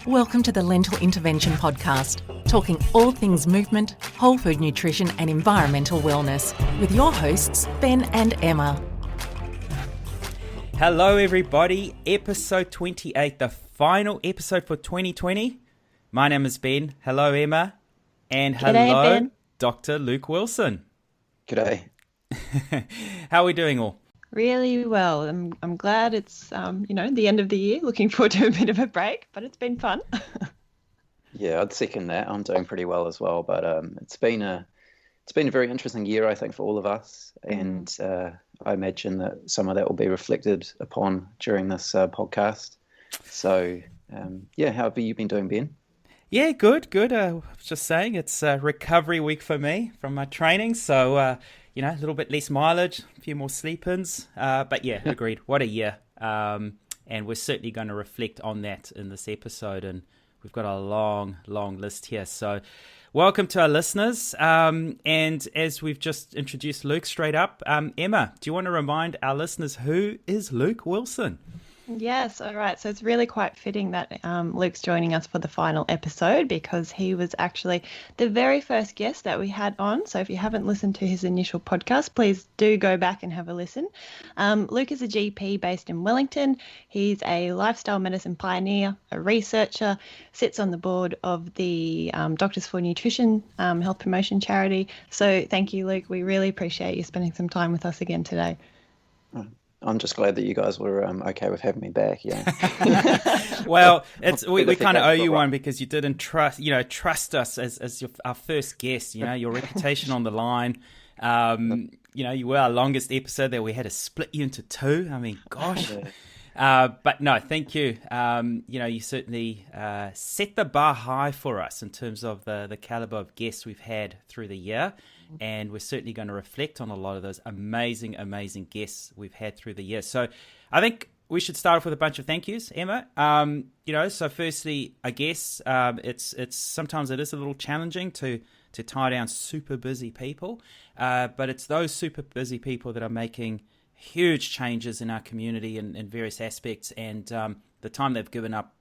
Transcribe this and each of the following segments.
Welcome to the Lentil Intervention Podcast, talking all things movement, whole food nutrition and environmental wellness with your hosts, Ben and Emma. Hello everybody, episode 28, the final episode for 2020. My name is Ben. Hello Emma. And hello Ben. Dr. Luke Wilson. G'day. How are we doing all? Really well. I'm glad it's the end of the year. Looking forward to a bit of a break, but it's been fun. Yeah, I'd second that. I'm doing pretty well as well, but it's been a very interesting year, I think, for all of us, and I imagine that some of that will be reflected upon during this podcast. So, how have you been doing, Ben? Yeah, good. I was just saying it's a recovery week for me from my training, so a little bit less mileage, a few more sleep-ins, but yeah, agreed. What a year, and we're certainly going to reflect on that in this episode, and we've got a long list here. So, welcome to our listeners, and as we've just introduced Luke straight up, Emma, do you want to remind our listeners who is Luke Wilson? Yes, all right. So it's really quite fitting that Luke's joining us for the final episode because he was actually the very first guest that we had on. So if you haven't listened to his initial podcast, please do go back and have a listen. Luke is a GP based in Wellington. He's a lifestyle medicine pioneer, a researcher, sits on the board of the Doctors for Nutrition health promotion charity. So thank you, Luke. We really appreciate you spending some time with us again today. I'm just glad that you guys were okay with having me back. Yeah. Well, we kind of owe you one because you didn't trust us as our first guest. Your reputation on the line. You were our longest episode that we had to split you into two. I mean, gosh. But no, thank you. You certainly set the bar high for us in terms of the caliber of guests we've had through the year. And we're certainly going to reflect on a lot of those amazing guests we've had through the year. So I think we should start off with a bunch of thank yous, Emma. So firstly, I guess it's sometimes it is a little challenging to tie down super busy people, but it's those super busy people that are making huge changes in our community in various aspects, and the time they've given up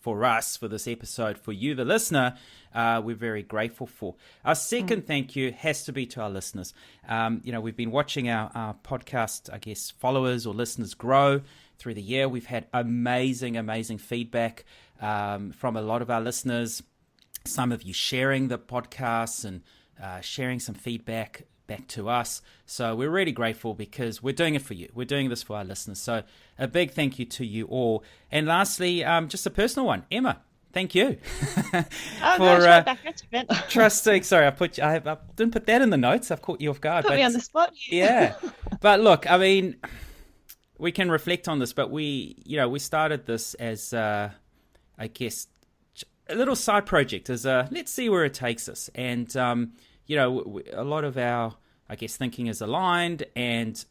for us, for this episode, for you, the listener, we're very grateful for. Our second thank you has to be to our listeners. We've been watching our podcast, I guess, followers or listeners grow through the year. We've had amazing feedback from a lot of our listeners. Some of you sharing the podcasts and sharing some feedback back to us. So we're really grateful because we're doing it for you. We're doing this for our listeners. So a big thank you to you all. And lastly, just a personal one. Emma, thank you for trusting. Sorry, I didn't put that in the notes. I've caught you off guard. Put me on the spot. Yeah. But look, I mean, we can reflect on this, but we started this as, I guess, a little side project as let's see where it takes us. And, a lot of our, I guess, thinking is aligned, and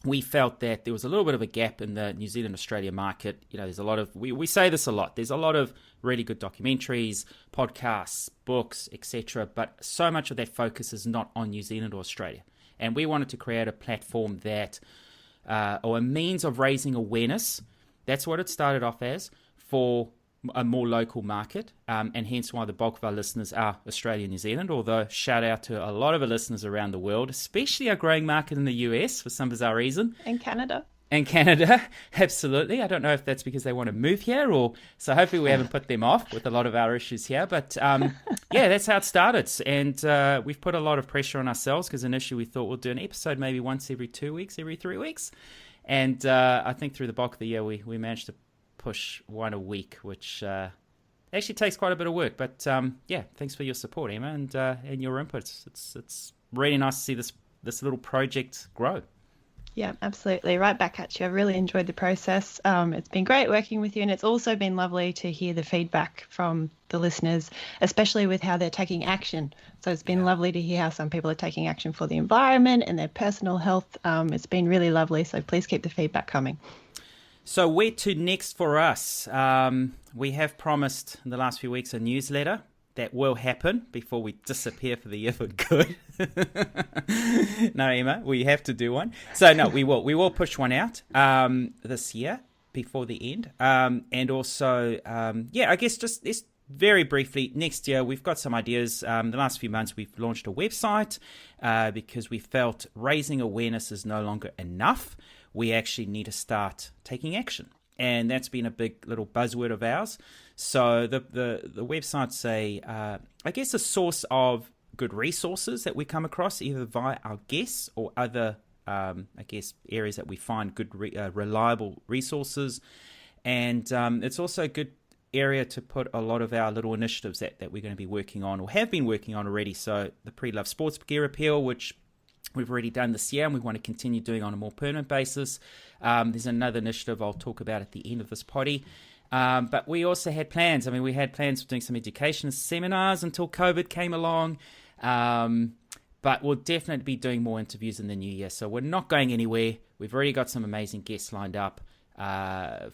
we felt that there was a little bit of a gap in the New Zealand-Australia market. There's a lot of, we say this a lot, there's a lot of really good documentaries, podcasts, books, etc., but so much of that focus is not on New Zealand or Australia. And we wanted to create a platform that, or a means of raising awareness, that's what it started off as, for a more local market, and hence why the bulk of our listeners are Australia and New Zealand, although shout out to a lot of our listeners around the world, especially our growing market in the US for some bizarre reason. And Canada, absolutely. I don't know if that's because they want to move here, or so hopefully we haven't put them off with a lot of our issues here, but that's how it started. And we've put a lot of pressure on ourselves because initially we thought we'll do an episode maybe once every 2 weeks, every 3 weeks, and I think through the bulk of the year we managed to push one a week, which actually takes quite a bit of work. But thanks for your support, Emma, and your inputs. It's really nice to see this little project grow. Yeah, absolutely. Right back at you. I've really enjoyed the process. It's been great working with you, and it's also been lovely to hear the feedback from the listeners, especially with how they're taking action. So it's been lovely to hear how some people are taking action for the environment and their personal health. It's been really lovely. So please keep the feedback coming. So where to next for us? We have promised in the last few weeks a newsletter that will happen before we disappear for the year for good. No, Emma, we have to do one. So no, we will push one out this year. before the end. And also, I guess just this very briefly, next year we've got some ideas. The last few months we've launched a website because we felt raising awareness is no longer enough. We actually need to start taking action. And that's been a big little buzzword of ours. So the website's a source of good resources that we come across, either via our guests or other, areas that we find good, reliable resources. And it's also a good area to put a lot of our little initiatives that we're going to be working on or have been working on already. So the Pre-Loved Sports Gear Appeal, which we've already done this year and we want to continue doing on a more permanent basis. There's another initiative I'll talk about at the end of this potty. But we also had plans. I mean, we had plans for doing some education seminars until COVID came along. But we'll definitely be doing more interviews in the new year. So we're not going anywhere. We've already got some amazing guests lined up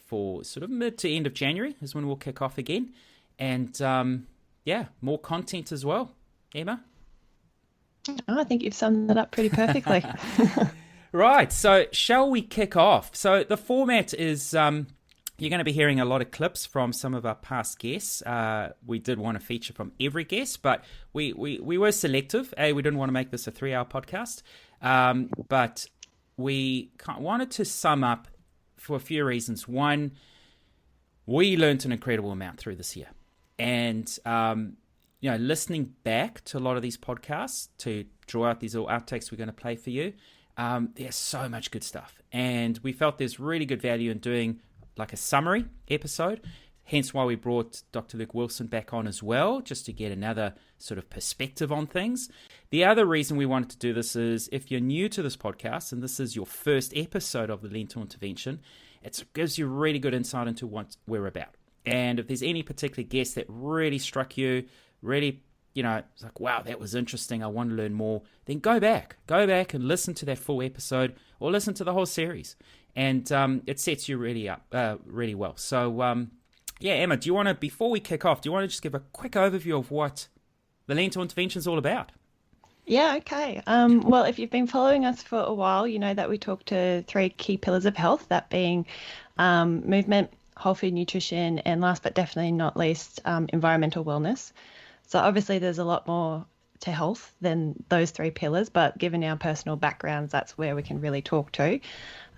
for sort of mid to end of January is when we'll kick off again. And more content as well. Emma? I think you've summed it up pretty perfectly. Right, so shall we kick off? So the format is you're going to be hearing a lot of clips from some of our past guests. We did want to feature from every guest, but we were selective. We didn't want to make this a 3-hour podcast, but we wanted to sum up for a few reasons. One, we learned an incredible amount through this year. And listening back to a lot of these podcasts to draw out these little outtakes we're going to play for you, there's so much good stuff. And we felt there's really good value in doing like a summary episode, hence why we brought Dr. Luke Wilson back on as well, just to get another sort of perspective on things. The other reason we wanted to do this is if you're new to this podcast and this is your first episode of the Lento Intervention, it gives you really good insight into what we're about. And if there's any particular guest that really struck you, really, it's like, wow, that was interesting, I want to learn more, then go back and listen to that full episode or listen to the whole series. And it sets you really up, really well. So, Emma, do you want to, before we kick off, do you want to just give a quick overview of what the Lento Intervention is all about? Yeah, okay. Well, if you've been following us for a while, you know that we talk to 3 key pillars of health, that being movement, whole food nutrition, and last but definitely not least, environmental wellness. So obviously there's a lot more to health than those 3 pillars, but given our personal backgrounds, that's where we can really talk to.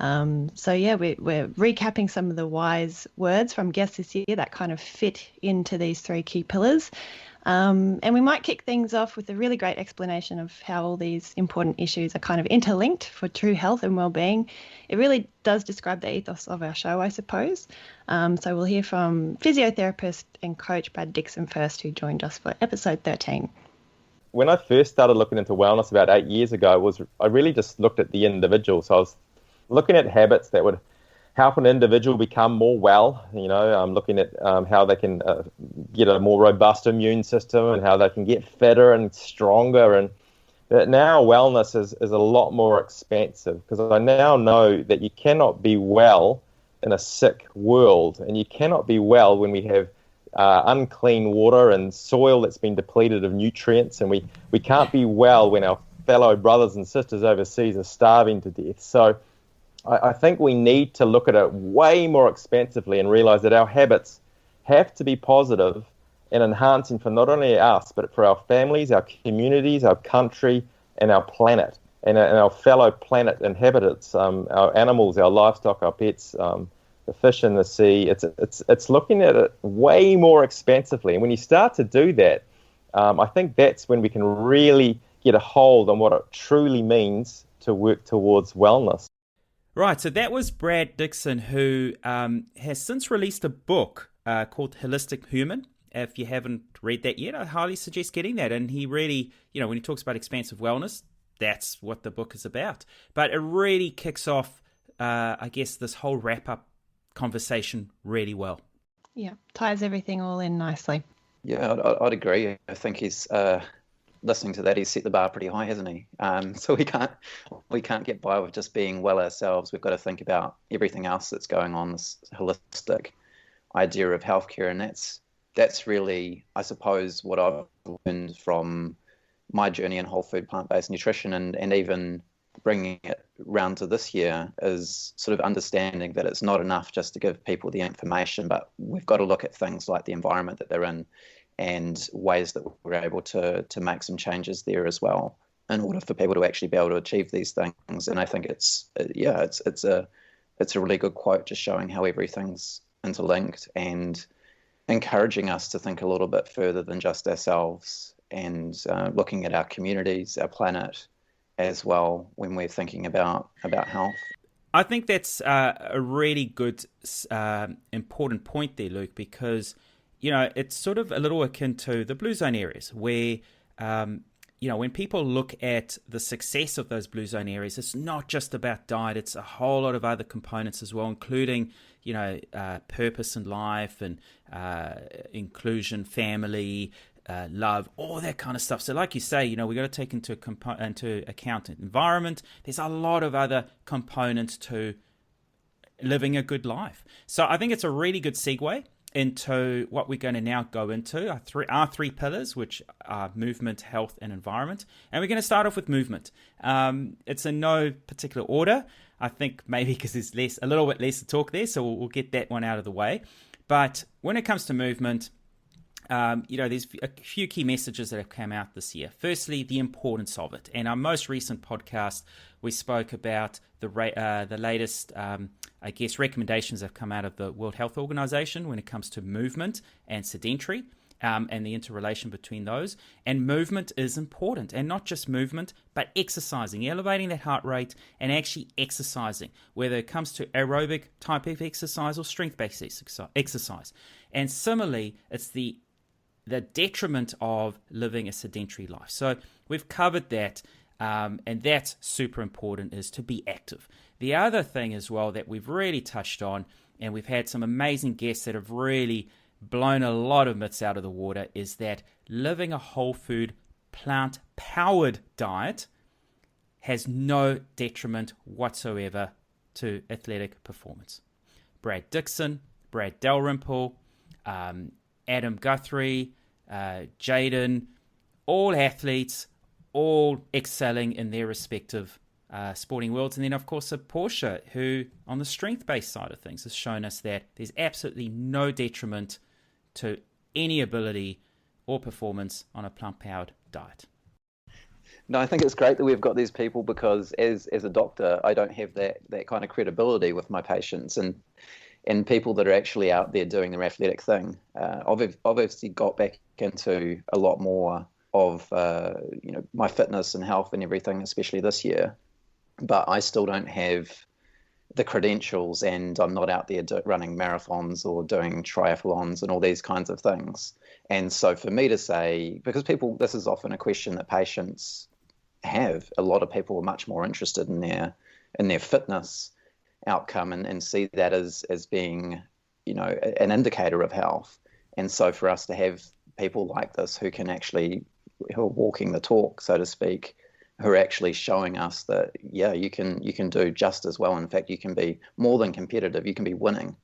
We're recapping some of the wise words from guests this year that kind of fit into these 3 key pillars. And we might kick things off with a really great explanation of how all these important issues are kind of interlinked for true health and well-being. It really does describe the ethos of our show, I suppose. So we'll hear from physiotherapist and coach Brad Dixon first, who joined us for episode 13. When I first started looking into wellness about 8 years ago, I really just looked at the individual. So I was looking at habits that would help an individual become more well. I'm looking at how they can get a more robust immune system and how they can get fitter and stronger. And now wellness is a lot more expansive, because I now know that you cannot be well in a sick world, and you cannot be well when we have unclean water and soil that's been depleted of nutrients, and we can't be well when our fellow brothers and sisters overseas are starving to death. So I think we need to look at it way more expansively and realize that our habits have to be positive and enhancing for not only us, but for our families, our communities, our country, and our planet, and our fellow planet inhabitants, our animals, our livestock, our pets, the fish in the sea. It's looking at it way more expansively. And when you start to do that, I think that's when we can really get a hold on what it truly means to work towards wellness. Right, so that was Brad Dixon, who has since released a book called Holistic Human. If you haven't read that yet, I highly suggest getting that. And he really, when he talks about expansive wellness, that's what the book is about. But it really kicks off, this whole wrap-up conversation really well. Yeah, ties everything all in nicely. Yeah, I'd agree. I think he's listening to that, he's set the bar pretty high, hasn't he? So we can't get by with just being well ourselves. We've got to think about everything else that's going on, this holistic idea of healthcare, and that's really, I suppose, what I've learned from my journey in whole food plant-based nutrition, and even bringing it round to this year is sort of understanding that it's not enough just to give people the information, but we've got to look at things like the environment that they're in and ways that we're able to make some changes there as well in order for people to actually be able to achieve these things. And I think it's a really good quote, just showing how everything's interlinked and encouraging us to think a little bit further than just ourselves and looking at our communities, our planet as well when we're thinking about health. I think that's a really good, important point there, Luke, because, it's sort of a little akin to the blue zone areas where, when people look at the success of those blue zone areas, it's not just about diet, it's a whole lot of other components as well, including, purpose in life and inclusion, family, love, all that kind of stuff. So like you say, we got to take into account environment. There's a lot of other components to living a good life. So I think it's a really good segue into what we're going to now go into, our three pillars, which are movement, health, and environment. And we're going to start off with movement. It's in no particular order. I think maybe because there's a little bit less to talk there, so we'll get that one out of the way. But when it comes to movement, there's a few key messages that have come out this year. Firstly, the importance of it. In our most recent podcast, we spoke about the latest, recommendations that have come out of the World Health Organization when it comes to movement and sedentary, and the interrelation between those. And movement is important, and not just movement, but exercising, elevating that heart rate and actually exercising, whether it comes to aerobic type of exercise or strength-based exercise. And similarly, it's the detriment of living a sedentary life. So we've covered that, and that's super important, is to be active. The other thing as well that we've really touched on, and we've had some amazing guests that have really blown a lot of myths out of the water, is that living a whole food, plant-powered diet has no detriment whatsoever to athletic performance. Brad Dixon, Brad Dalrymple, Adam Guthrie, Jaden, all athletes, all excelling in their respective sporting worlds. And then, of course, Portia, who on the strength-based side of things has shown us that there's absolutely no detriment to any ability or performance on a plant-powered diet. No, I think it's great that we've got these people, because as a doctor, I don't have that kind of credibility with my patients and people that are actually out there doing their athletic thing. I've obviously got back into a lot more of my fitness and health and everything, especially this year. But I still don't have the credentials, and I'm not out there running marathons or doing triathlons and all these kinds of things. And so for me to say, because this is often a question that patients have, a lot of people are much more interested in their fitness outcome and see that as being, an indicator of health. And so for us to have people like this who are walking the talk, so to speak, who are actually showing us that, you can do just as well. In fact, you can be more than competitive. You can be winning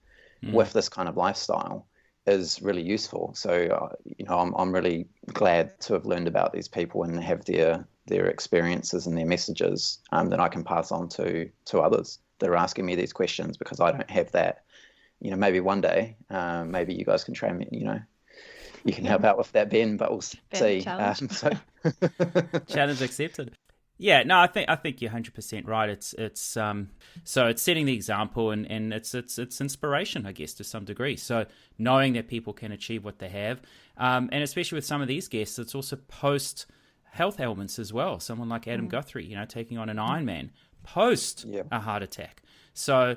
with this kind of lifestyle, is really useful. So, I'm really glad to have learned about these people and have their experiences and their messages that I can pass on to others that are asking me these questions, because I don't have that. Maybe one day, maybe you guys can train me, you can help out with that, Ben, but we'll see. Challenge accepted. Yeah, no, I think you're 100% right. It's so it's setting the example, and it's inspiration, I guess, to some degree. So knowing that people can achieve what they have, and especially with some of these guests, it's also post health ailments as well. Someone like Adam Guthrie, taking on an Ironman post a heart attack. So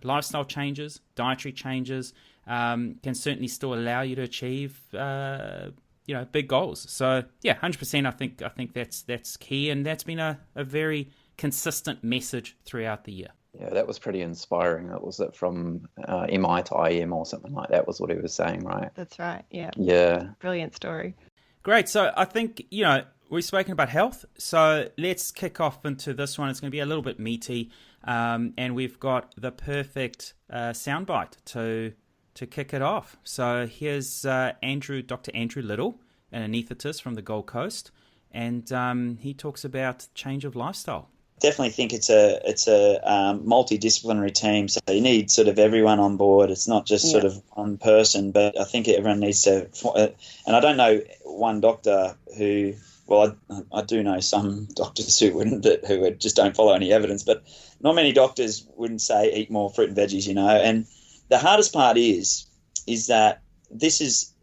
lifestyle changes, dietary changes can certainly still allow you to achieve big goals. So 100%. I think that's key, and that's been a very consistent message throughout the year. Yeah, that was pretty inspiring. That was it from MI to IM or something like that was what he was saying, right? That's right. Yeah. Yeah. Brilliant story. Great. So I think we've spoken about health. So let's kick off into this one. It's going to be a little bit meaty, and we've got the perfect soundbite to kick it off. So here's Dr. Andrew Little, an anaesthetist from the Gold Coast, and he talks about change of lifestyle. definitely think it's a multidisciplinary team. So you need sort of everyone on board. It's not just sort of one person, but I think everyone needs to. And I don't know one doctor who. Well, I do know some doctors who just don't follow any evidence, but not many doctors wouldn't say eat more fruit and veggies, And the hardest part is that this is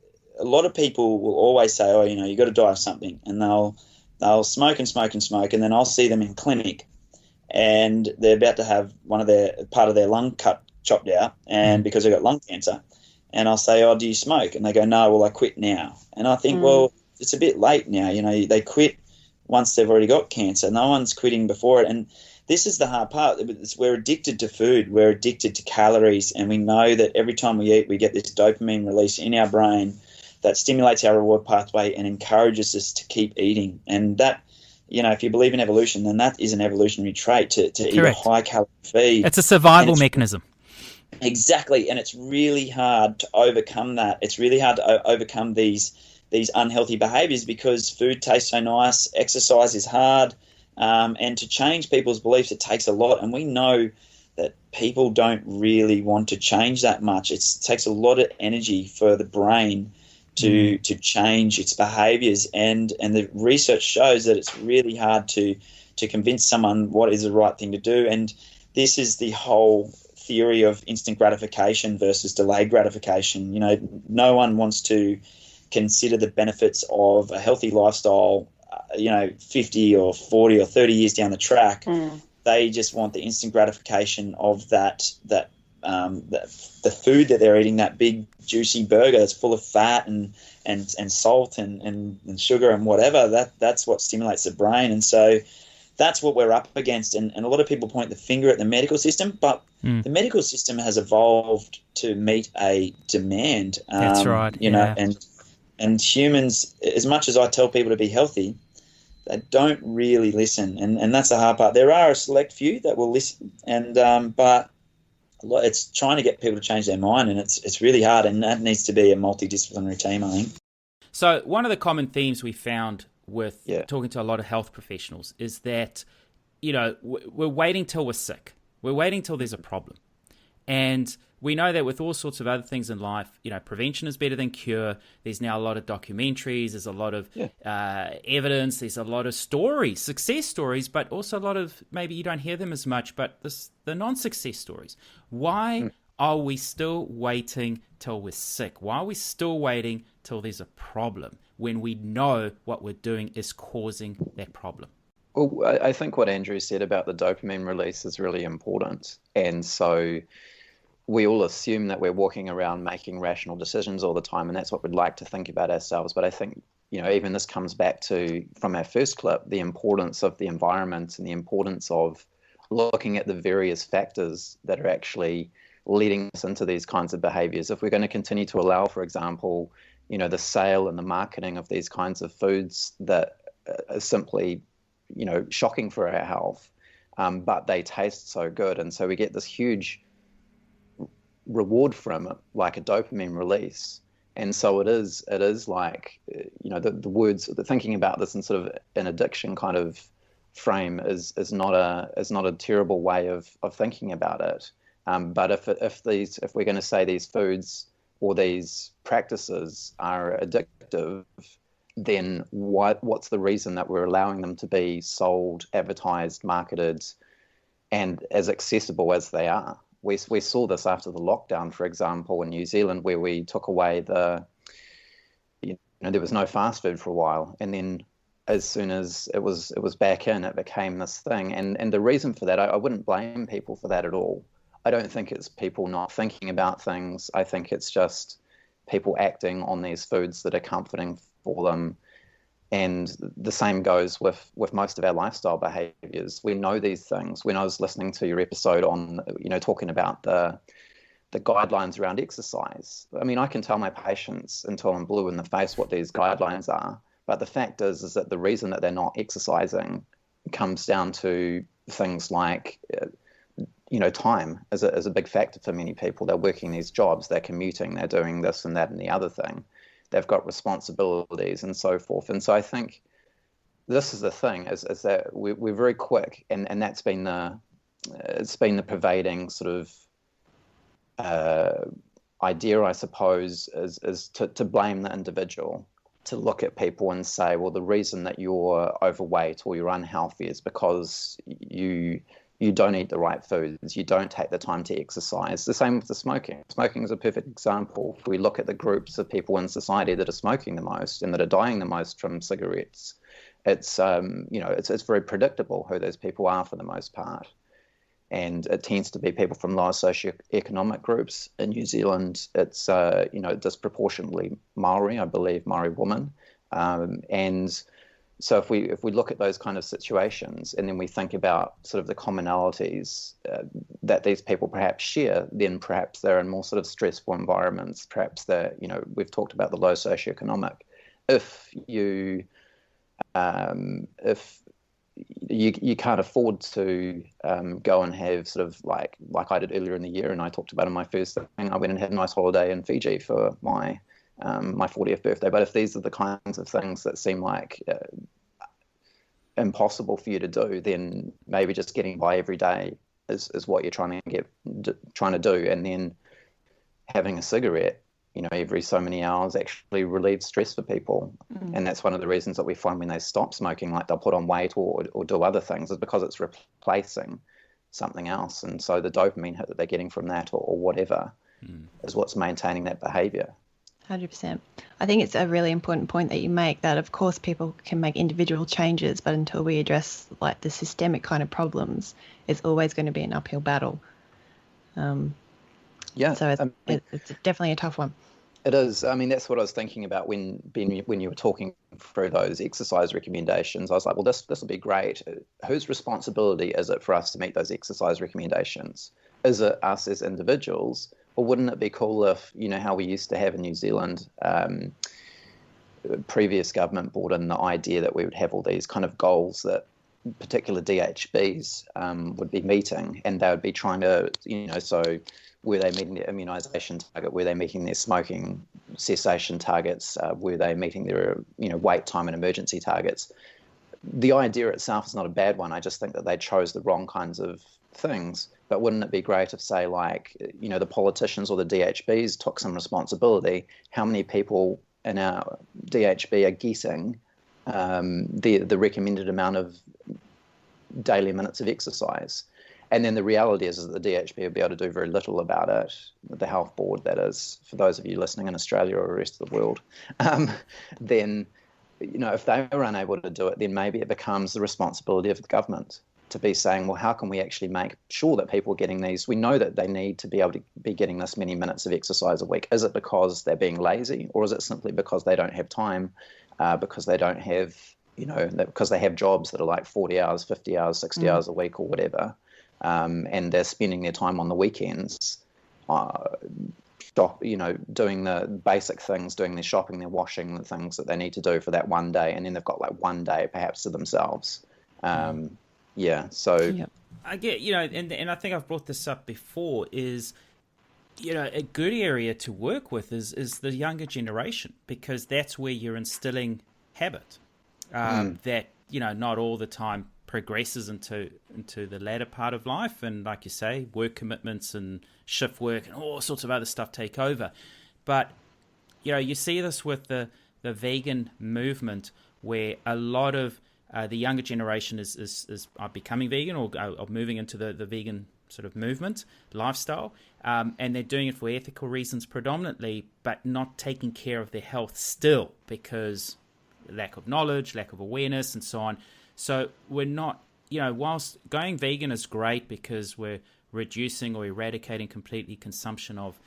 a lot of people will always say, oh, you got to die of something, and they'll smoke and smoke and smoke, and then I'll see them in clinic, and they're about to have part of their lung chopped out, and because they've got lung cancer, and I'll say, oh, do you smoke? And they go, no, well, I quit now. And I think, well, it's a bit late now. They quit once they've already got cancer. No one's quitting before it. And this is the hard part. We're addicted to food. We're addicted to calories. And we know that every time we eat, we get this dopamine release in our brain that stimulates our reward pathway and encourages us to keep eating. And that, if you believe in evolution, then that is an evolutionary trait to eat a high-calorie feed. It's a survival mechanism. Exactly. And it's really hard to overcome that. It's really hard to overcome these unhealthy behaviours because food tastes so nice, exercise is hard, and to change people's beliefs, it takes a lot. And we know that people don't really want to change that much. It takes a lot of energy for the brain to change its behaviours, and the research shows that it's really hard to convince someone what is the right thing to do. And this is the whole theory of instant gratification versus delayed gratification. No one wants to consider the benefits of a healthy lifestyle, 50 or 40 or 30 years down the track. They just want the instant gratification of the food that they're eating, that big juicy burger that's full of fat and salt and sugar and whatever. That's what stimulates the brain. And so that's what we're up against. And a lot of people point the finger at the medical system, but the medical system has evolved to meet a demand. That's right. And humans, as much as I tell people to be healthy, they don't really listen, and that's the hard part. There are a select few that will listen, but it's trying to get people to change their mind, and it's really hard, and that needs to be a multidisciplinary team, I think. So one of the common themes we found with talking to a lot of health professionals is that, we're waiting till we're sick. We're waiting till there's a problem. And we know that with all sorts of other things in life, prevention is better than cure. There's now a lot of documentaries. There's a lot of evidence. There's a lot of stories, success stories, but also a lot of, maybe you don't hear them as much, but the non-success stories. Why are we still waiting till we're sick? Why are we still waiting till there's a problem when we know what we're doing is causing that problem? Well, I think what Andrew said about the dopamine release is really important. And so we all assume that we're walking around making rational decisions all the time, and that's what we'd like to think about ourselves. But I think, even this comes back to, from our first clip, the importance of the environment and the importance of looking at the various factors that are actually leading us into these kinds of behaviors. If we're going to continue to allow, for example, the sale and the marketing of these kinds of foods that are simply, shocking for our health, but they taste so good. And so we get this huge reward from it, like a dopamine release. And so it is like, the words, the thinking about this in sort of an addiction kind of frame is not a terrible way of thinking about it. But if we're going to say these foods or these practices are addictive, then what's the reason that we're allowing them to be sold, advertised, marketed, and as accessible as they are? We saw this after the lockdown, for example, in New Zealand, where we took away there was no fast food for a while, and then as soon as it was back in, it became this thing. And the reason for that, I wouldn't blame people for that at all. I don't think it's people not thinking about things. I think it's just people acting on these foods that are comforting for them. And the same goes with most of our lifestyle behaviors. We know these things. When I was listening to your episode on, talking about the guidelines around exercise, I mean, I can tell my patients until I'm blue in the face what these guidelines are. But the fact is that the reason that they're not exercising comes down to things like, time is a big factor for many people. They're working these jobs, they're commuting, they're doing this and that and the other thing. They've got responsibilities and so forth. And so I think this is the thing, is that we're very quick, and that's been it's been the pervading sort of idea, I suppose, is to blame the individual, to look at people and say, well, the reason that you're overweight or you're unhealthy is because you don't eat the right foods, you don't take the time to exercise. The same with the smoking. Smoking is a perfect example. If we look at the groups of people in society that are smoking the most and that are dying the most from cigarettes, it's it's very predictable who those people are for the most part. And it tends to be people from lower socioeconomic groups. In New Zealand, it's disproportionately Maori, I believe, Maori women. And so if we look at those kind of situations, and then we think about sort of the commonalities that these people perhaps share, then perhaps they're in more sort of stressful environments. Perhaps they're, we've talked about the low socioeconomic. If you can't afford to go and have sort of like I did earlier in the year, and I talked about in my first thing, I went and had a nice holiday in Fiji for my 40th birthday. But if these are the kinds of things that seem like impossible for you to do, then maybe just getting by every day is what you're trying to do, and then having a cigarette every so many hours actually relieves stress for people. And that's one of the reasons that we find when they stop smoking, like they'll put on weight or do other things, is because it's replacing something else. And so the dopamine hit that they're getting from that or whatever is what's maintaining that behavior. 100%. I think it's a really important point that you make, that of course people can make individual changes, but until we address like the systemic kind of problems, it's always going to be an uphill battle. So it's definitely a tough one. It is. I mean, that's what I was thinking about when you were talking through those exercise recommendations. I was like, well, this will be great. Whose responsibility is it for us to meet those exercise recommendations? Is it us as individuals, or wouldn't it be cool if, how we used to have in New Zealand, previous government brought in the idea that we would have all these kind of goals that particular DHBs would be meeting, and they would be trying to, so were they meeting their immunisation target? Were they meeting their smoking cessation targets? Were they meeting their, wait time and emergency targets? The idea itself is not a bad one. I just think that they chose the wrong kinds of things. But wouldn't it be great if, say, like, the politicians or the DHBs took some responsibility? How many people in our DHB are getting the recommended amount of daily minutes of exercise? And then the reality is that the DHB will be able to do very little about it. The health board, that is, for those of you listening in Australia or the rest of the world. Then, if they were unable to do it, then maybe it becomes the responsibility of the government to be saying, well, how can we actually make sure that people are getting these? We know that they need to be able to be getting this many minutes of exercise a week. Is it because they're being lazy, or is it simply because they don't have time, because they don't have, because they have jobs that are like 40 hours, 50 hours, 60 hours a week or whatever? And they're spending their time on the weekends, doing the basic things, doing their shopping, their washing, the things that they need to do for that one day, and then they've got like one day perhaps to themselves. So I get, and I think I've brought this up before, is a good area to work with is the younger generation, because that's where you're instilling habit that not all the time progresses into the latter part of life, and like you say, work commitments and shift work and all sorts of other stuff take over. But you see this with the vegan movement, where a lot of the younger generation is becoming vegan or moving into the vegan sort of movement lifestyle, and they're doing it for ethical reasons predominantly, but not taking care of their health still, because lack of knowledge, lack of awareness, and so on. So we're not, whilst going vegan is great because we're reducing or eradicating completely consumption of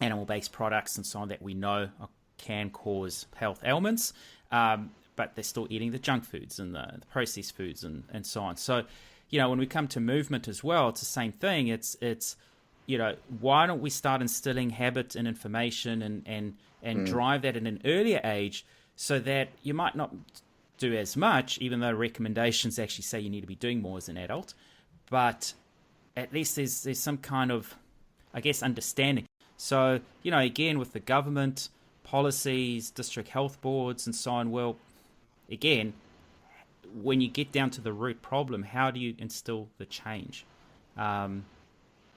animal-based products and so on that we know can cause health ailments, but they're still eating the junk foods and the processed foods and so on. So, when we come to movement as well, it's the same thing. It's why don't we start instilling habits and information and drive that at an earlier age, so that you might not do as much, even though recommendations actually say you need to be doing more as an adult, but at least there's some kind of, I guess, understanding. So, again, with the government, policies, district health boards and so on, well, again, when you get down to the root problem, how do you instill the change? Do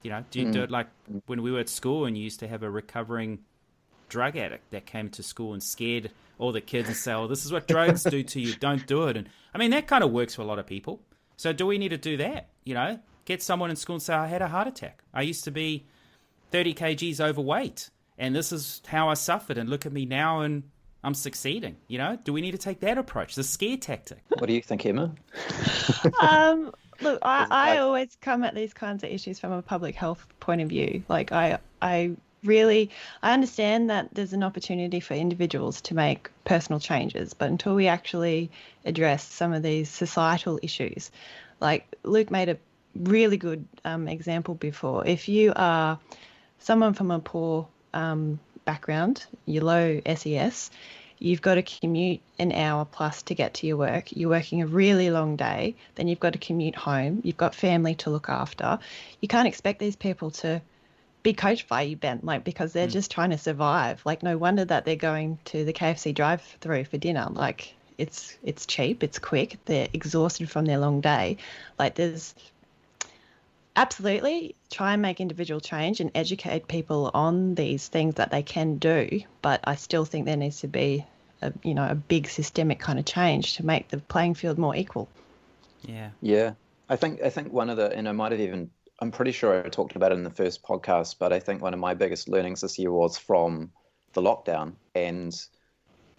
you do it like when we were at school and you used to have a recovering drug addict that came to school and scared all the kids and say, oh, this is what drugs do to you, don't do it. And I mean, that kind of works for a lot of people. So do we need to do that? Get someone in school and say, I had a heart attack. I used to be 30 kgs overweight and this is how I suffered. And look at me now and I'm succeeding. Do we need to take that approach, the scare tactic? What do you think, Emma? Look, I always come at these kinds of issues from a public health point of view. Like I understand that there's an opportunity for individuals to make personal changes, but until we actually address some of these societal issues, like Luke made a really good example before. If you are someone from a poor background, you're low SES, you've got to commute an hour plus to get to your work. You're working a really long day. Then you've got to commute home. You've got family to look after. You can't expect these people to be coached by you, Ben, because they're just trying to survive. No wonder that they're going to the KFC drive-through for dinner. It's cheap, it's quick. They're exhausted from their long day. There's absolutely try and make individual change and educate people on these things that they can do. But I still think there needs to be a big systemic kind of change to make the playing field more equal. Yeah. I think one of the, and I might have even, I'm pretty sure I talked about it in the first podcast, but I think one of my biggest learnings this year was from the lockdown. And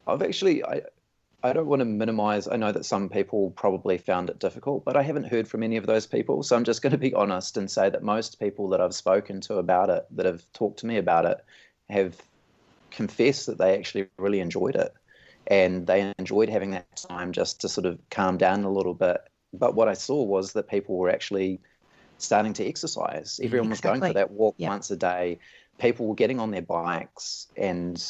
I don't want to minimize, I know that some people probably found it difficult, but I haven't heard from any of those people. So I'm just going to be honest and say that most people that I've spoken to about it, that have talked to me about it, have confessed that they actually really enjoyed it. And they enjoyed having that time just to sort of calm down a little bit. But what I saw was that people were actually starting to exercise. Everyone was going for that walk once a day. People were getting on their bikes. And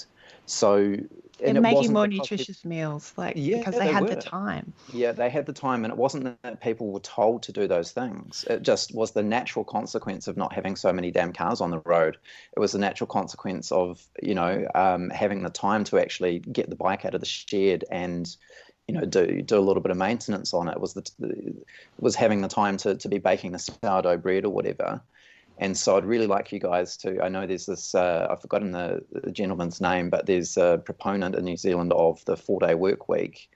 so... And making more nutritious meals, because they had the time. Yeah, they had the time, and it wasn't that people were told to do those things. It just was the natural consequence of not having so many damn cars on the road. It was the natural consequence of, having the time to actually get the bike out of the shed and, do a little bit of maintenance on it. It was having the time to be baking the sourdough bread or whatever. And so I'd really like you guys to, I know there's this, I've forgotten the gentleman's name, but there's a proponent in New Zealand of the 4-day work week,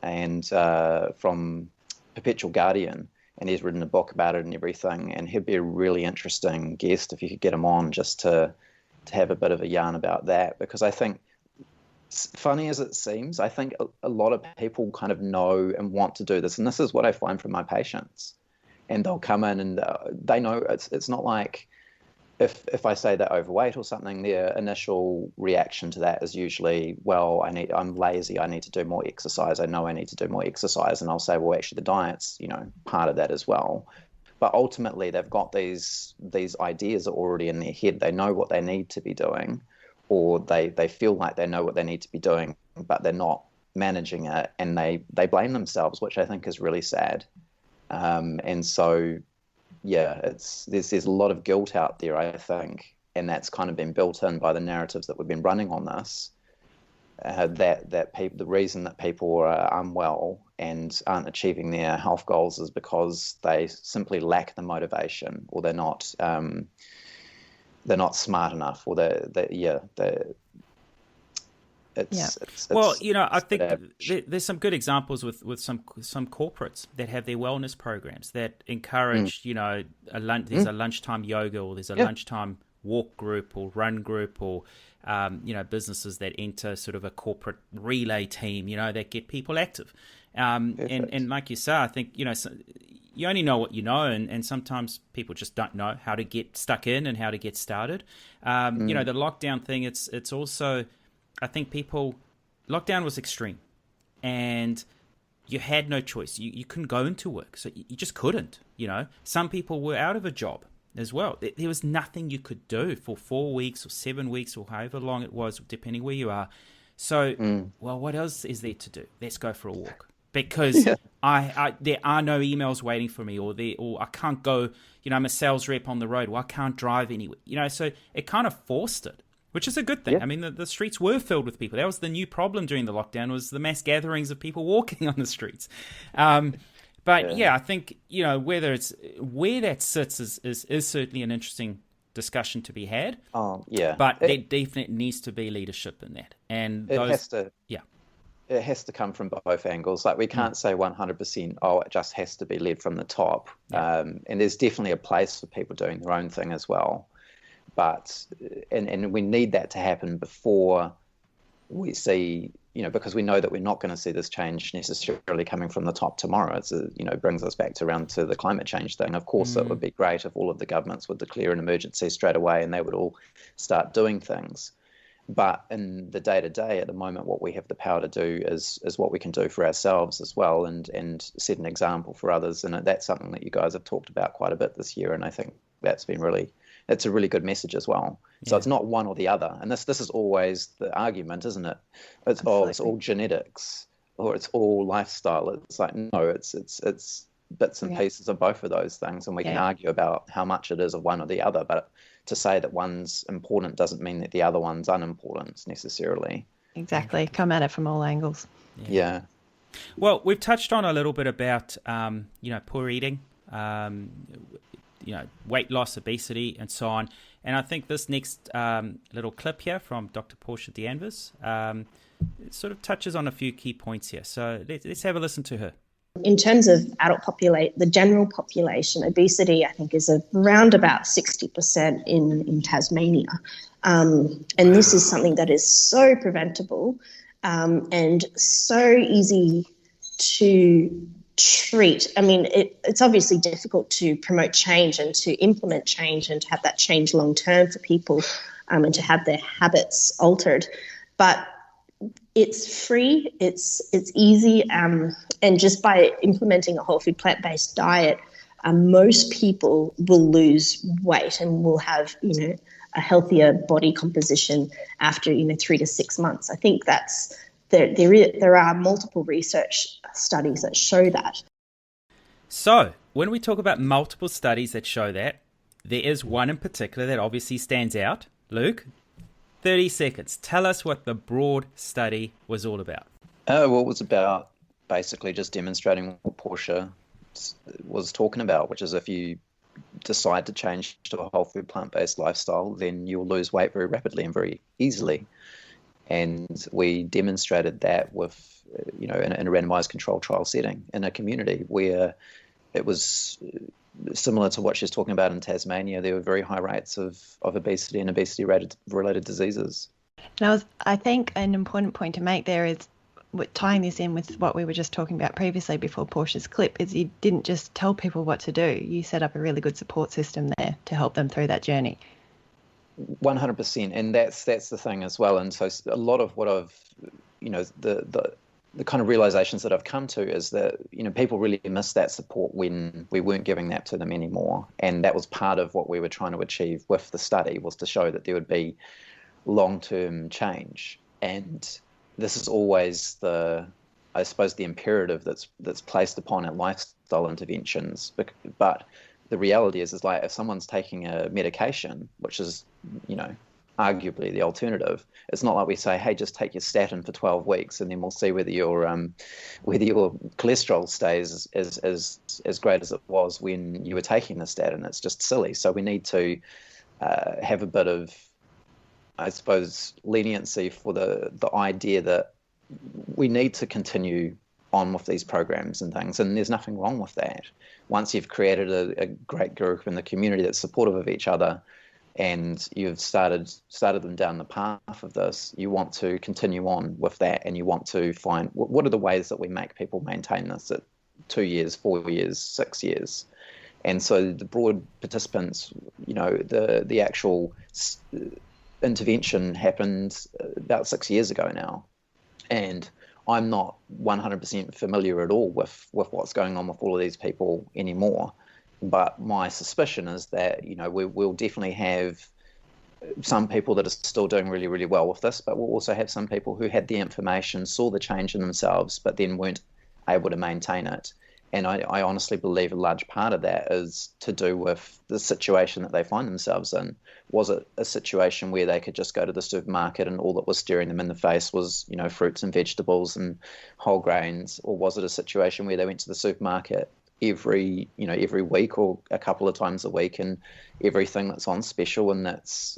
and from Perpetual Guardian, and he's written a book about it and everything, and he'd be a really interesting guest if you could get him on just to have a bit of a yarn about that, because I think, funny as it seems, I think a lot of people kind of know and want to do this, and this is what I find from my patients. And they'll come in and they know it's not like if I say they're overweight or something, their initial reaction to that is usually, well, I'm lazy, I need to do more exercise. I know I need to do more exercise. And I'll say, well, actually the diet's, part of that as well. But ultimately they've got these ideas already in their head. They know what they need to be doing, or they feel like they know what they need to be doing, but they're not managing it, and they blame themselves, which I think is really sad. And so, there's a lot of guilt out there, I think, and that's kind of been built in by the narratives that we've been running on this. The reason that people are unwell and aren't achieving their health goals is because they simply lack the motivation, or they're not smart enough, or I think there's some good examples with some corporates that have their wellness programs that encourage, there's a lunchtime yoga, or there's a lunchtime walk group or run group, or, businesses that enter sort of a corporate relay team, that get people active. And like you say, I think, you only know what you know, and sometimes people just don't know how to get stuck in and how to get started. The lockdown thing, it's also... I think lockdown was extreme, and you had no choice. You couldn't go into work, so you just couldn't, Some people were out of a job as well. There was nothing you could do for 4 weeks or 7 weeks or however long it was, depending where you are. So, well, what else is there to do? Let's go for a walk. Because there are no emails waiting for me, or I can't go, I'm a sales rep on the road, well, I can't drive anywhere. So it kind of forced it, which is a good thing. Yeah. I mean, the streets were filled with people. That was the new problem during the lockdown, was the mass gatherings of people walking on the streets. But I think, where that sits is certainly an interesting discussion to be had. Oh, yeah. But there definitely needs to be leadership in that. And it has to come from both angles. Like, we can't say 100%, it just has to be led from the top. Yeah. And there's definitely a place for people doing their own thing as well. But, and we need that to happen before we see, because we know that we're not going to see this change necessarily coming from the top tomorrow. It's, brings us back around to the climate change thing. Of course, it would be great if all of the governments would declare an emergency straight away and they would all start doing things. But in the day-to-day at the moment, what we have the power to do is what we can do for ourselves as well, and set an example for others. And that's something that you guys have talked about quite a bit this year, and I think that's a really good message as well. Yeah. So it's not one or the other. And this is always the argument, isn't it? It's all genetics or it's all lifestyle. It's like, no, it's bits and pieces of both of those things, and we can argue about how much it is of one or the other, but to say that one's important doesn't mean that the other one's unimportant necessarily. Exactly. Come at it from all angles. Yeah. Well, we've touched on a little bit about, poor eating, weight loss, obesity, and so on. And I think this next little clip here from Dr. Portia D'Anvers sort of touches on a few key points here. So let's have a listen to her. In terms of the general population, obesity, I think, is around about 60% in Tasmania. And this is something that is so preventable and so easy to treat. I mean, it's obviously difficult to promote change and to implement change and to have that change long term for people and to have their habits altered. But it's free, it's easy, and just by implementing a whole food plant-based diet, most people will lose weight and will have, a healthier body composition after, 3 to 6 months. I think there are multiple research studies that show that. So when we talk about multiple studies that show that, there is one in particular that obviously stands out. Luke, 30 seconds. Tell us what the broad study was all about. It was about basically just demonstrating what Portia was talking about, which is if you decide to change to a whole food plant-based lifestyle, then you'll lose weight very rapidly and very easily. And we demonstrated that with, in a randomized controlled trial setting in a community where it was similar to what she's talking about in Tasmania. There were very high rates of obesity and obesity-related diseases. And I think an important point to make there is, tying this in with what we were just talking about previously before Portia's clip, is you didn't just tell people what to do. You set up a really good support system there to help them through that journey. 100%, and that's the thing as well. And so a lot of what I've, the kind of realizations that I've come to is that, people really miss that support when we weren't giving that to them anymore. And that was part of what we were trying to achieve with the study, was to show that there would be long-term change. And this is always the imperative that's placed upon our lifestyle interventions. But the reality is like, if someone's taking a medication, which is, arguably the alternative, it's not like we say, hey, just take your statin for 12 weeks and then we'll see whether your cholesterol stays as great as it was when you were taking the statin. It's just silly. So we need to have a bit of, I suppose, leniency for the idea that we need to continue on with these programs and things, and there's nothing wrong with that. Once you've created a great group in the community that's supportive of each other, and you've started them down the path of this, you want to continue on with that, and you want to find what are the ways that we make people maintain this at 2 years, 4 years, 6 years. And so the broad participants, the actual intervention happened about 6 years ago now, and I'm not 100% familiar at all with what's going on with all of these people anymore. But my suspicion is that, we'll definitely have some people that are still doing really, really well with this, but we'll also have some people who had the information, saw the change in themselves, but then weren't able to maintain it. And I honestly believe a large part of that is to do with the situation that they find themselves in. Was it a situation where they could just go to the supermarket and all that was staring them in the face was, fruits and vegetables and whole grains? Or was it a situation where they went to the supermarket every week or a couple of times a week, and everything that's on special and that's,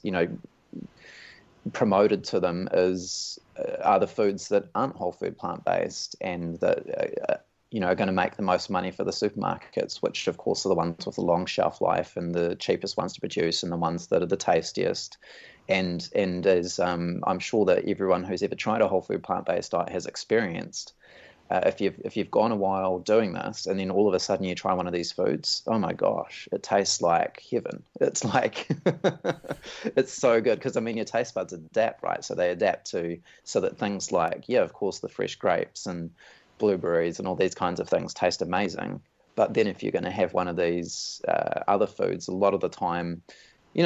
promoted to them are the foods that aren't whole food plant-based and that are going to make the most money for the supermarkets, which of course are the ones with the long shelf life and the cheapest ones to produce and the ones that are the tastiest. And as I'm sure that everyone who's ever tried a whole food plant-based diet has experienced, if you've gone a while doing this and then all of a sudden you try one of these foods, oh my gosh, it tastes like heaven. It's like it's so good because your taste buds adapt, right? So they adapt so that things like, of course, the fresh grapes and blueberries and all these kinds of things taste amazing. But then if you're going to have one of these other foods, a lot of the time,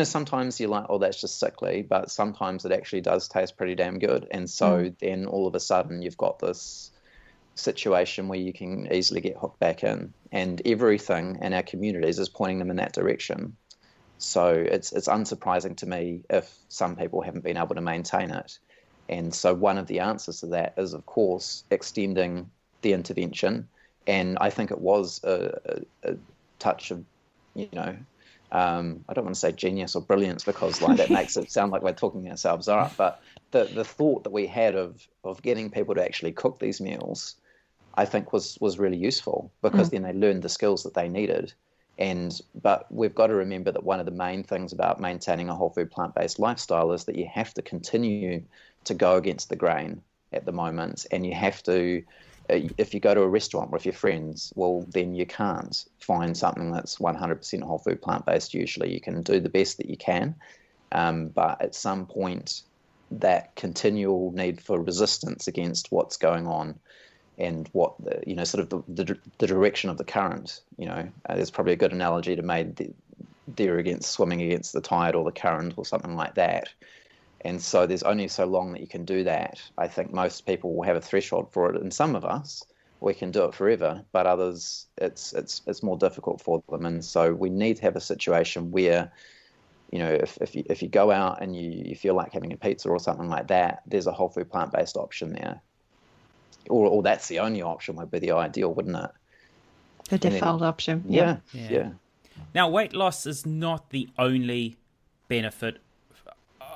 sometimes you're like, oh, that's just sickly, but sometimes it actually does taste pretty damn good. And so then all of a sudden you've got this situation where you can easily get hooked back in, and everything in our communities is pointing them in that direction. So it's unsurprising to me if some people haven't been able to maintain it. And so one of the answers to that is, of course, extending the intervention. And I think it was a touch of, I don't want to say genius or brilliance because that makes it sound like we're talking ourselves up. But the thought that we had of getting people to actually cook these meals, I think was really useful because then they learned the skills that they needed. But we've got to remember that one of the main things about maintaining a whole food plant-based lifestyle is that you have to continue to go against the grain at the moment, and you have to, if you go to a restaurant with your friends, well, then you can't find something that's 100% whole food plant-based. Usually you can do the best that you can, but at some point that continual need for resistance against what's going on and what the direction of the current, there's probably a good analogy to made there against swimming against the tide or the current or something like that. And so there's only so long that you can do that. I think most people will have a threshold for it, and some of us, we can do it forever, but others, it's more difficult for them. And so we need to have a situation where, if you go out and you feel like having a pizza or something like that, there's a whole food plant-based option there. Or that's the only option would be the ideal, wouldn't it? The default option. Yeah. Now, weight loss is not the only benefit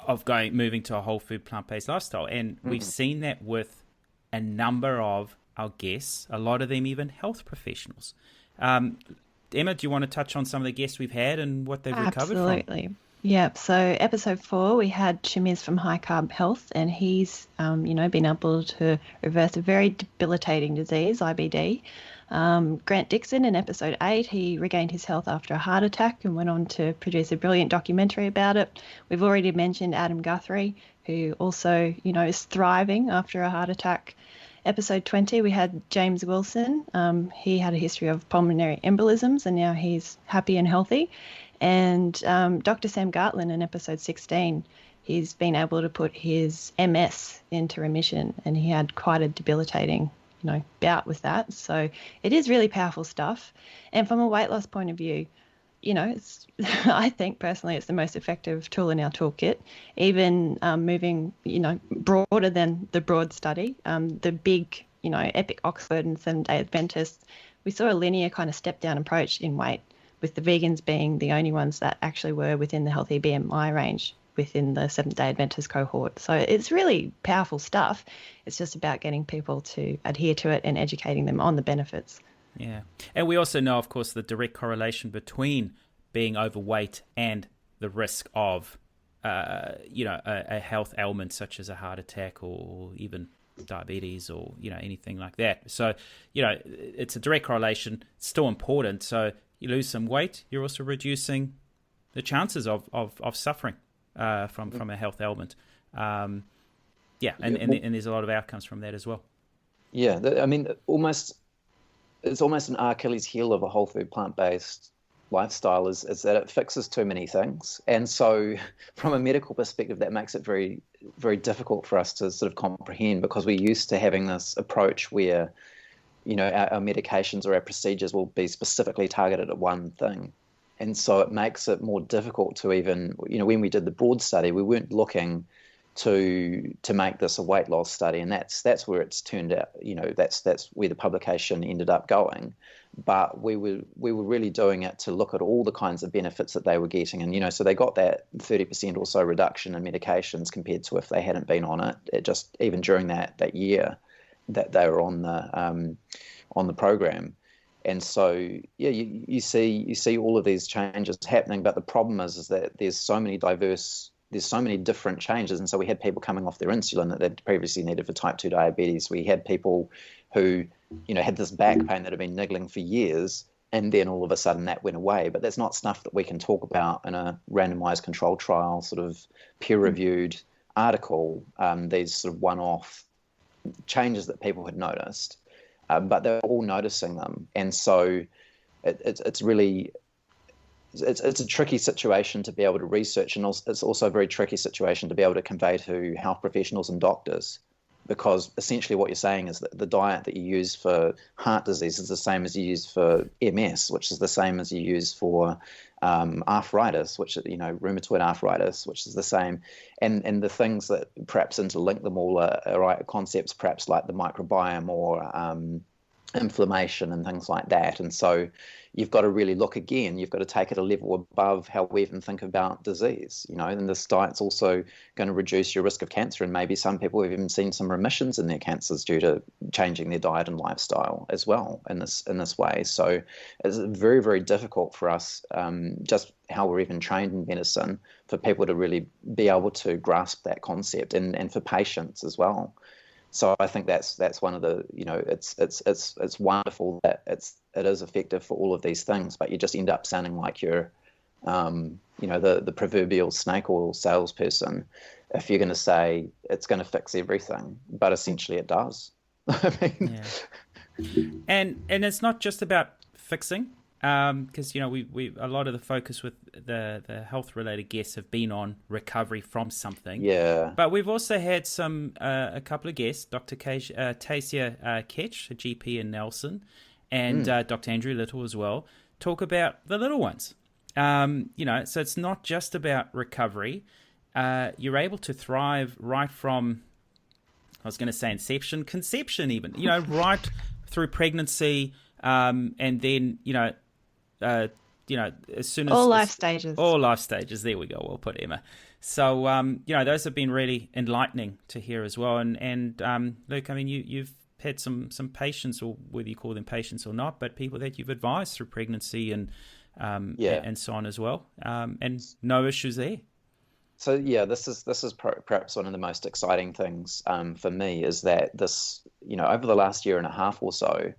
of moving to a whole food plant-based lifestyle. And we've seen that with a number of our guests, a lot of them even health professionals. Emma, do you want to touch on some of the guests we've had and what they've recovered from? Absolutely. Yeah, so episode 4, we had Shamiz from High Carb Health, and he's, been able to reverse a very debilitating disease, IBD. Grant Dixon in episode 8, he regained his health after a heart attack and went on to produce a brilliant documentary about it. We've already mentioned Adam Guthrie, who also, is thriving after a heart attack. Episode 20, we had James Wilson. He had a history of pulmonary embolisms, and now he's happy and healthy. And Dr. Sam Gartland in episode 16, he's been able to put his MS into remission, and he had quite a debilitating, bout with that. So it is really powerful stuff. And from a weight loss point of view, I think personally it's the most effective tool in our toolkit, even moving, broader than the broad study. The big, Epic Oxford and 7-Day Adventists, we saw a linear kind of step-down approach in weight, with the vegans being the only ones that actually were within the healthy BMI range within the 7-Day Adventist cohort. So it's really powerful stuff. It's just about getting people to adhere to it and educating them on the benefits. Yeah. And we also know, of course, the direct correlation between being overweight and the risk of, a health ailment such as a heart attack or even diabetes or, anything like that. So, it's a direct correlation. It's still important. So you lose some weight, you're also reducing the chances of suffering from a health ailment. And there's a lot of outcomes from that as well. Yeah, it's almost an Achilles heel of a whole food plant-based lifestyle is that it fixes too many things. And so from a medical perspective, that makes it very, very difficult for us to sort of comprehend, because we're used to having this approach where, our medications or our procedures will be specifically targeted at one thing. And so it makes it more difficult to even, when we did the broad study, we weren't looking to make this a weight loss study, and that's where it's turned out. That's where the publication ended up going. But we were really doing it to look at all the kinds of benefits that they were getting, and so they got that 30% or so reduction in medications compared to if they hadn't been on it. It just even during that year that they were on the program. And so, yeah, you see all of these changes happening, but the problem is that there's so many different changes. And so we had people coming off their insulin that they'd previously needed for type 2 diabetes. We had people who, had this back pain that had been niggling for years, and then all of a sudden that went away. But that's not stuff that we can talk about in a randomized controlled trial, sort of peer-reviewed article, these sort of one-off changes that people had noticed. But they're all noticing them, and so it's really a tricky situation to be able to research, and it's also a very tricky situation to be able to convey to health professionals and doctors, because essentially what you're saying is that the diet that you use for heart disease is the same as you use for MS, which is the same as you use for arthritis, which rheumatoid arthritis, which is the same, and the things that perhaps interlink them all are concepts perhaps like the microbiome or inflammation and things like that. And so you've got to really look again. You've got to take it a level above how we even think about disease. And this diet's also going to reduce your risk of cancer, and maybe some people have even seen some remissions in their cancers due to changing their diet and lifestyle as well in this way. So it's very, very difficult for us, just how we're even trained in medicine, for people to really be able to grasp that concept, and for patients as well. So I think that's one of the, it's wonderful that it is effective for all of these things, but you just end up sounding like you're, the proverbial snake oil salesperson if you're going to say it's going to fix everything, but essentially it does. I mean, yeah. And it's not just about fixing. Because we a lot of the focus with the health related guests have been on recovery from something. Yeah. But we've also had a couple of guests, Dr. Tasia Ketch, a GP in Nelson, and Dr. Andrew Little as well, talk about the little ones. So it's not just about recovery. You're able to thrive right from, I was going to say conception even, right through pregnancy, and then, as soon as all life stages. There we go. Well put, Emma. So, those have been really enlightening to hear as well. And Luke, I mean, you've had some patients, or whether you call them patients or not, but people that you've advised through pregnancy and so on as well. And no issues there. So yeah, this is perhaps one of the most exciting things for me, is that this, over the last year and a half or so,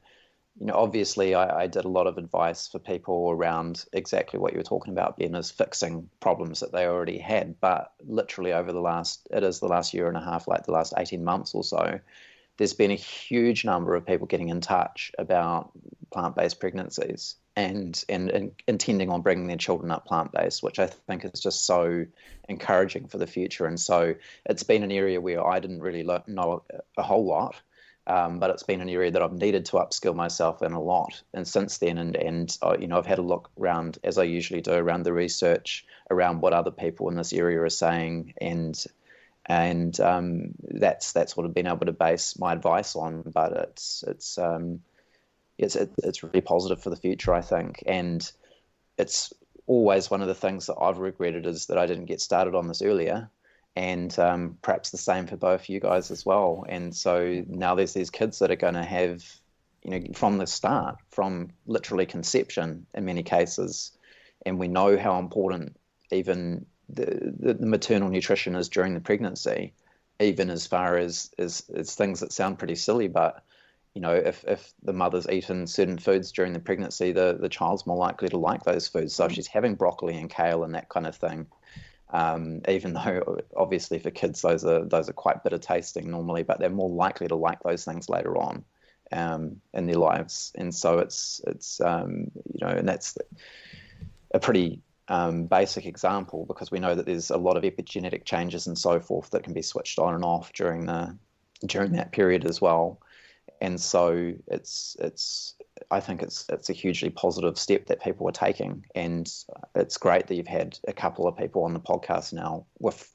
obviously I did a lot of advice for people around exactly what you were talking about, Ben, is fixing problems that they already had. But literally over the last year and a half, like the last 18 months or so, there's been a huge number of people getting in touch about plant-based pregnancies and intending on bringing their children up plant-based, which I think is just so encouraging for the future. And so it's been an area where I didn't really know a whole lot. But it's been an area that I've needed to upskill myself in a lot. And since then, and I've had a look around, as I usually do, around the research, around what other people in this area are saying, and that's what I've been able to base my advice on. But it's really positive for the future, I think. And it's always one of the things that I've regretted, is that I didn't get started on this earlier. And perhaps the same for both you guys as well. And so now there's these kids that are going to have, from the start, from literally conception in many cases, and we know how important even the maternal nutrition is during the pregnancy, even as far as things that sound pretty silly, but if the mother's eaten certain foods during the pregnancy, the child's more likely to like those foods. So if she's having broccoli and kale and that kind of thing, even though obviously for kids those are quite bitter tasting normally, but they're more likely to like those things later on in their lives. And so it's and that's a pretty basic example, because we know that there's a lot of epigenetic changes and so forth that can be switched on and off during that period as well. And so I think it's a hugely positive step that people are taking, and it's great that you've had a couple of people on the podcast now with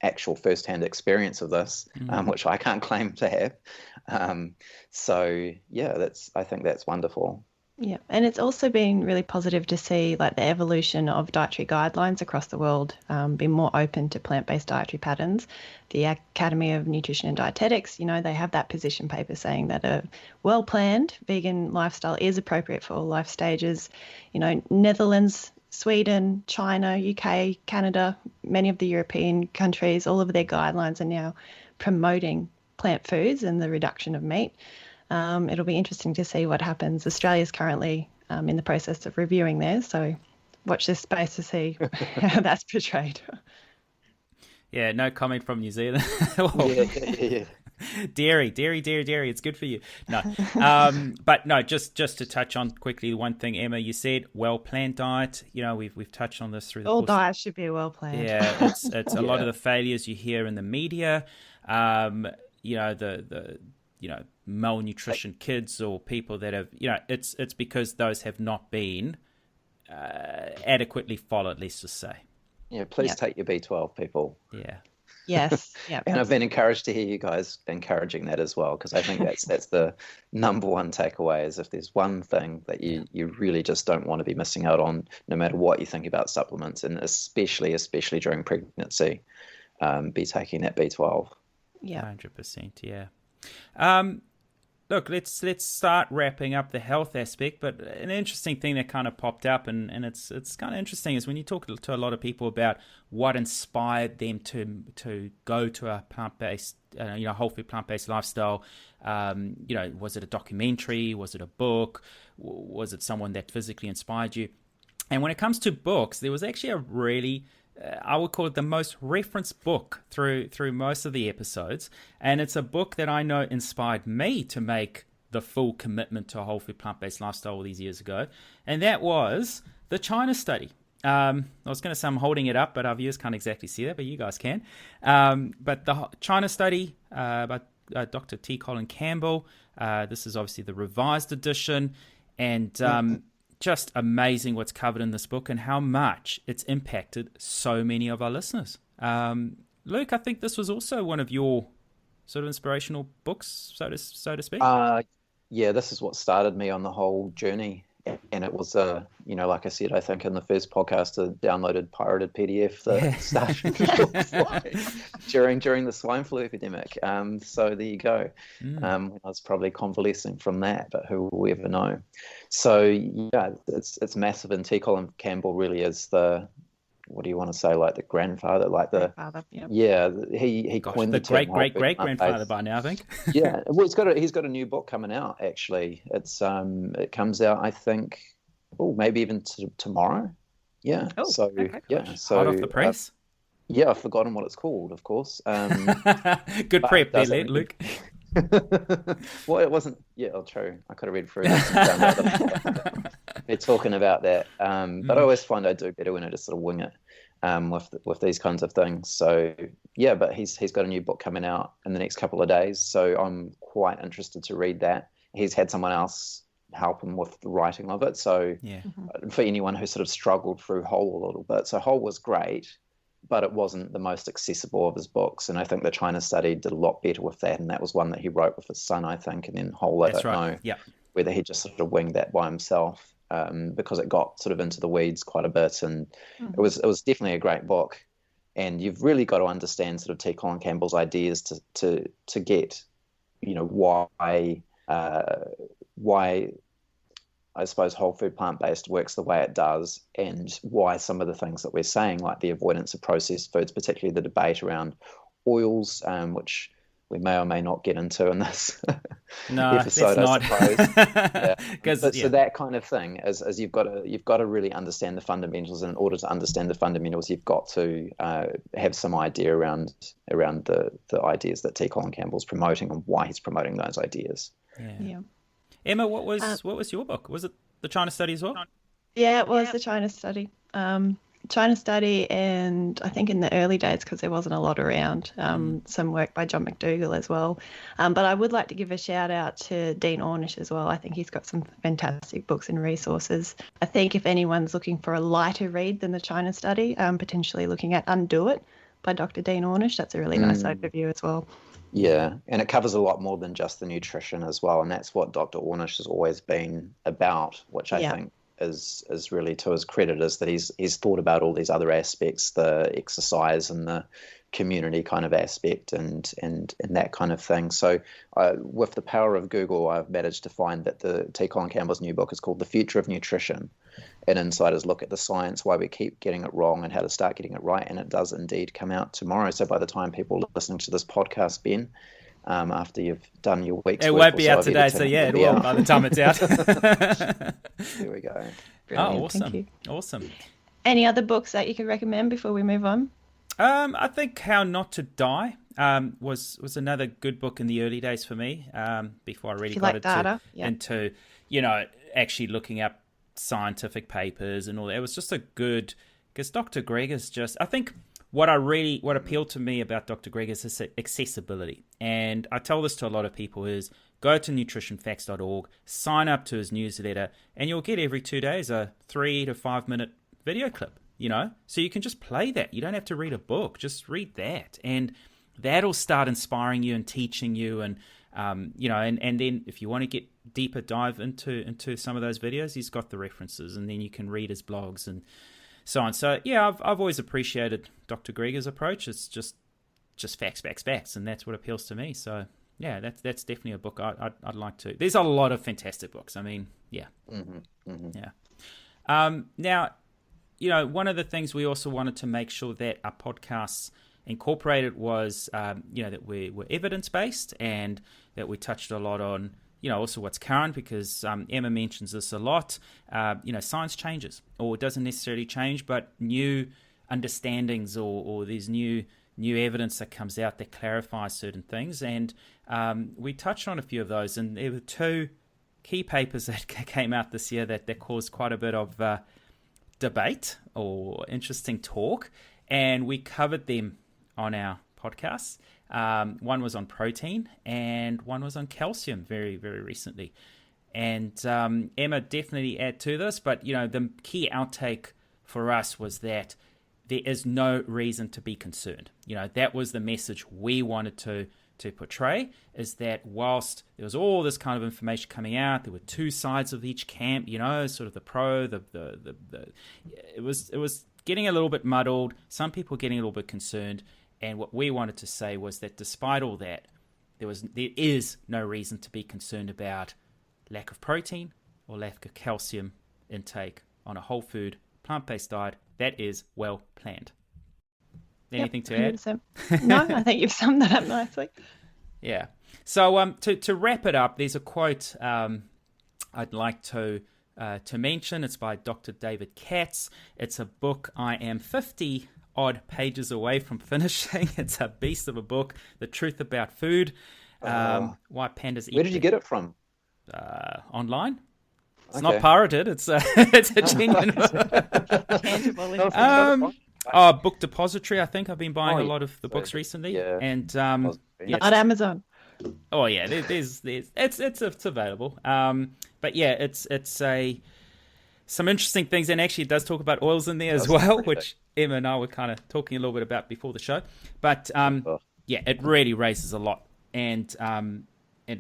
actual first-hand experience of this, which I can't claim to have. So yeah, I think that's wonderful. Yeah, and it's also been really positive to see like the evolution of dietary guidelines across the world be more open to plant-based dietary patterns. The Academy of Nutrition and Dietetics, they have that position paper saying that a well-planned vegan lifestyle is appropriate for all life stages. Netherlands, Sweden, China, UK, Canada, many of the European countries, all of their guidelines are now promoting plant foods and the reduction of meat. It'll be interesting to see what happens. Australia's currently in the process of reviewing theirs, so watch this space to see how that's portrayed. Yeah, no comment from New Zealand. Yeah. Dairy. It's good for you. No, but no. Just to touch on quickly, one thing, Emma, you said well-planned diet. We've touched on this through the all course. diets should be well-planned. Yeah, it's a lot of the failures you hear in the media. The malnutrition kids or people that have, it's because those have not been adequately followed, let's just say. Yeah, please take your B12, people. Yeah. Yes. Yeah. And I've been encouraged to hear you guys encouraging that as well, because I think that's the number one takeaway, is if there's one thing that you really just don't want to be missing out on, no matter what you think about supplements, and especially during pregnancy, be taking that B12. Yeah. 100%, yeah. Look, let's start wrapping up the health aspect. But an interesting thing that kind of popped up, and it's kind of interesting, is when you talk to a lot of people about what inspired them to go to a plant-based, whole food plant-based lifestyle. Was it a documentary? Was it a book? Was it someone that physically inspired you? And when it comes to books, there was actually a really I would call it the most referenced book through most of the episodes. And it's a book that I know inspired me to make the full commitment to a whole food plant-based lifestyle all these years ago. And that was the China study. I was going to say I'm holding it up, but our viewers can't exactly see that, but you guys can. But the China study by Dr. T. Colin Campbell. This is obviously the revised edition. And just amazing what's covered in this book and how much it's impacted so many of our listeners. Luke, I think this was also one of your sort of inspirational books, so to speak. Yeah, this is what started me on the whole journey. And it was, like I said, I think in the first podcast, a downloaded pirated PDF that started during the swine flu epidemic. So there you go. I was probably convalescing from that, but who will ever know? So yeah, it's massive. And T. Colin Campbell really is the, what do you want to say, like the grandfather, like the grandfather, yeah. He coined the term great grandfather by now, I think. Yeah, well, he's got a new book coming out actually. It comes out, I think, maybe even tomorrow. Yeah. Oh, so okay. yeah, so hot off the press. Yeah, I've forgotten what it's called, of course. Good prep there, Luke. Well, it wasn't. Yeah, true. I could have read through this and found out that they're talking about that. But I always find I do better when I just sort of wing it with these kinds of things. So yeah, but he's got a new book coming out in the next couple of days. So I'm quite interested to read that. He's had someone else help him with the writing of it. So yeah, for anyone who sort of struggled through Whole a little bit, so Whole was great, but it wasn't the most accessible of his books. And I think the China study did a lot better with that. And that was one that he wrote with his son, I think. And then Whole, I don't know whether he just sort of winged that by himself, because it got sort of into the weeds quite a bit. And it was definitely a great book. And you've really got to understand sort of T. Colin Campbell's ideas to get, why I suppose whole food plant-based works the way it does, and why some of the things that we're saying, like the avoidance of processed foods, particularly the debate around oils, which we may or may not get into in this episode, I suppose. So that kind of thing is you've got to really understand the fundamentals, and in order to understand the fundamentals, you've got to have some idea around the ideas that T. Colin Campbell's promoting and why he's promoting those ideas. Yeah. Emma, what was your book? Was it the China study as well? Yeah, it was the China study. China study, and I think in the early days, because there wasn't a lot around, some work by John McDougall as well. But I would like to give a shout out to Dean Ornish as well. I think he's got some fantastic books and resources. I think if anyone's looking for a lighter read than the China study, potentially looking at Undo It by Dr. Dean Ornish, that's a really nice overview as well. Yeah, and it covers a lot more than just the nutrition as well, and that's what Dr. Ornish has always been about, which I think is really to his credit, is that he's thought about all these other aspects, the exercise and the community kind of aspect and that kind of thing. So with the power of Google, I've managed to find that the T. Colin Campbell's new book is called The Future of Nutrition, an insider's look at the science, why we keep getting it wrong and how to start getting it right. And it does indeed come out tomorrow. So by the time people are listening to this podcast, Ben, after you've done your week's it work, won't be out today, so yeah, it will by the time it's out. There we go. Brilliant. Oh, awesome. Thank you. Awesome. Any other books that you could recommend before we move on? I think How Not to Die was another good book in the early days for me, before I really got into actually looking up scientific papers and all that. It was just a good, because Dr. Greger's just, I think what appealed to me about Dr. Greger's is accessibility. And I tell this to a lot of people is go to nutritionfacts.org, sign up to his newsletter, and you'll get every 2 days a 3 to 5 minute video clip, so you can just play that. You don't have to read a book, just read that. And that'll start inspiring you and teaching you. And, and then if you want to get deeper dive into some of those videos, he's got the references, and then you can read his blogs and so on. So yeah, I've always appreciated Dr. Greger's approach. It's just facts, and that's what appeals to me. So yeah, that's definitely a book I'd like to. There's a lot of fantastic books. I mean, yeah, yeah. Now, one of the things we also wanted to make sure that our podcasts incorporated was, that we were evidence-based, and that we touched a lot on, also what's current, because Emma mentions this a lot. Science changes, or it doesn't necessarily change, but new understandings or there's new evidence that comes out that clarifies certain things. And we touched on a few of those, and there were two key papers that came out this year that caused quite a bit of debate or interesting talk, and we covered them on our podcast. One was on protein and one was on calcium very, very recently. And Emma definitely add to this, but the key outtake for us was that there is no reason to be concerned. That was the message we wanted to portray, is that whilst there was all this kind of information coming out, there were two sides of each camp, sort of the pro, it was getting a little bit muddled, some people getting a little bit concerned. And what we wanted to say was that despite all that, there is no reason to be concerned about lack of protein or lack of calcium intake on a whole food, plant-based diet that is well planned. Anything to add? 100%. No, I think you've summed that up nicely. Yeah. So to wrap it up, there's a quote I'd like to mention. It's by Dr. David Katz. It's a book I am 50 odd pages away from finishing. It's a beast of a book, The Truth About Food. Why pandas eat. Where did you get it from? Online. It's not pirated. It's a genuine Tangible. Book Depository. I think I've been buying a lot of the books recently. Yeah. And Not Amazon. Oh yeah, there's it's available. But yeah, it's some interesting things, and actually it does talk about oils in there as well, which Emma and I were kind of talking a little bit about before the show. But yeah, it really raises a lot. And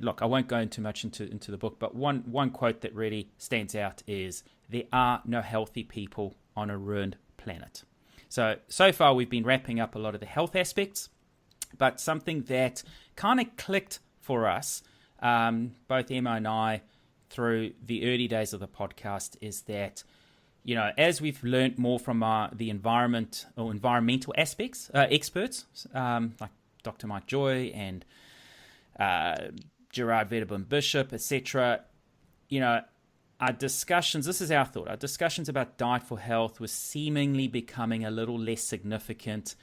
look, I won't go too much into the book, but one quote that really stands out is, "There are no healthy people on a ruined planet." So far we've been wrapping up a lot of the health aspects, but something that kind of clicked for us, both Emma and I, through the early days of the podcast, is that, as we've learned more from the environmental aspects, experts, like Dr. Mike Joy and Gerard Vedderburn Bishop, etc., our discussions, this is our thought, our discussions about diet for health was seemingly becoming a little less significant,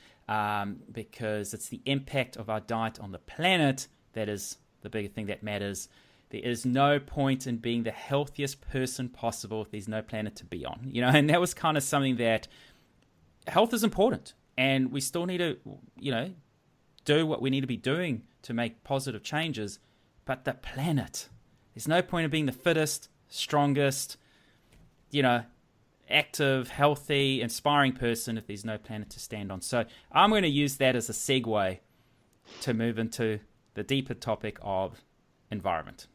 because it's the impact of our diet on the planet that is the bigger thing that matters. There is no point in being the healthiest person possible if there's no planet to be on, and that was kind of something that health is important, and we still need to, do what we need to be doing to make positive changes. But the planet, there's no point in being the fittest, strongest, active, healthy, inspiring person if there's no planet to stand on. So I'm going to use that as a segue to move into the deeper topic of environment.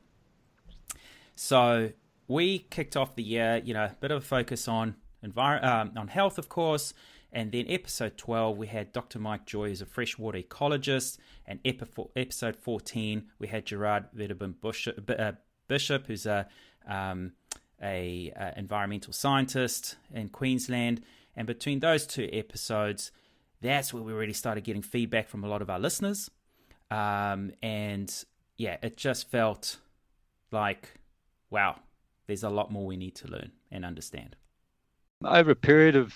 So we kicked off the year, a bit of a focus on on health, of course, and then episode 12 we had Dr. Mike Joy, who's a freshwater ecologist, and episode 14 we had Gerard Vedabin Bishop, who's a environmental scientist in Queensland. And between those two episodes, that's where we really started getting feedback from a lot of our listeners. It just felt like, wow, there's a lot more we need to learn and understand. Over a period of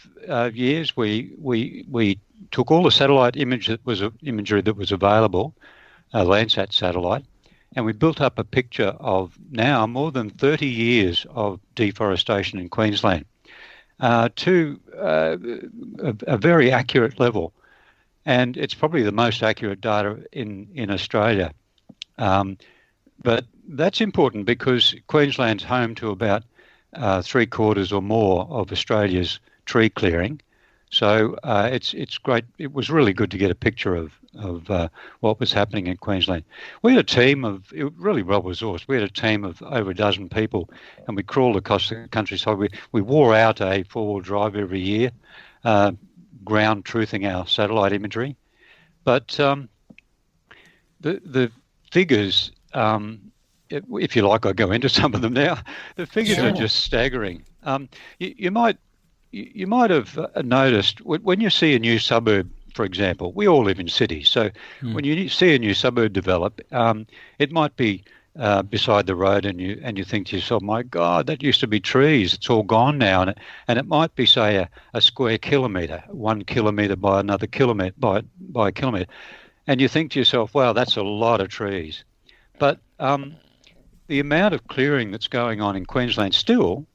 years, we took all the satellite imagery that was available, Landsat satellite, and we built up a picture of now more than 30 years of deforestation in Queensland to a very accurate level. And it's probably the most accurate data in Australia. But that's important because Queensland's home to about 3/4 or more of Australia's tree clearing. So it's great. It was really good to get a picture of what was happening in Queensland. We had a team really well resourced. We had a team of over a dozen people, and we crawled across the countryside. We wore out a 4-wheel drive every year, ground truthing our satellite imagery. But the figures, if you like, I'll go into some of them now. The figures are just staggering. You might have noticed when you see a new suburb, for example, we all live in cities. So when you see a new suburb develop, it might be beside the road, and you think to yourself, "My God, that used to be trees. It's all gone now." And it might be, say, a square kilometre, 1 kilometre by another kilometre by a kilometre, and you think to yourself, "Wow, that's a lot of trees." But the amount of clearing that's going on in Queensland still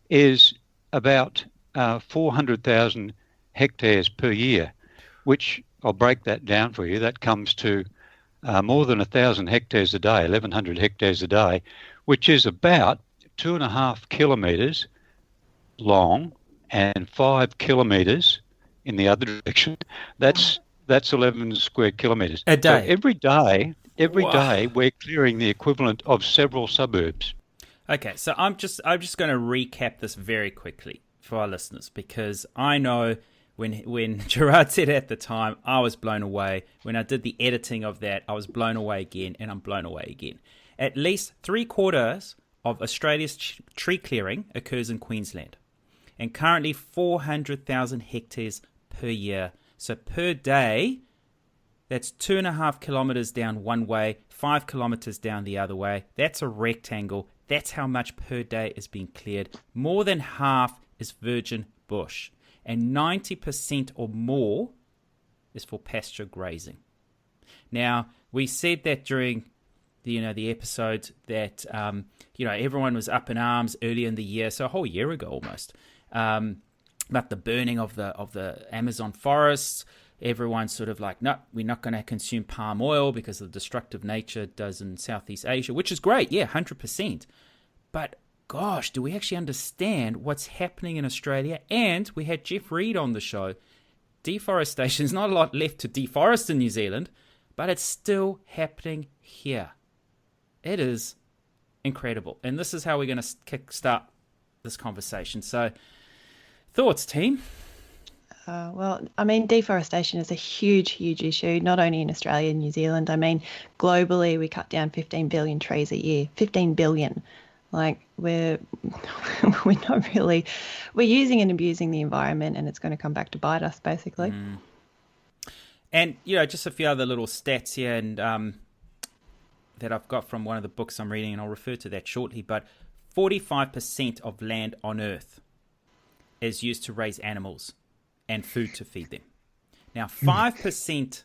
is about 400,000 hectares per year, which I'll break that down for you. That comes to more than 1,000 hectares a day, 1,100 hectares a day, which is about 2.5 kilometres long and 5 kilometres in the other direction. That's 11 square kilometres a day. So every day we're clearing the equivalent of several suburbs. Okay, so I'm just going to recap this very quickly for our listeners, because I know when Gerard said it at the time, I was blown away. When I did the editing of that, I was blown away again, and I'm blown away again. At least 3/4 of Australia's tree clearing occurs in Queensland, and currently 400,000 hectares per year. So per day, that's 2.5 kilometres down one way, 5 kilometres down the other way. That's a rectangle. That's how much per day is being cleared. More than half is virgin bush, and 90% or more is for pasture grazing. Now, we said that during the episode that everyone was up in arms early in the year, so a whole year ago almost, about the burning of the Amazon forests. Everyone's sort of like, no, we're not going to consume palm oil because of the destructive nature it does in Southeast Asia, which is great, 100%. But gosh, do we actually understand what's happening in Australia? And we had Jeff Reed on the show. Deforestation, there's not a lot left to deforest in New Zealand, but it's still happening here. It is incredible. And this is how we're going to kickstart this conversation. So, thoughts, team? Deforestation is a huge, huge issue, not only in Australia and New Zealand. Globally, we cut down 15 billion trees a year. 15 billion. We're not really, we're using and abusing the environment, and it's going to come back to bite us, basically. And, just a few other little stats here, and that I've got from one of the books I'm reading, and I'll refer to that shortly, but 45% of land on Earth is used to raise animals and food to feed them. Now, 5%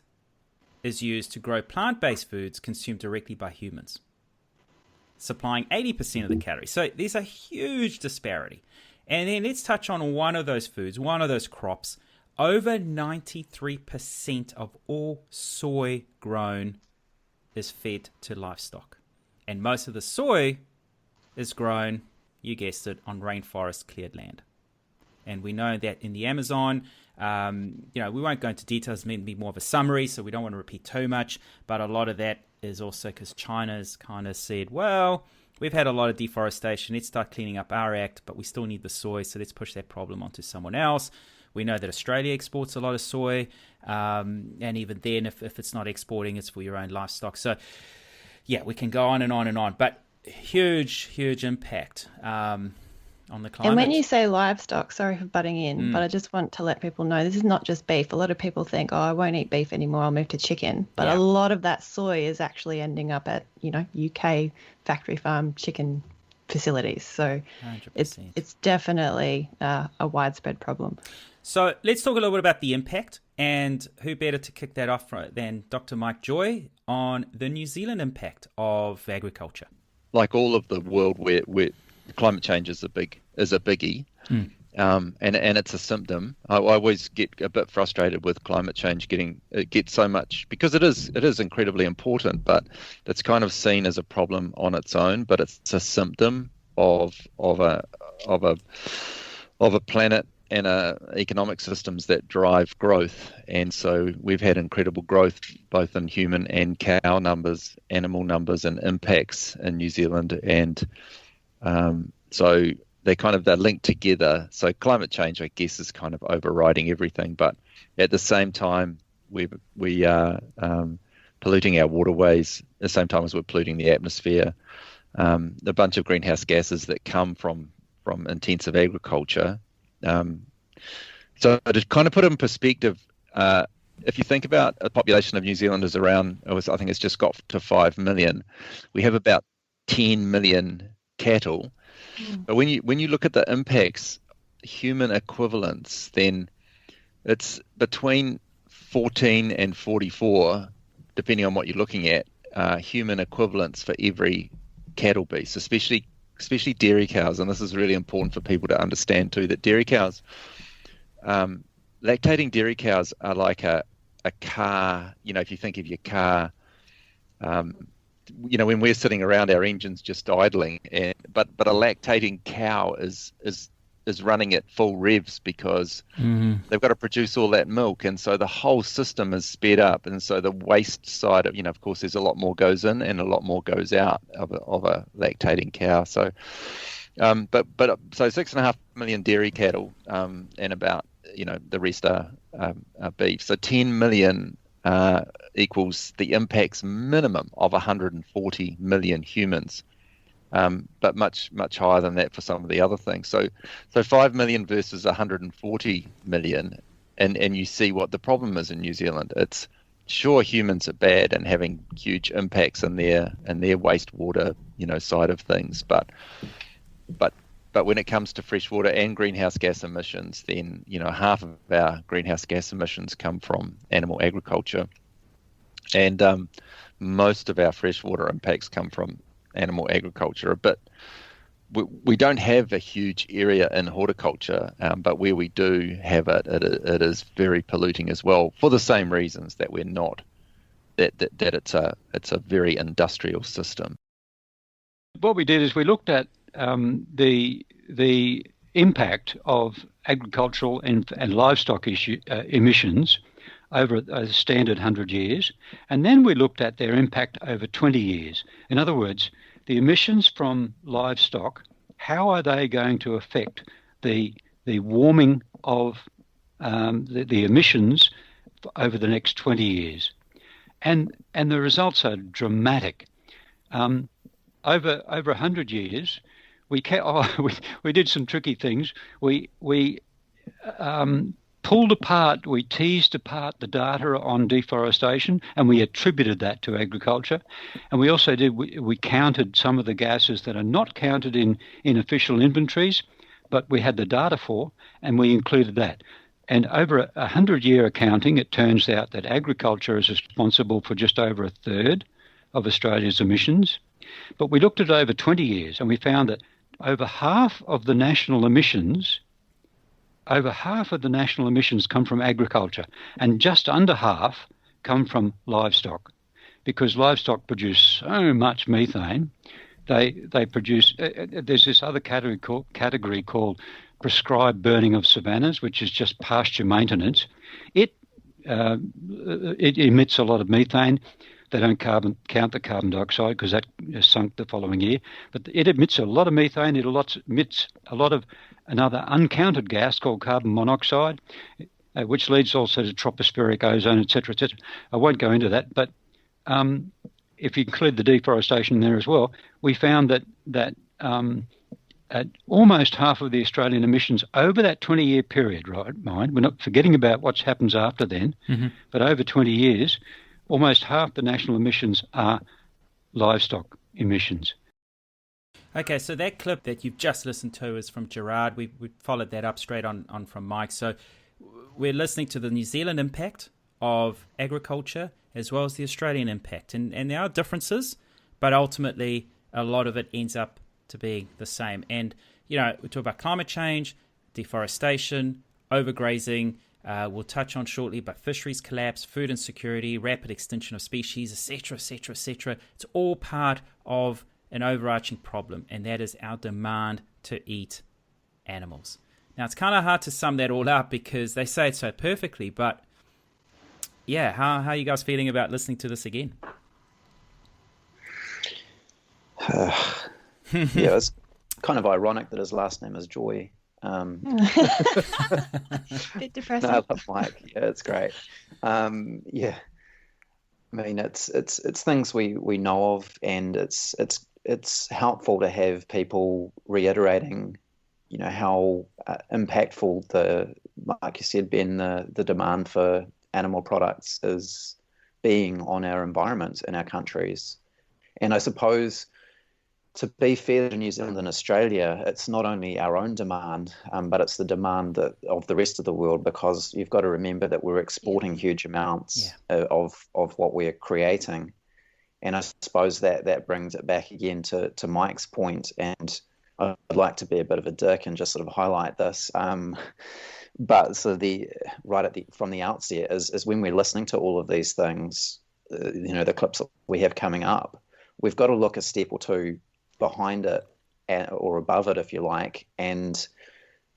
is used to grow plant-based foods consumed directly by humans, supplying 80% of the calories. So there's a huge disparity. And then let's touch on one of those foods, one of those crops, over 93% of all soy grown is fed to livestock. And most of the soy is grown, you guessed it, on rainforest cleared land. And we know that in the Amazon, we won't go into details, meant to be more of a summary, so we don't want to repeat too much, but a lot of that is also because China's kind of said, well, we've had a lot of deforestation, let's start cleaning up our act, but we still need the soy, so let's push that problem onto someone else. We know that Australia exports a lot of soy, and even then, if it's not exporting, it's for your own livestock. So, yeah, we can go on and on and on, but huge impact on the climate. And when you say livestock, sorry for butting in, but I just want to let people know this is not just beef. A lot of people think, oh, I won't eat beef anymore, I'll move to chicken. But a lot of that soy is actually ending up at, UK factory farm chicken facilities. So 100%. it's definitely a widespread problem. So let's talk a little bit about the impact, and who better to kick that off than Dr. Mike Joy on the New Zealand impact of agriculture. Like all of the world where climate change is a biggie, and it's a symptom. I always get a bit frustrated with climate change gets so much, because it is incredibly important, but it's kind of seen as a problem on its own. But it's a symptom of a planet and economic systems that drive growth. And so we've had incredible growth both in human and cow numbers, animal numbers, and impacts in New Zealand. And so they're linked together. So climate change, I guess, is kind of overriding everything. But at the same time, we are polluting our waterways at the same time as we're polluting the atmosphere. The bunch of greenhouse gases that come from intensive agriculture. So to kind of put it in perspective, if you think about a population of New Zealanders I think it's just got to 5 million. We have about 10 million cattle. But when you look at the impacts, human equivalents, then it's between 14 and 44, depending on what you're looking at, human equivalents for every cattle beast, especially dairy cows. And this is really important for people to understand too, that dairy cows, lactating dairy cows are like a car. If you think of your car, when we're sitting around our engines just idling, but a lactating cow is running at full revs because they've got to produce all that milk, and so the whole system is sped up, and so the waste side of course there's a lot more goes in and a lot more goes out of a lactating cow. So but 6.5 million dairy cattle, and about the rest are beef. So 10 million equals the impacts minimum of 140 million humans, but much higher than that for some of the other things. So 5 million versus 140 million, and you see what the problem is in New Zealand. It's sure humans are bad and having huge impacts in their wastewater side of things, but when it comes to freshwater and greenhouse gas emissions, then half of our greenhouse gas emissions come from animal agriculture, and most of our freshwater impacts come from animal agriculture. But we don't have a huge area in horticulture, but where we do have it is very polluting as well, for the same reasons that we're not that it's a very industrial system. What we did is we looked at the impact of agricultural and livestock emissions over a standard 100 years, and then we looked at their impact over 20 years. In other words, the emissions from livestock, how are they going to affect the warming of the emissions over the next 20 years? And the results are dramatic. Over 100 years, we did some tricky things. We teased apart the data on deforestation, and we attributed that to agriculture. And we also we counted some of the gases that are not counted in official inventories, but we had the data for, and we included that. And over a 100-year accounting, it turns out that agriculture is responsible for just over a third of Australia's emissions. But we looked at over 20 years, and we found that over half of the national emissions over half of the national emissions come from agriculture, and just under half come from livestock, because livestock produce so much methane. They produce. There's this other category called prescribed burning of savannas, which is just pasture maintenance. It emits a lot of methane. They don't count the carbon dioxide because that sunk the following year. But it emits a lot of methane. It emits a lot of another uncounted gas called carbon monoxide, which leads also to tropospheric ozone, etc., etc. I won't go into that, but if you include the deforestation in there as well, we found that at almost half of the Australian emissions over that 20-year period, right, mind, we're not forgetting about what happens after then, but over 20 years, almost half the national emissions are livestock emissions. Okay, so that clip that you've just listened to is from Gerard. We followed that up straight on from Mike. So we're listening to the New Zealand impact of agriculture as well as the Australian impact. And there are differences, but ultimately a lot of it ends up to being the same. And, we talk about climate change, deforestation, overgrazing, we'll touch on shortly, but fisheries collapse, food insecurity, rapid extinction of species, etc., etc., etc. It's all part of an overarching problem, and that is our demand to eat animals. Now, it's kind of hard to sum that all up because they say it so perfectly, but yeah, how are you guys feeling about listening to this again? Yeah, it's kind of ironic that his last name is Joy. Bit depressing. No, I love Mike. Yeah, it's great. Yeah, I mean, it's things we know of, and it's helpful to have people reiterating, how impactful like you said, Ben, the demand for animal products is being on our environment in our countries. And I suppose, to be fair to New Zealand and Australia, it's not only our own demand, but it's the demand of the rest of the world, because you've got to remember that we're exporting huge amounts of what we're creating. And I suppose that brings it back again to Mike's point, and I'd like to be a bit of a dick and just sort of highlight this. But so from the outset is when we're listening to all of these things, the clips that we have coming up, we've got to look a step or two behind it or above it, if you like, and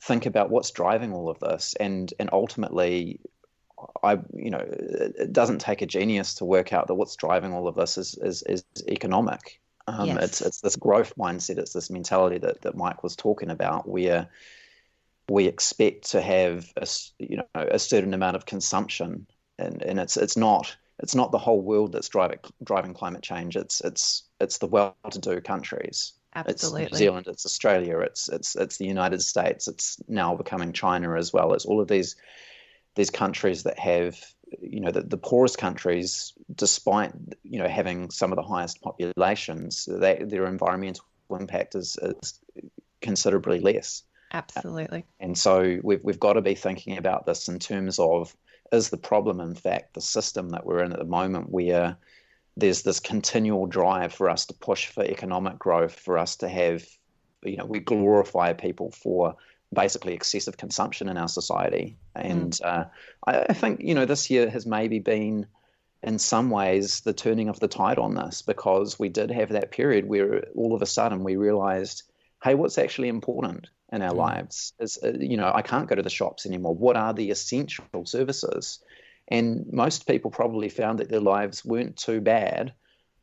think about what's driving all of this. And ultimately, it doesn't take a genius to work out that what's driving all of this is economic. Yes. It's this growth mindset. It's this mentality that Mike was talking about, where we expect to have a certain amount of consumption, and it's not the whole world that's driving climate change. It's the well-to-do countries. Absolutely. It's New Zealand, it's Australia, it's the United States. It's now becoming China as well. It's all of these countries that have, the poorest countries, despite having some of the highest populations, their environmental impact is considerably less. Absolutely. And so we've got to be thinking about this in terms of, is the problem in fact the system that we're in at the moment, where there's this continual drive for us to push for economic growth, for us to have, we glorify people for basically excessive consumption in our society. And I think, this year has maybe been, in some ways, the turning of the tide on this, because we did have that period where all of a sudden we realized, hey, what's actually important in our lives is, I can't go to the shops anymore. What are the essential services? And most people probably found that their lives weren't too bad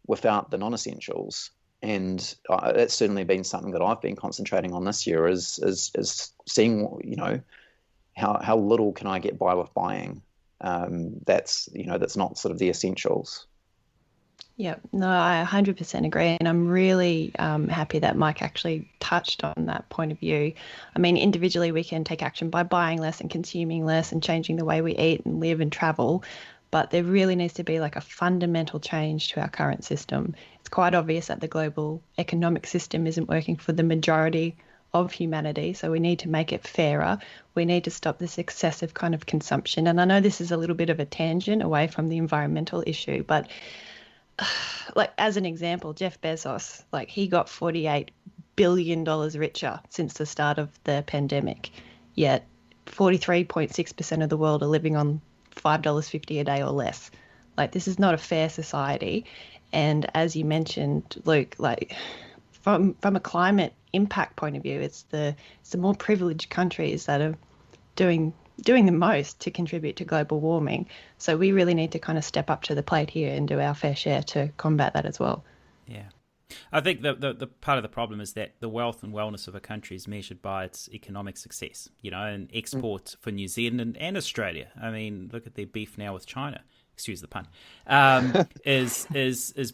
without the non-essentials. And that's certainly been something that I've been concentrating on this year, is seeing, how little can I get by with buying? That's not sort of the essentials. Yeah, no, I 100% agree. And I'm really happy that Mike actually touched on that point of view. I mean, individually, we can take action by buying less and consuming less and changing the way we eat and live and travel. But there really needs to be like a fundamental change to our current system. It's quite obvious that the global economic system isn't working for the majority of humanity. So we need to make it fairer. We need to stop this excessive kind of consumption. And I know this is a little bit of a tangent away from the environmental issue, but like, as an example, Jeff Bezos, like, he got $48 billion richer since the start of the pandemic, yet 43.6% of the world are living on $5.50 a day or less. Like, this is not a fair society. And as you mentioned, Luke, like from a climate impact point of view, it's the more privileged countries that are doing the most to contribute to global warming. So we really need to kind of step up to the plate here and do our fair share to combat that as well. Yeah. I think the part of the problem is that the wealth and wellness of a country is measured by its economic success, and exports for New Zealand and Australia. I mean, look at their beef now with China. Excuse the pun. Is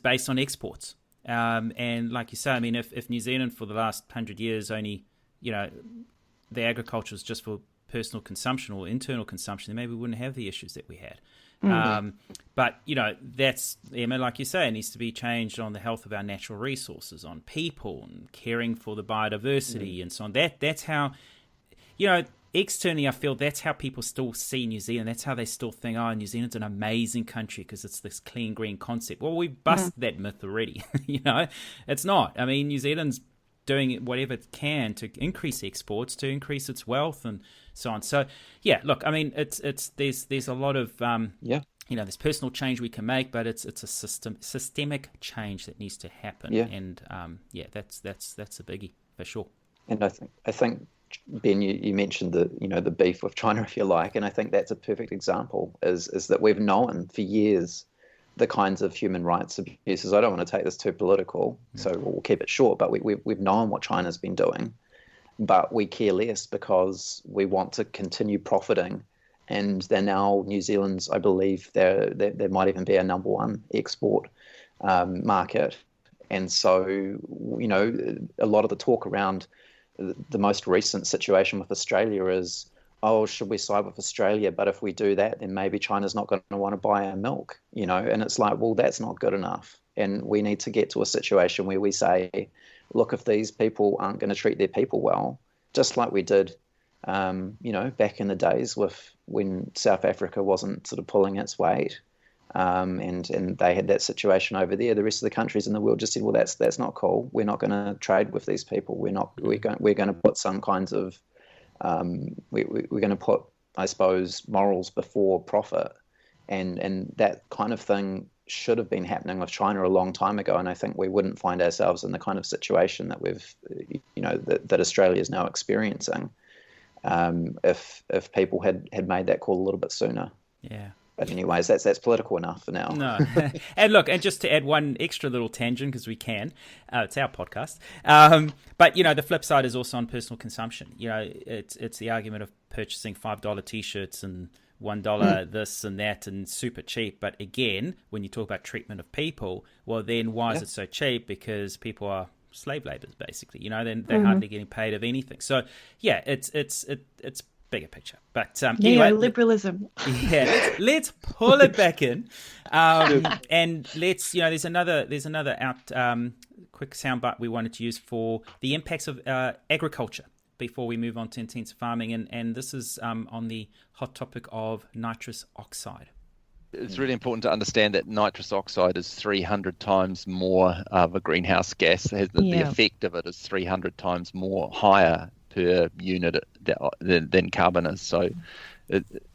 based on exports. And like you say, I mean, if New Zealand for the last 100 years only, the agriculture was just for personal consumption or internal consumption, then maybe we wouldn't have the issues that we had. But that's, Emma, like you say, it needs to be changed on the health of our natural resources, on people, and caring for the biodiversity and so on. That's how, externally, I feel that's how people still see New Zealand. That's how they still think, oh, New Zealand's an amazing country because it's this clean green concept. Well, we've busted that myth already. It's not. I mean, New Zealand's doing whatever it can to increase exports, to increase its wealth and so on. So, yeah, look, I mean, there's a lot of there's personal change we can make, but it's a systemic change that needs to happen. Yeah. And that's a biggie for sure. And I think Ben, you mentioned the beef with China, if you like, and I think that's a perfect example. Is that we've known for years the kinds of human rights abuses. I don't want to take this too political, so we'll keep it short. But we've known what China's been doing, but we care less because we want to continue profiting. And they're now New Zealand's, I believe, there might even be a number one export market. And so, a lot of the talk around the most recent situation with Australia is, oh, should we side with Australia? But if we do that, then maybe China's not going to want to buy our milk, and it's like, well, that's not good enough. And we need to get to a situation where we say, look, if these people aren't going to treat their people well, just like we did, back in the days when South Africa wasn't sort of pulling its weight, and they had that situation over there. The rest of the countries in the world just said, well, that's not cool. We're not going to trade with these people. We're going to put some kinds of we're going to put, I suppose, morals before profit, and that kind of thing should have been happening with China a long time ago. And I think we wouldn't find ourselves in the kind of situation that we've, that Australia is now experiencing, if people had made that call a little bit sooner. Yeah. But anyways, that's political enough for now. No. And look, and just to add one extra little tangent, because we can, it's our podcast. But, the flip side is also on personal consumption. It's the argument of purchasing $5 T-shirts and $1 this and that and super cheap. But again, when you talk about treatment of people, well, then why is it so cheap? Because people are slave laborers, basically. They're hardly getting paid of anything. So, yeah, it's bigger picture, but anyway, liberalism. Yeah, let's pull it back in, and let's there's another quick soundbite we wanted to use for the impacts of agriculture before we move on to intensive farming, and this is on the hot topic of nitrous oxide. It's really important to understand that nitrous oxide is 300 times more of a greenhouse gas. The effect of it is 300 times more higher per unit than carbon is. So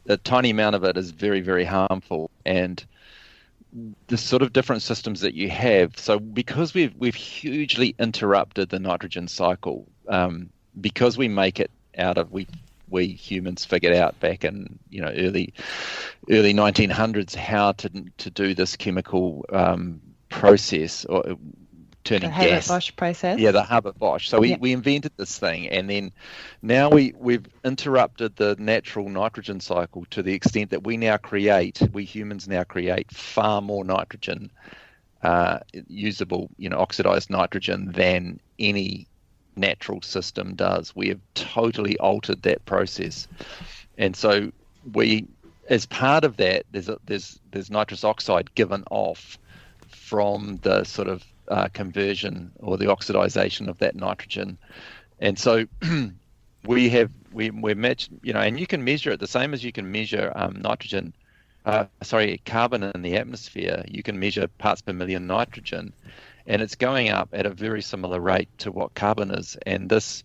a tiny amount of it is very, very harmful. And the sort of different systems that you have, so because we've hugely interrupted the nitrogen cycle, because we make it out of, we humans figured out back in early 1900s how to do this chemical process, or turning the gas. Haber-Bosch process. Yeah, the Haber-Bosch. So we invented this thing, and then now we've interrupted the natural nitrogen cycle to the extent that we humans now create far more nitrogen, usable, oxidized nitrogen than any natural system does. We have totally altered that process, and so as part of that, there's nitrous oxide given off from the sort of conversion or the oxidization of that nitrogen. And so we're matched, and you can measure it the same as you can measure carbon in the atmosphere. You can measure parts per million nitrogen, and it's going up at a very similar rate to what carbon is. And this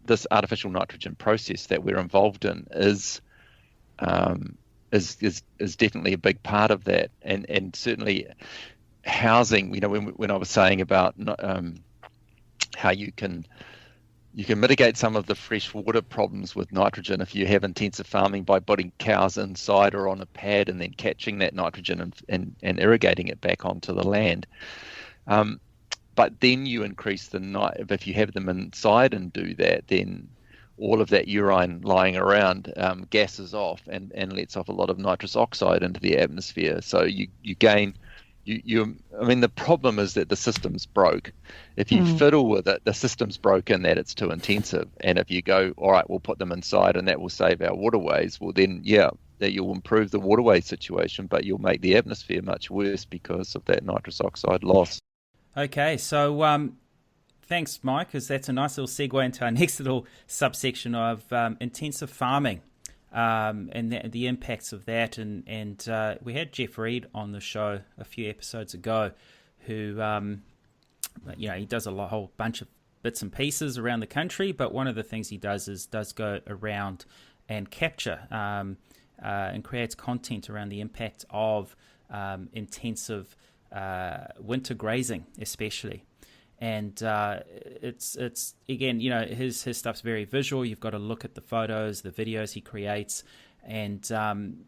this artificial nitrogen process that we're involved in is definitely a big part of that, and certainly housing. When I was saying about how you can mitigate some of the fresh water problems with nitrogen if you have intensive farming by putting cows inside or on a pad and then catching that nitrogen and irrigating it back onto the land. But then you increase if you have them inside and do that, then all of that urine lying around gases off and lets off a lot of nitrous oxide into the atmosphere. So you gain. The problem is that the system's broke. If you fiddle with it, the system's broken, that it's too intensive. And if you go, all right, we'll put them inside and that will save our waterways, well then, that you'll improve the waterway situation, but you'll make the atmosphere much worse because of that nitrous oxide loss. Okay, so thanks, Mike, because that's a nice little segue into our next little subsection of intensive farming. And the impacts of that, and we had Jeff Reed on the show a few episodes ago, who he does a whole bunch of bits and pieces around the country, but one of the things he does go around and capture and creates content around the impact of intensive winter grazing, especially. And it's again, his stuff's very visual. You've got to look at the photos, the videos he creates, and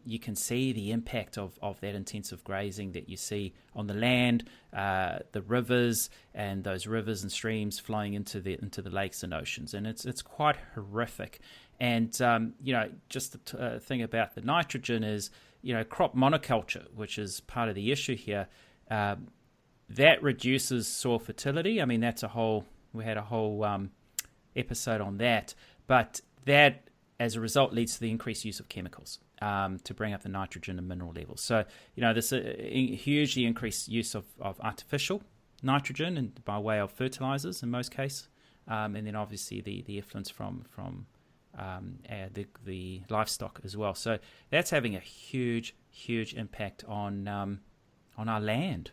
you can see the impact of that intensive grazing that you see on the land, the rivers, and those rivers and streams flowing into the lakes and oceans, and it's quite horrific. And just the thing about the nitrogen is, crop monoculture, which is part of the issue here. That reduces soil fertility. I mean, we had a whole episode on that. But that, as a result, leads to the increased use of chemicals to bring up the nitrogen and mineral levels. So, there's a hugely increased use of artificial nitrogen and by way of fertilizers in most cases. And then obviously the effluents from the livestock as well. So that's having a huge impact on our land.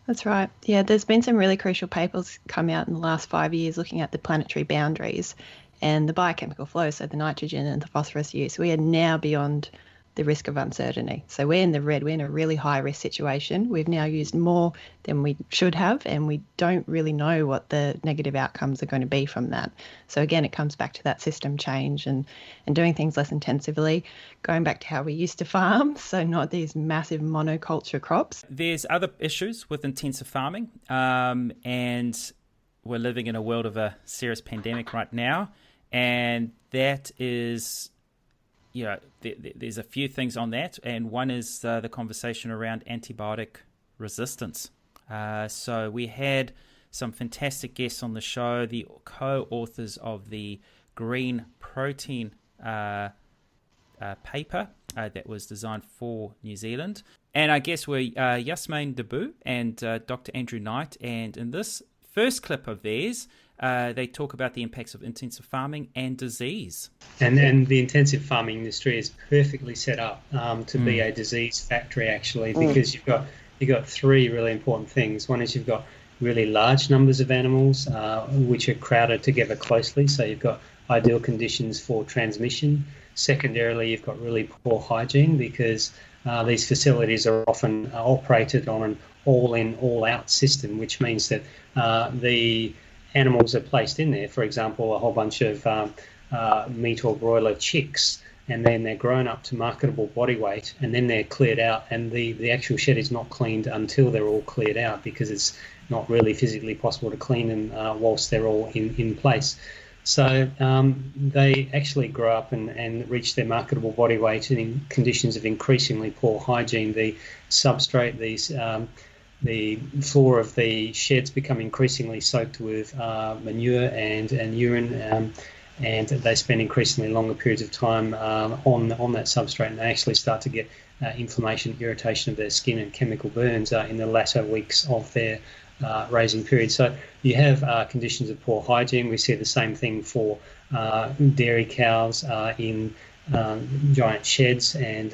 That's right. Yeah, there's been some really crucial papers come out in the last 5 years looking at the planetary boundaries and the biochemical flow, so the nitrogen and the phosphorus use. We are now beyond the risk of uncertainty. So we're in the red. We're in a really high risk situation. We've now used more than we should have, and we don't really know what the negative outcomes are going to be from that. So again, it comes back to that system change and doing things less intensively, going back to how we used to farm, so not these massive monoculture crops. There's other issues with intensive farming, and we're living in a world of a serious pandemic right now, and that is... there's a few things on that, and one is the conversation around antibiotic resistance. So we had some fantastic guests on the show, the co-authors of the Green Protein paper that was designed for New Zealand. And I guess we're Yasmin Debu and Dr. Andrew Knight, and in this first clip of theirs, they talk about the impacts of intensive farming and disease. And the intensive farming industry is perfectly set up to be a disease factory, actually, because you've got three really important things. One is you've got really large numbers of animals which are crowded together closely, so you've got ideal conditions for transmission. Secondarily, you've got really poor hygiene because these facilities are often operated on an all-in, all-out system, which means that the animals are placed in there, for example, a whole bunch of meat or broiler chicks, and then they're grown up to marketable body weight, and then they're cleared out, and the actual shed is not cleaned until they're all cleared out because it's not really physically possible to clean them whilst they're all in place. So they actually grow up and reach their marketable body weight in conditions of increasingly poor hygiene. The substrate, the floor of the sheds become increasingly soaked with manure and urine, and they spend increasingly longer periods of time on that substrate, and they actually start to get inflammation, irritation of their skin and chemical burns in the latter weeks of their raising period. So you have conditions of poor hygiene. We see the same thing for dairy cows in giant sheds and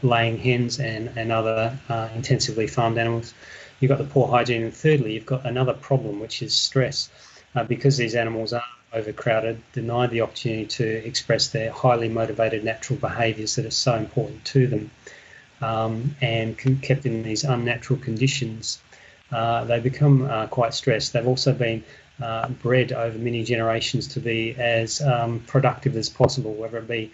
laying hens and other intensively farmed animals. You've got the poor hygiene, and thirdly, you've got another problem, which is stress, because these animals are overcrowded, denied the opportunity to express their highly motivated natural behaviours that are so important to them, and kept in these unnatural conditions, they become quite stressed. They've also been bred over many generations to be as productive as possible, whether it be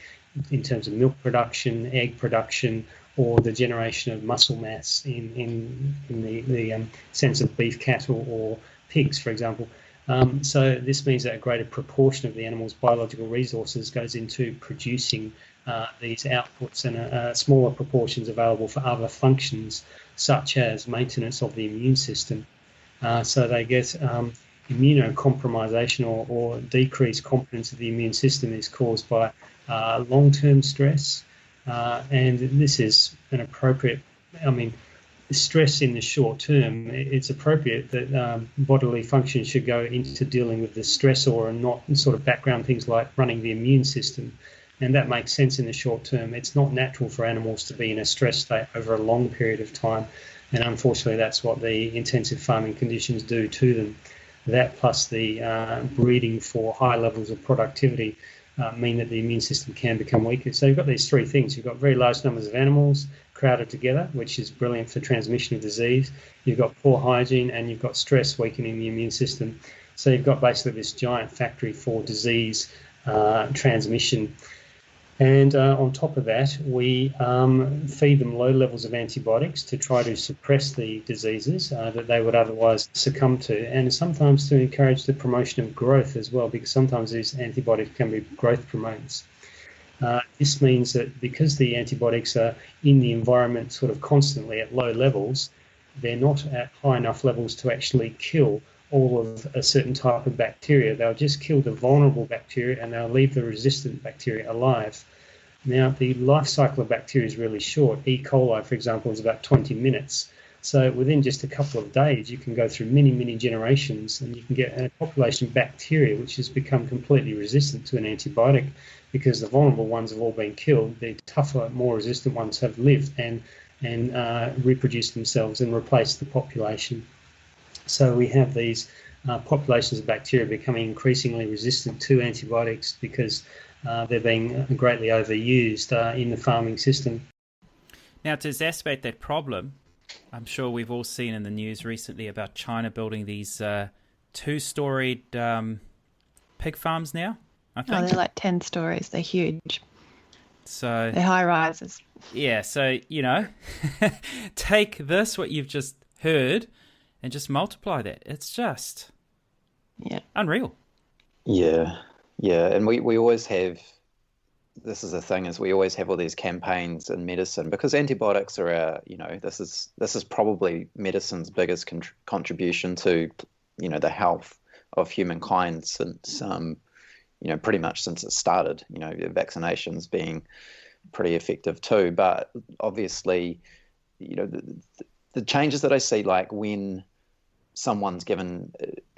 in terms of milk production, egg production, or the generation of muscle mass in the sense of beef cattle or pigs, for example. So this means that a greater proportion of the animal's biological resources goes into producing these outputs, and smaller proportions available for other functions, such as maintenance of the immune system. So they get immunocompromisation or decreased competence of the immune system is caused by long-term stress. And this is an appropriate, stress in the short term, it's appropriate that bodily function should go into dealing with the stressor and not sort of background things like running the immune system. And that makes sense in the short term. It's not natural for animals to be in a stress state over a long period of time. And unfortunately, that's what the intensive farming conditions do to them. That plus the breeding for high levels of productivity mean that the immune system can become weaker. So you've got these three things. You've got very large numbers of animals crowded together, which is brilliant for transmission of disease. You've got poor hygiene, and you've got stress weakening the immune system. So you've got basically this giant factory for disease transmission. And on top of that, we feed them low levels of antibiotics to try to suppress the diseases that they would otherwise succumb to, and sometimes to encourage the promotion of growth as well, because sometimes these antibiotics can be growth promoters. This means that because the antibiotics are in the environment sort of constantly at low levels, they're not at high enough levels to actually kill all of a certain type of bacteria. They'll just kill the vulnerable bacteria, and they'll leave the resistant bacteria alive. Now, the life cycle of bacteria is really short. E. coli, for example, is about 20 minutes. So within just a couple of days, you can go through many, many generations, and you can get a population of bacteria which has become completely resistant to an antibiotic, because the vulnerable ones have all been killed. The tougher, more resistant ones have lived and reproduced themselves and replaced the population. So we have these populations of bacteria becoming increasingly resistant to antibiotics because they're being greatly overused in the farming system. Now, to exacerbate that problem, I'm sure we've all seen in the news recently about China building these two-storied pig farms now, I think. Oh, they're like 10 stories. They're huge. So they're high rises. Yeah, so, take this, what you've just heard, and just multiply that. It's just unreal. Yeah, and we always have, this is the thing, is we always have all these campaigns in medicine, because antibiotics are this is probably medicine's biggest contribution to, the health of humankind since, pretty much since it started, vaccinations being pretty effective too. But obviously, the changes that I see, like when someone's given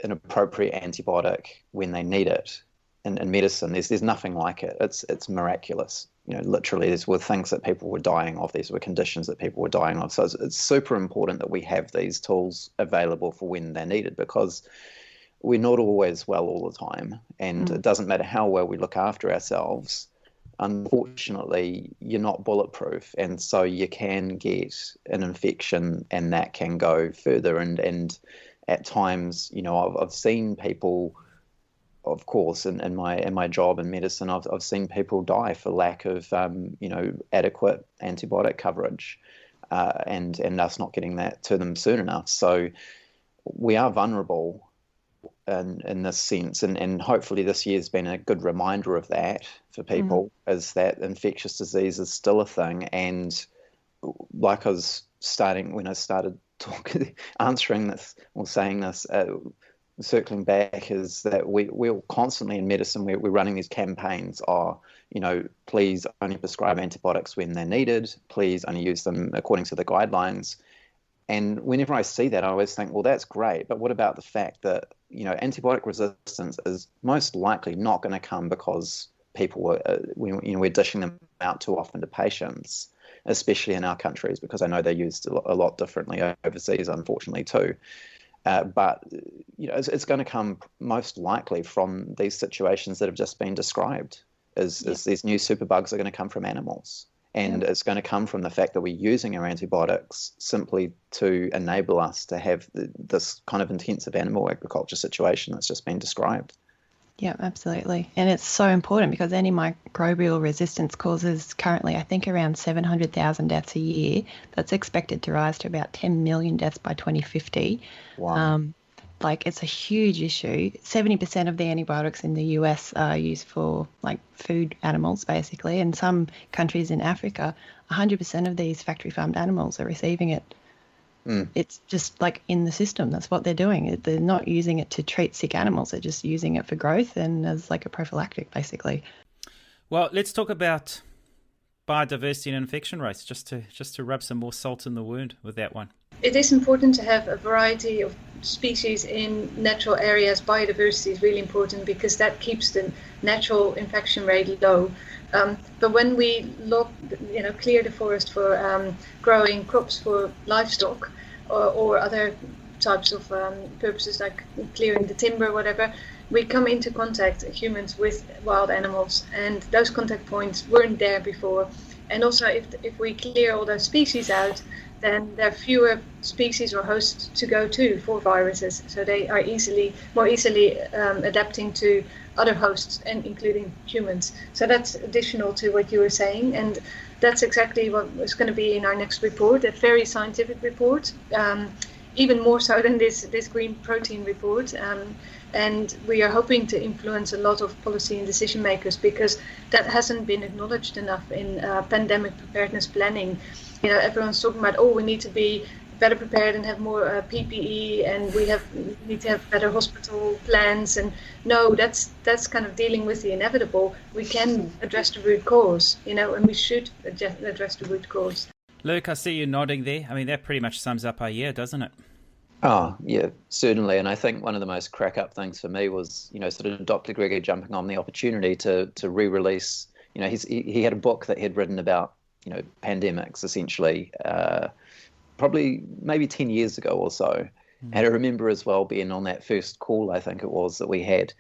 an appropriate antibiotic when they need it in medicine, there's nothing like it. It's miraculous. Literally, these were things that people were dying of. These were conditions that people were dying of. So it's super important that we have these tools available for when they're needed, because we're not always well all the time, and it doesn't matter how well we look after ourselves. Unfortunately, you're not bulletproof, and so you can get an infection, and that can go further. And at times, I've seen people, of course, in my job in medicine, I've seen people die for lack of adequate antibiotic coverage, and us not getting that to them soon enough. So we are vulnerable in this sense, and hopefully this year's been a good reminder of that for people, is that infectious disease is still a thing. And like I was when I started answering this or saying this, circling back, is that we're constantly in medicine, we're running these campaigns, please only prescribe antibiotics when they're needed, please only use them according to the guidelines. And whenever I see that, I always think, well, that's great, but what about the fact that, antibiotic resistance is most likely not going to come because people we're dishing them out too often to patients, especially in our countries, because I know they're used a lot differently overseas, unfortunately, too. But it's going to come most likely from these situations that have just been described. Is these new superbugs are going to come from animals, and it's going to come from the fact that we're using our antibiotics simply to enable us to have this kind of intensive animal agriculture situation that's just been described. Yeah, absolutely. And it's so important because antimicrobial resistance causes currently, I think, around 700,000 deaths a year. That's expected to rise to about 10 million deaths by 2050. Wow. It's a huge issue. 70% of the antibiotics in the US are used for food animals, basically. And some countries in Africa, 100% of these factory farmed animals are receiving it. It's just in the system. That's what they're doing. They're not using it to treat sick animals. They're just using it for growth and as a prophylactic, basically. Well, let's talk about biodiversity and infection rates, just to rub some more salt in the wound with that one. It is important to have a variety of species in natural areas. Biodiversity is really important because that keeps the natural infection rate low. But when we clear the forest for growing crops for livestock or other types of purposes like clearing the timber, whatever, we come into contact, humans, with wild animals, and those contact points weren't there before. And also, if we clear all those species out, then there are fewer species or hosts to go to for viruses, so they are more easily adapting to other hosts, and including humans. So that's additional to what you were saying, and that's exactly what is going to be in our next report, a very scientific report, even more so than this green protein report. And we are hoping to influence a lot of policy and decision makers, because that hasn't been acknowledged enough in pandemic preparedness planning. Everyone's talking about, we need to be better prepared and have more PPE, and we need to have better hospital plans. And no, that's kind of dealing with the inevitable. We can address the root cause, and we should address the root cause. Luke, I see you nodding there. I mean, that pretty much sums up our year, doesn't it? Oh, yeah, certainly. And I think one of the most crack-up things for me was, sort of Dr. Greger jumping on the opportunity to re-release. He had a book that he'd written about, pandemics, essentially, probably maybe 10 years ago or so. And I remember as well being on that first call, I think it was, that we had,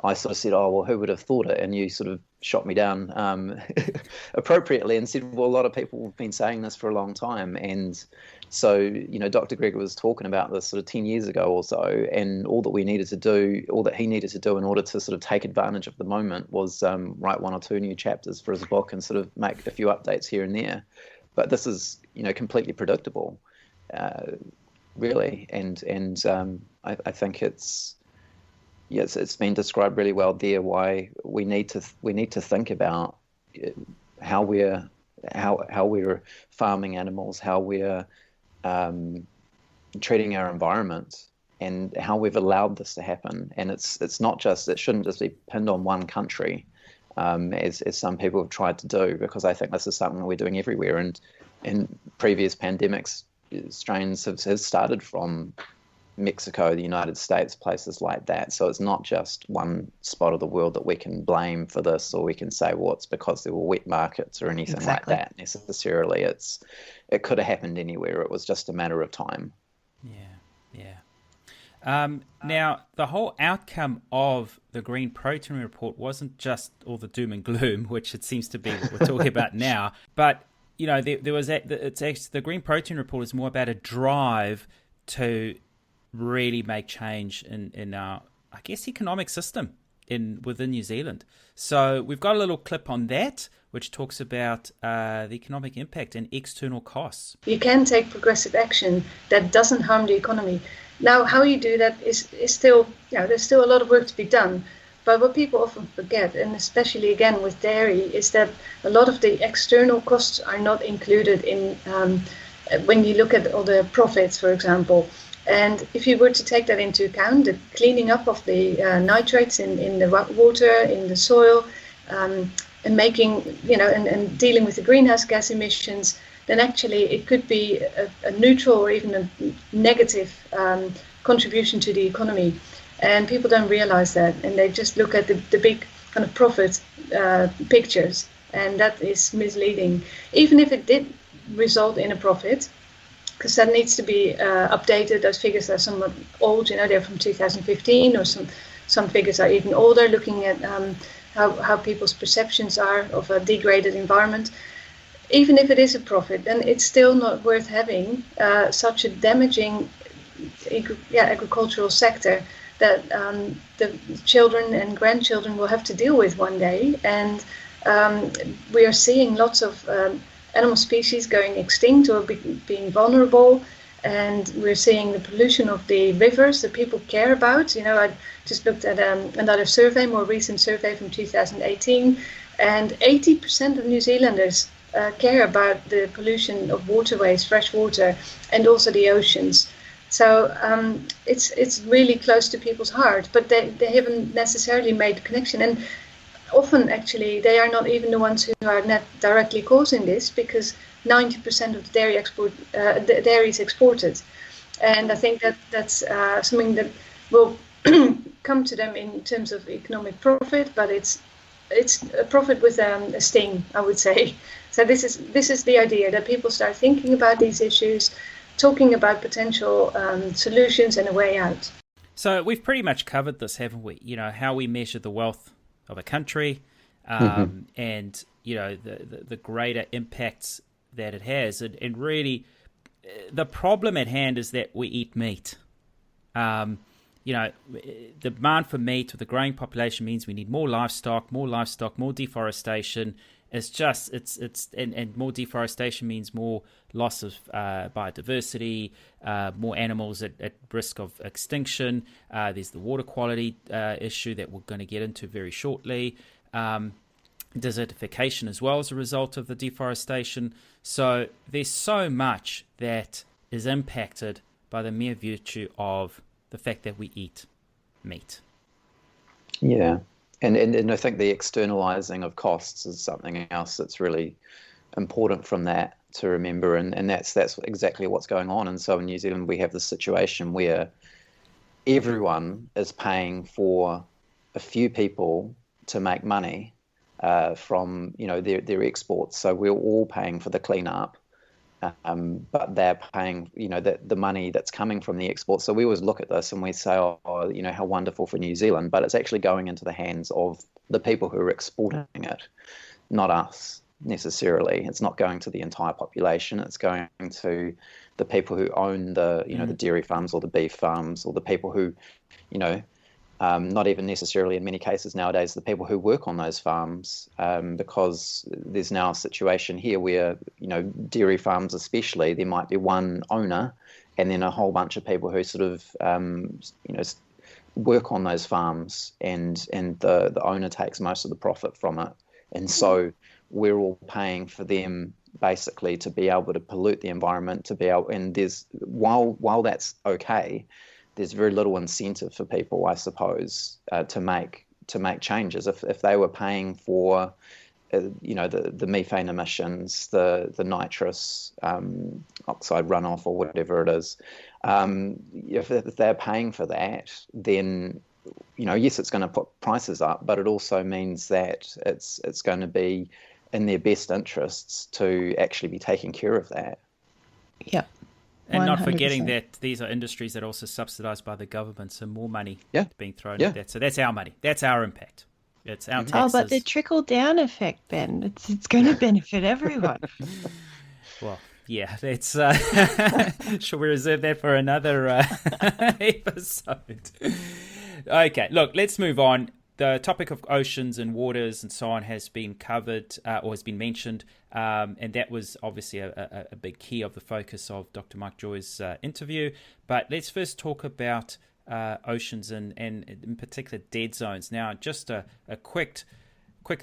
I sort of said, who would have thought it? And you sort of shot me down appropriately and said, well, a lot of people have been saying this for a long time. And so, Dr. Greger was talking about this sort of 10 years ago or so, and all that he needed to do in order to sort of take advantage of the moment was write one or two new chapters for his book and sort of make a few updates here and there. But this is, completely predictable, really. And I think it's been described really well there, why we need to think about how we're farming animals, how we're treating our environment, and how we've allowed this to happen. And it shouldn't just be pinned on one country, as some people have tried to do, because I think this is something that we're doing everywhere. And in previous pandemics, strains have started from Mexico, the United States, places like that. So it's not just one spot of the world that we can blame for this, or we can say, well, it's because there were wet markets or anything like that necessarily. It could have happened anywhere. It was just a matter of time. Yeah. Now, the whole outcome of the Green Protein Report wasn't just all the doom and gloom, which it seems to be what we're talking about now, but there was the Green Protein Report is more about a drive to really make change in our, I guess, economic system within New Zealand. So we've got a little clip on that, which talks about the economic impact and external costs. You can take progressive action that doesn't harm the economy. Now, how you do that is still, there's still a lot of work to be done. But what people often forget, and especially again with dairy, is that a lot of the external costs are not included in when you look at all the profits, for example. And if you were to take that into account, the cleaning up of the nitrates in the water, in the soil, and making, and dealing with the greenhouse gas emissions, then actually it could be a neutral or even a negative contribution to the economy. And people don't realize that, and they just look at the big kind of profit pictures, and that is misleading. Even if it did result in a profit, because that needs to be updated. Those figures are somewhat old, they're from 2015, or some figures are even older, looking at how people's perceptions are of a degraded environment. Even if it is a profit, then it's still not worth having such a damaging agricultural sector that the children and grandchildren will have to deal with one day. And we are seeing lots of animal species going extinct or being vulnerable. And we're seeing the pollution of the rivers that people care about. I just looked at another survey, more recent survey from 2018, and 80% of New Zealanders care about the pollution of waterways, fresh water, and also the oceans. So it's really close to people's heart, but they haven't necessarily made the connection. And often, actually, they are not even the ones who are not directly causing this, because 90% of the dairy is exported. And I think that's something that will come to them in terms of economic profit, but it's a profit with a sting, I would say. So this is the idea, that people start thinking about these issues, talking about potential solutions and a way out. So we've pretty much covered this, haven't we? How we measure the wealth of a country, and the greater impacts that it has, and really the problem at hand is that we eat meat. The demand for meat with the growing population means we need more livestock, more deforestation. And more deforestation means more loss of biodiversity, more animals at risk of extinction. There's the water quality issue that we're going to get into very shortly. Desertification as well as a result of the deforestation. So there's so much that is impacted by the mere virtue of the fact that we eat meat. Yeah. And I think the externalizing of costs is something else that's really important from that to remember, and that's exactly what's going on. And so in New Zealand we have this situation where everyone is paying for a few people to make money from their exports. So we're all paying for the cleanup, but they're paying the money that's coming from the exports. So we always look at this and we say, how wonderful for New Zealand, but it's actually going into the hands of the people who are exporting it, not us necessarily. It's not going to the entire population. It's going to the people who own the dairy farms or the beef farms, or the people who not even necessarily in many cases nowadays the people who work on those farms, because there's now a situation here where dairy farms especially, there might be one owner and then a whole bunch of people who sort of work on those farms, and the owner takes most of the profit from it. And so we're all paying for them basically to be able to pollute the environment, and there's while that's okay, there's very little incentive for people, I suppose, to make changes. If they were paying for, the methane emissions, the nitrous oxide runoff, or whatever it is, if they're paying for that, then yes, it's going to put prices up, but it also means that it's going to be in their best interests to actually be taking care of that. Yeah. And 100%. not forgetting that these are industries that are also subsidized by the government, so more money being thrown at that. So that's our money. That's our impact. It's our taxes. Oh, but the trickle-down effect, Ben, it's going to benefit everyone. Well, yeah, that's... Shall we reserve that for another episode? Okay, look, let's move on. The topic of oceans and waters and so on has been covered or has been mentioned, and that was obviously a big key of the focus of Dr. Mike Joy's interview. But let's first talk about oceans and in particular dead zones. Now, just a quick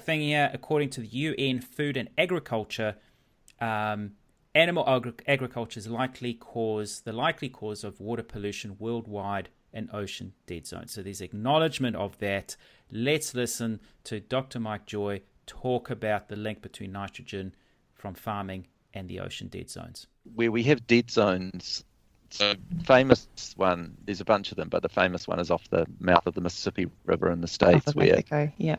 thing here. According to the UN Food and Agriculture, animal agriculture is the likely cause of water pollution worldwide and ocean dead zones. So there's acknowledgement of that. Let's listen to Dr. Mike Joy talk about the link between nitrogen from farming and the ocean dead zones. Where we have dead zones, So famous one, there's a bunch of them, but the famous one is off the mouth of the Mississippi River in the States, Off of Mexico, yeah.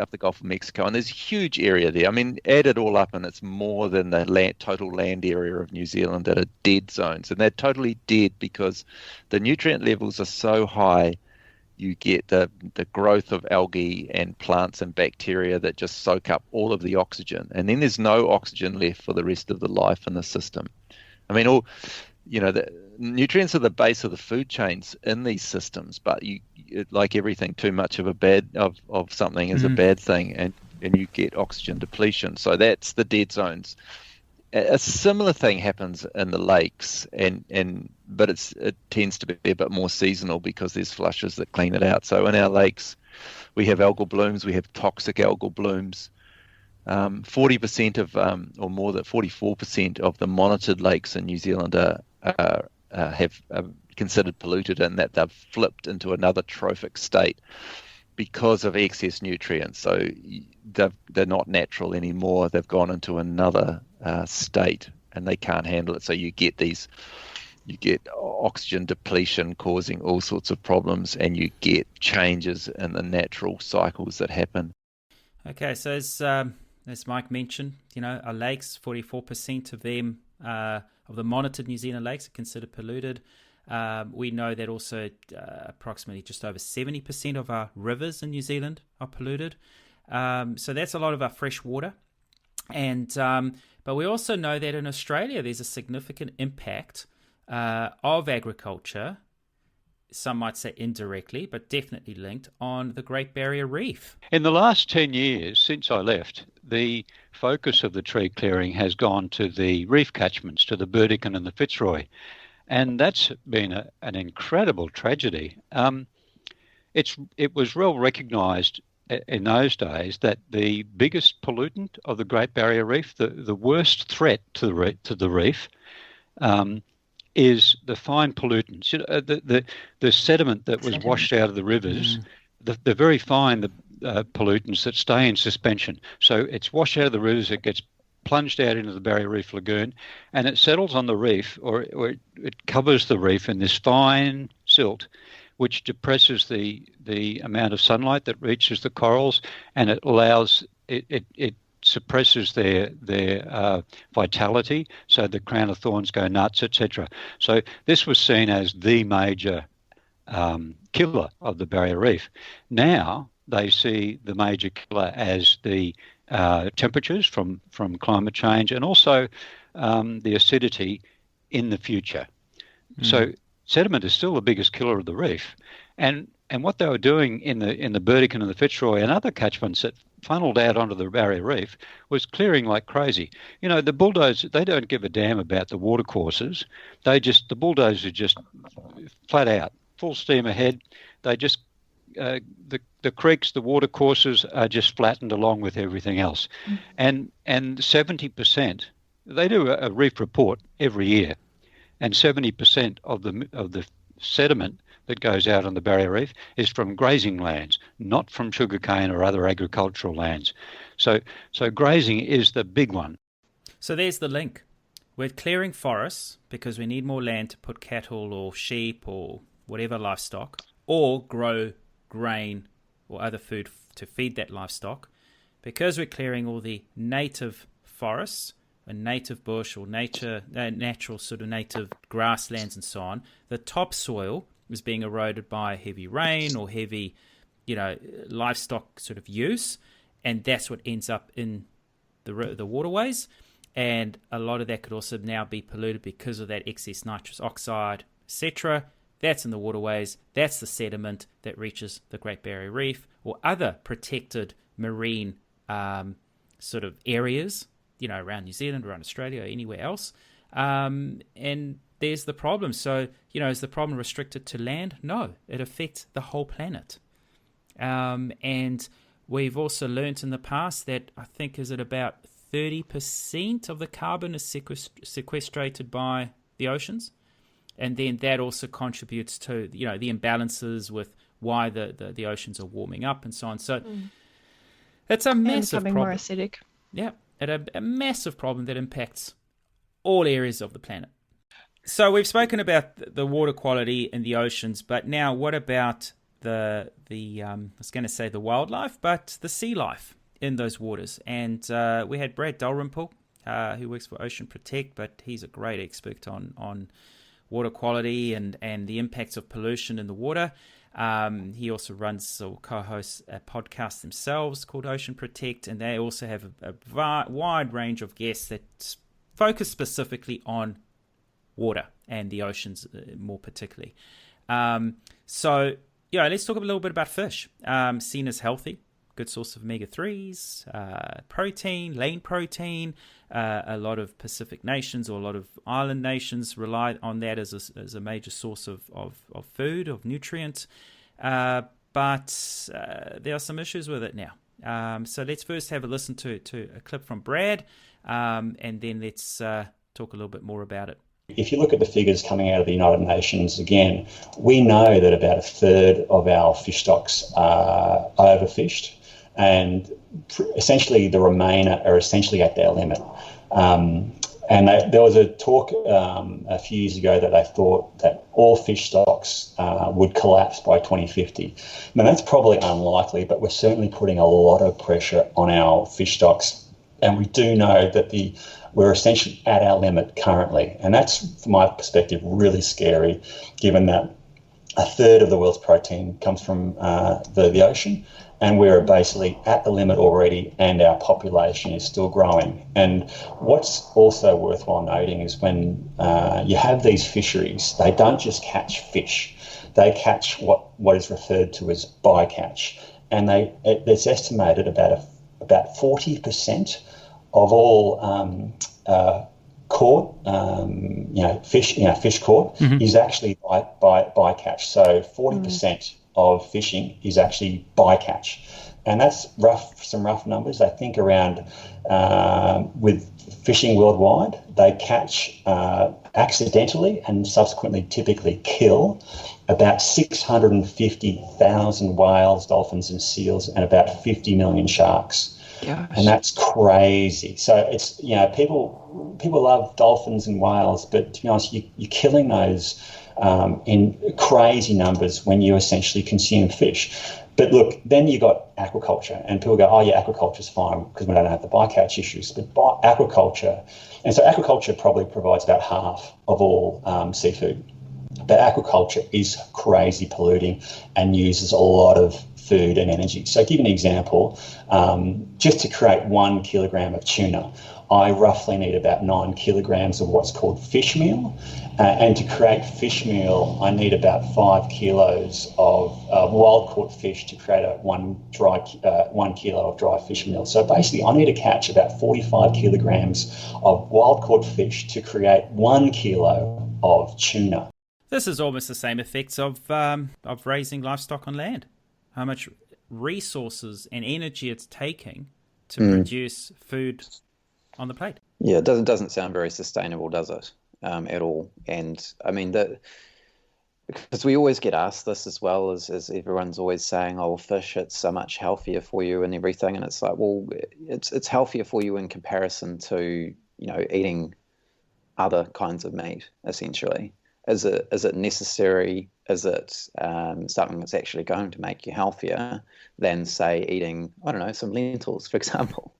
off the Gulf of Mexico, and there's a huge area there. I mean, add it all up, and it's more than the total land area of New Zealand that are dead zones, and they're totally dead because the nutrient levels are so high. You get the growth of algae and plants and bacteria that just soak up all of the oxygen, and then there's no oxygen left for the rest of the life in the system. I mean, the nutrients are the base of the food chains in these systems, but like everything, too much of of something is a bad thing, and you get oxygen depletion. So that's the dead zones. A similar thing happens in the lakes, but it tends to be a bit more seasonal because there's flushes that clean it out. So in our lakes, we have algal blooms, we have toxic algal blooms. 40% of, or more than 44% of the monitored lakes in New Zealand are considered polluted, and that they've flipped into another trophic state because of excess nutrients. So they're not natural anymore. They've gone into another state, and they can't handle it. So you get oxygen depletion causing all sorts of problems, and you get changes in the natural cycles that happen. Okay, so as Mike mentioned, our lakes, 44% of them, of the monitored New Zealand lakes, are considered polluted. We know that also approximately just over 70% of our rivers in New Zealand are polluted. So that's a lot of our fresh water. But we also know that in Australia there's a significant impact of agriculture, some might say indirectly, but definitely linked, on the Great Barrier Reef. In the last 10 years since I left, the focus of the tree clearing has gone to the reef catchments, to the Burdekin and the Fitzroy. And that's been an incredible tragedy. It was well recognised in those days that the biggest pollutant of the Great Barrier Reef, the worst threat to the reef, is the fine pollutants. The sediment that was washed out of the rivers, the very fine pollutants that stay in suspension. So it's washed out of the rivers, it gets plunged out into the Barrier Reef Lagoon, and it settles on the reef, or it covers the reef in this fine silt, which depresses the amount of sunlight that reaches the corals, and it allows it suppresses their vitality, so the crown of thorns go nuts, etc. So this was seen as the major killer of the Barrier Reef. Now they see the major killer as the temperatures from climate change, and also the acidity in the future. So sediment is still the biggest killer of the reef, and what they were doing in the Burdekin and the Fitzroy and other catchments that funneled out onto the Barrier Reef was clearing like crazy. The bulldozers, they don't give a damn about the watercourses. The bulldozers just flat out, full steam ahead. They just the creeks, the watercourses are just flattened along with everything else. And 70%, they do a reef report every year, and 70% of the sediment that goes out on the Barrier Reef is from grazing lands, not from sugarcane or other agricultural lands. So grazing is the big one. So there's the link. We're clearing forests because we need more land to put cattle or sheep or whatever livestock, or grow grain or other food to feed that livestock. Because we're clearing all the native forests and native bush or natural sort of native grasslands and so on, the topsoil is being eroded by heavy rain or heavy, livestock sort of use, and that's what ends up in the waterways. And a lot of that could also now be polluted because of that excess nitrous oxide, etc. That's in the waterways. That's the sediment that reaches the Great Barrier Reef or other protected marine sort of areas, around New Zealand, around Australia, or anywhere else. And there's the problem. So, is the problem restricted to land? No, it affects the whole planet. And we've also learnt in the past that I think is it about 30% of the carbon is sequestrated by the oceans. And then that also contributes to, the imbalances with why the oceans are warming up and so on. So it's a massive problem. More acidic. Yeah, a massive problem that impacts all areas of the planet. So we've spoken about the water quality in the oceans, but now what about the I was going to say the wildlife, but the sea life in those waters? And we had Brad Dalrymple, who works for Ocean Protect, but he's a great expert on water quality and the impacts of pollution in the water. He also runs or co-hosts a podcast themselves called Ocean Protect, and they also have a wide range of guests that focus specifically on water and the oceans more particularly. So, yeah, let's talk a little bit about fish. Seen as healthy, good source of omega-3s, protein, lean protein. A lot of Pacific nations or a lot of island nations rely on that as a major source of food, of nutrients. But there are some issues with it now. So let's first have a listen to a clip from Brad, and then let's talk a little bit more about it. If you look at the figures coming out of the United Nations, again, we know that about a third of our fish stocks are overfished, and essentially the remainder are essentially at their limit. And there was a talk a few years ago that they thought that all fish stocks would collapse by 2050. Now, that's probably unlikely, but we're certainly putting a lot of pressure on our fish stocks. And we do know that we're essentially at our limit currently. And that's, from my perspective, really scary, given that a third of the world's protein comes from the ocean, and we're basically at the limit already, and our population is still growing. And what's also worthwhile noting is when you have these fisheries, they don't just catch fish, they catch what is referred to as bycatch. And it's estimated about 40% of all caught, fish caught is actually by bycatch. So 40% of fishing is actually bycatch, and that's some rough numbers. I think around with fishing worldwide, they catch accidentally and subsequently typically kill about 650,000 whales, dolphins, and seals, and about 50 million sharks. Gosh. And that's crazy. So it's, people love dolphins and whales, but to be honest, you're killing those in crazy numbers when you essentially consume fish. But look, then you got aquaculture, and people go, oh yeah, aquaculture's fine because we don't have the bycatch issues. But aquaculture, and so aquaculture probably provides about half of all seafood. But aquaculture is crazy polluting and uses a lot of food and energy. So I'll give you an example. Just to create 1 kilogram of tuna, I roughly need about 9 kilograms of what's called fish meal. And to create fish meal, I need about 5 kilos of wild-caught fish to create 1 kilo of dry fish meal. So basically, I need to catch about 45 kilograms of wild-caught fish to create 1 kilo of tuna. This is almost the same effects of raising livestock on land. How much resources and energy it's taking to produce food on the plate. Yeah, it doesn't sound very sustainable, does it, at all? And I mean, because we always get asked this as well, as everyone's always saying, oh, fish, it's so much healthier for you and everything. And it's like, well, it's healthier for you in comparison to, eating other kinds of meat, essentially. Is it necessary? Is it something that's actually going to make you healthier than, say, eating, I don't know, some lentils, for example,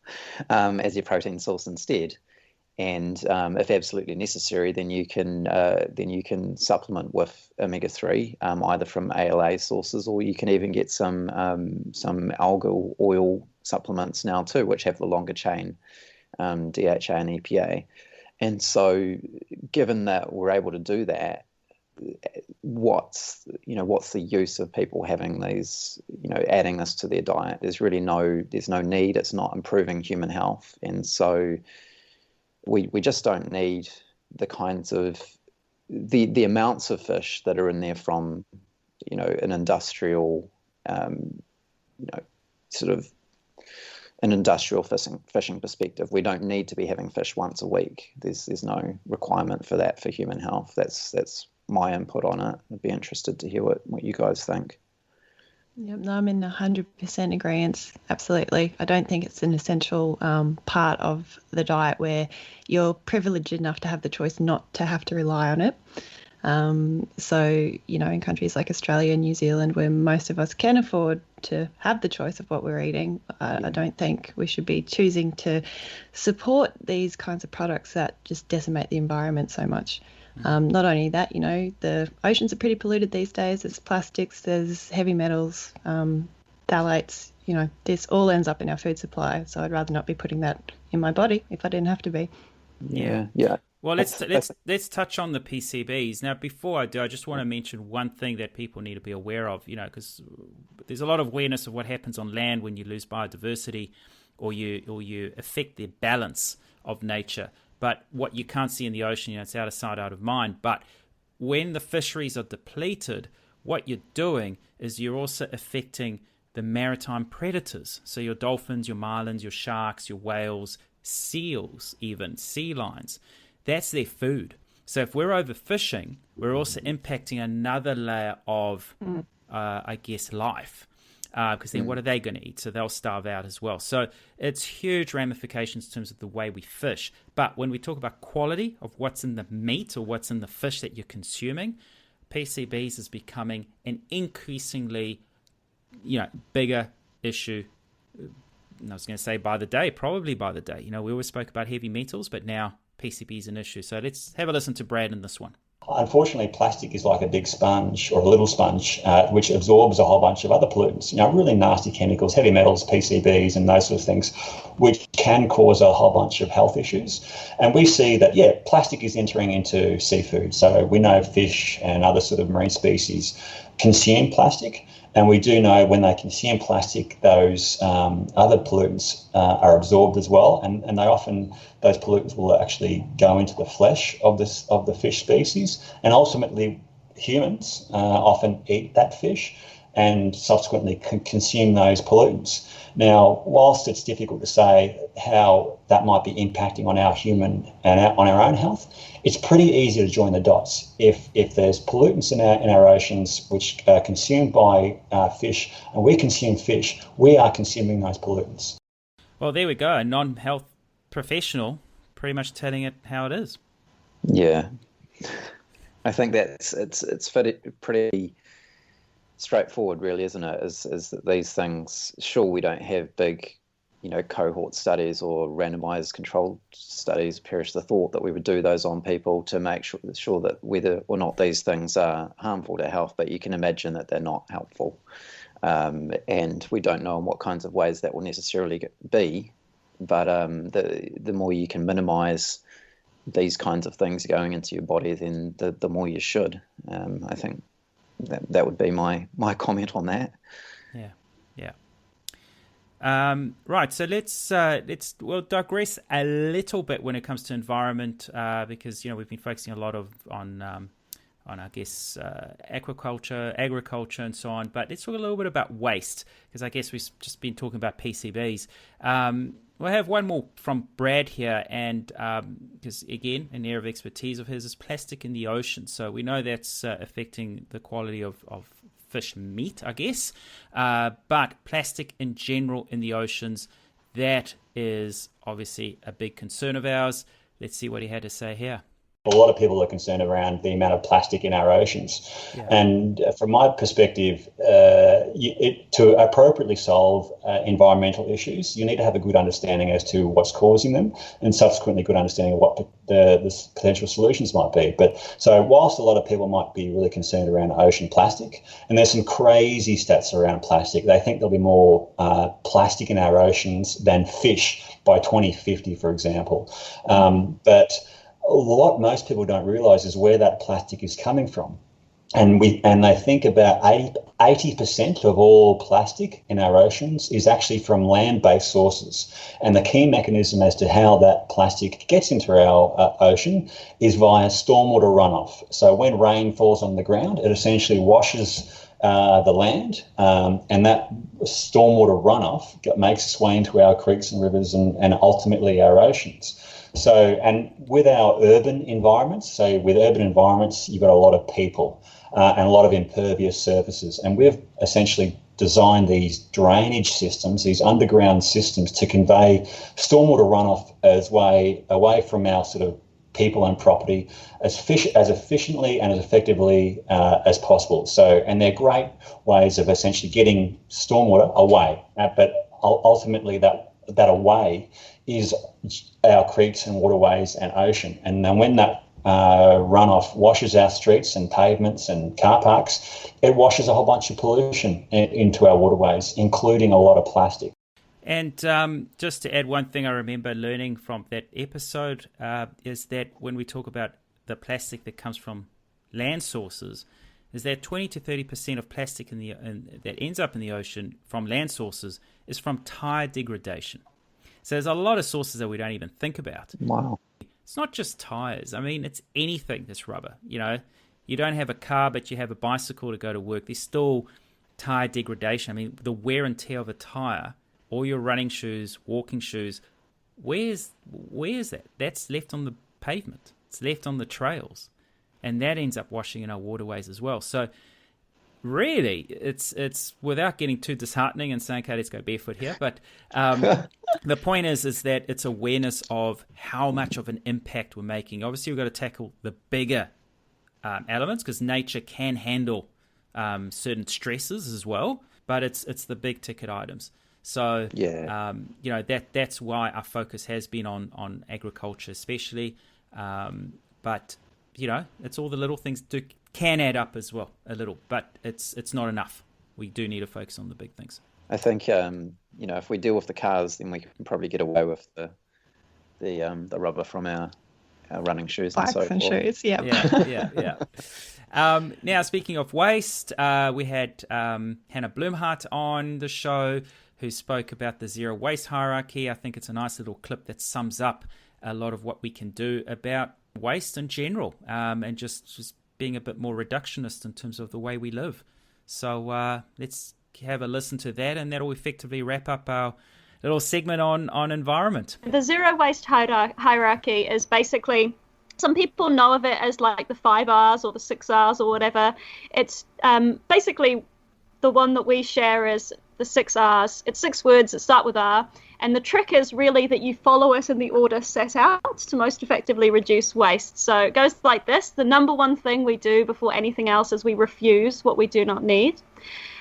as your protein source instead? And if absolutely necessary, then you can supplement with omega-3, either from ALA sources, or you can even get some algal oil supplements now too, which have the longer chain DHA and EPA. And so, given that we're able to do that, what's the use of people having these, adding this to their diet? There's no need. It's not improving human health, and so we just don't need the kinds of the amounts of fish that are in there from an industrial sort of an industrial fishing perspective. We don't need to be having fish once a week. There's no requirement for that for human health. That's my input on it. I'd be interested to hear what you guys think. Yep, no, I'm in 100% agreement. Absolutely. I don't think it's an essential part of the diet where you're privileged enough to have the choice not to have to rely on it. So, in countries like Australia and New Zealand, where most of us can afford to have the choice of what we're eating, I don't think we should be choosing to support these kinds of products that just decimate the environment so much. Not only that, the oceans are pretty polluted these days. There's plastics, there's heavy metals, phthalates, this all ends up in our food supply. So I'd rather not be putting that in my body if I didn't have to be. Yeah. Well, let's touch on the PCBs. Now, before I do, I just want to mention one thing that people need to be aware of, because there's a lot of awareness of what happens on land when you lose biodiversity or you affect the balance of nature. But what you can't see in the ocean, it's out of sight, out of mind. But when the fisheries are depleted, what you're doing is you're also affecting the maritime predators. So your dolphins, your marlins, your sharks, your whales, seals, even sea lions. That's their food. So if we're overfishing, we're also impacting another layer of, life. Because then what are they going to eat? So they'll starve out as well. So it's huge ramifications in terms of the way we fish. But when we talk about quality of what's in the meat or what's in the fish that you're consuming, PCBs is becoming an increasingly, bigger issue. I was going to say probably by the day. We always spoke about heavy metals, but now PCB is an issue. So let's have a listen to Brad in this one. Unfortunately, plastic is like a big sponge or a little sponge, which absorbs a whole bunch of other pollutants, really nasty chemicals, heavy metals, PCBs and those sort of things, which can cause a whole bunch of health issues. And we see that, plastic is entering into seafood. So we know fish and other sort of marine species consume plastic. And we do know when they consume plastic, those other pollutants are absorbed as well. And they often, those pollutants will actually go into the flesh of the fish species. And ultimately, humans often eat that fish and subsequently consume those pollutants. Now, whilst it's difficult to say how that might be impacting on our human and on our own health, it's pretty easy to join the dots. If there's pollutants in our oceans which are consumed by fish, and we consume fish, we are consuming those pollutants. Well, there we go. A non-health professional pretty much telling it how it is. Yeah, I think it's pretty straightforward, really, isn't it? Is that these things? Sure, we don't have big, cohort studies or randomized controlled studies. Perish the thought that we would do those on people to make sure that whether or not these things are harmful to health. But you can imagine that they're not helpful, and we don't know in what kinds of ways that will necessarily be. But the more you can minimise these kinds of things going into your body, then the more you should. I think that would be my comment on that. Yeah. Right, so we'll digress a little bit when it comes to environment, because we've been focusing a lot on I guess aquaculture, agriculture, and so on. But let's talk a little bit about waste, because I guess we've just been talking about PCBs. We'll have one more from Brad here, and because again, an area of expertise of his is plastic in the ocean. So we know that's affecting the quality of fish meat, I guess. But plastic in general in the oceans, that is obviously a big concern of ours. Let's see what he had to say here. A lot of people are concerned around the amount of plastic in our oceans. Yeah. And from my perspective, to appropriately solve environmental issues, you need to have a good understanding as to what's causing them and subsequently good understanding of what the potential solutions might be. But so whilst a lot of people might be really concerned around ocean plastic, and there's some crazy stats around plastic, they think there'll be more plastic in our oceans than fish by 2050, for example. But what most people don't realise is where that plastic is coming from. And they think about 80% of all plastic in our oceans is actually from land-based sources. And the key mechanism as to how that plastic gets into our ocean is via stormwater runoff. So when rain falls on the ground, it essentially washes the land, and that stormwater runoff makes its way into our creeks and rivers and ultimately our oceans. So, and with our urban environments, you've got a lot of people and a lot of impervious surfaces. And we've essentially designed these drainage systems, these underground systems, to convey stormwater runoff away from our sort of people and property as efficiently and as effectively as possible. So, and they're great ways of essentially getting stormwater away. But ultimately, that away is our creeks and waterways and ocean. And then when that runoff washes our streets and pavements and car parks, it washes a whole bunch of pollution into our waterways, including a lot of plastic. And just to add one thing I remember learning from that episode is that when we talk about the plastic that comes from land sources, is that 20 to 30% of plastic that ends up in the ocean from land sources is from tire degradation. So there's a lot of sources that we don't even think about. Wow. It's not just tires. I mean, it's anything that's rubber. You know, you don't have a car, but you have a bicycle to go to work. There's still tire degradation. I mean, the wear and tear of a tire, all your running shoes, walking shoes, where's that? That's left on the pavement. It's left on the trails. And that ends up washing in our waterways as well. So really, it's without getting too disheartening and saying, okay, let's go barefoot here. But the point is that it's awareness of how much of an impact we're making. Obviously, we've got to tackle the bigger elements because nature can handle certain stresses as well. But it's the big ticket items. So, that's why our focus has been on agriculture especially. But, it's all the little things can add up as well a little, but it's not enough. We do need to focus on the big things. I think, if we deal with the cars, then we can probably get away with the rubber from our running shoes and so forth. Bikes and shoes, Yeah. Now, speaking of waste, we had Hannah Blumhardt on the show who spoke about the zero waste hierarchy. I think it's a nice little clip that sums up a lot of what we can do about waste in general, and just being a bit more reductionist in terms of the way we live. So let's have a listen to that, and that'll effectively wrap up our little segment on environment. The zero waste hierarchy is basically, some people know of it as like the 5 R's or the 6 R's or whatever. It's basically the one that we share is the 6 R's. It's 6 words that start with R. And the trick is really that you follow it in the order set out to most effectively reduce waste. So it goes like this. The number one thing we do before anything else is we refuse what we do not need.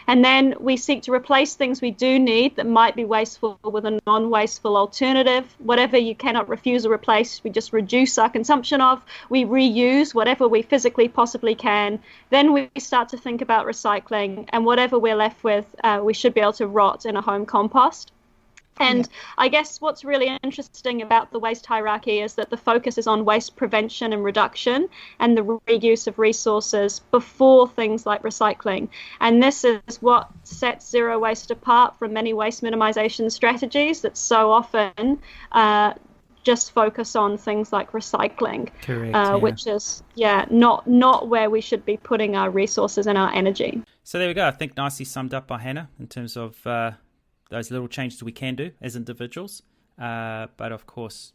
And then we seek to replace things we do need that might be wasteful with a non-wasteful alternative. Whatever you cannot refuse or replace, we just reduce our consumption of. We reuse whatever we physically possibly can. Then we start to think about recycling. And whatever we're left with, we should be able to rot in a home compost. And I guess what's really interesting about the waste hierarchy is that the focus is on waste prevention and reduction and the reuse of resources before things like recycling. And this is what sets zero waste apart from many waste minimization strategies that so often just focus on things like recycling. Correct, which is not where we should be putting our resources and our energy. So there we go. I think nicely summed up by Hannah in terms of those little changes we can do as individuals, but of course,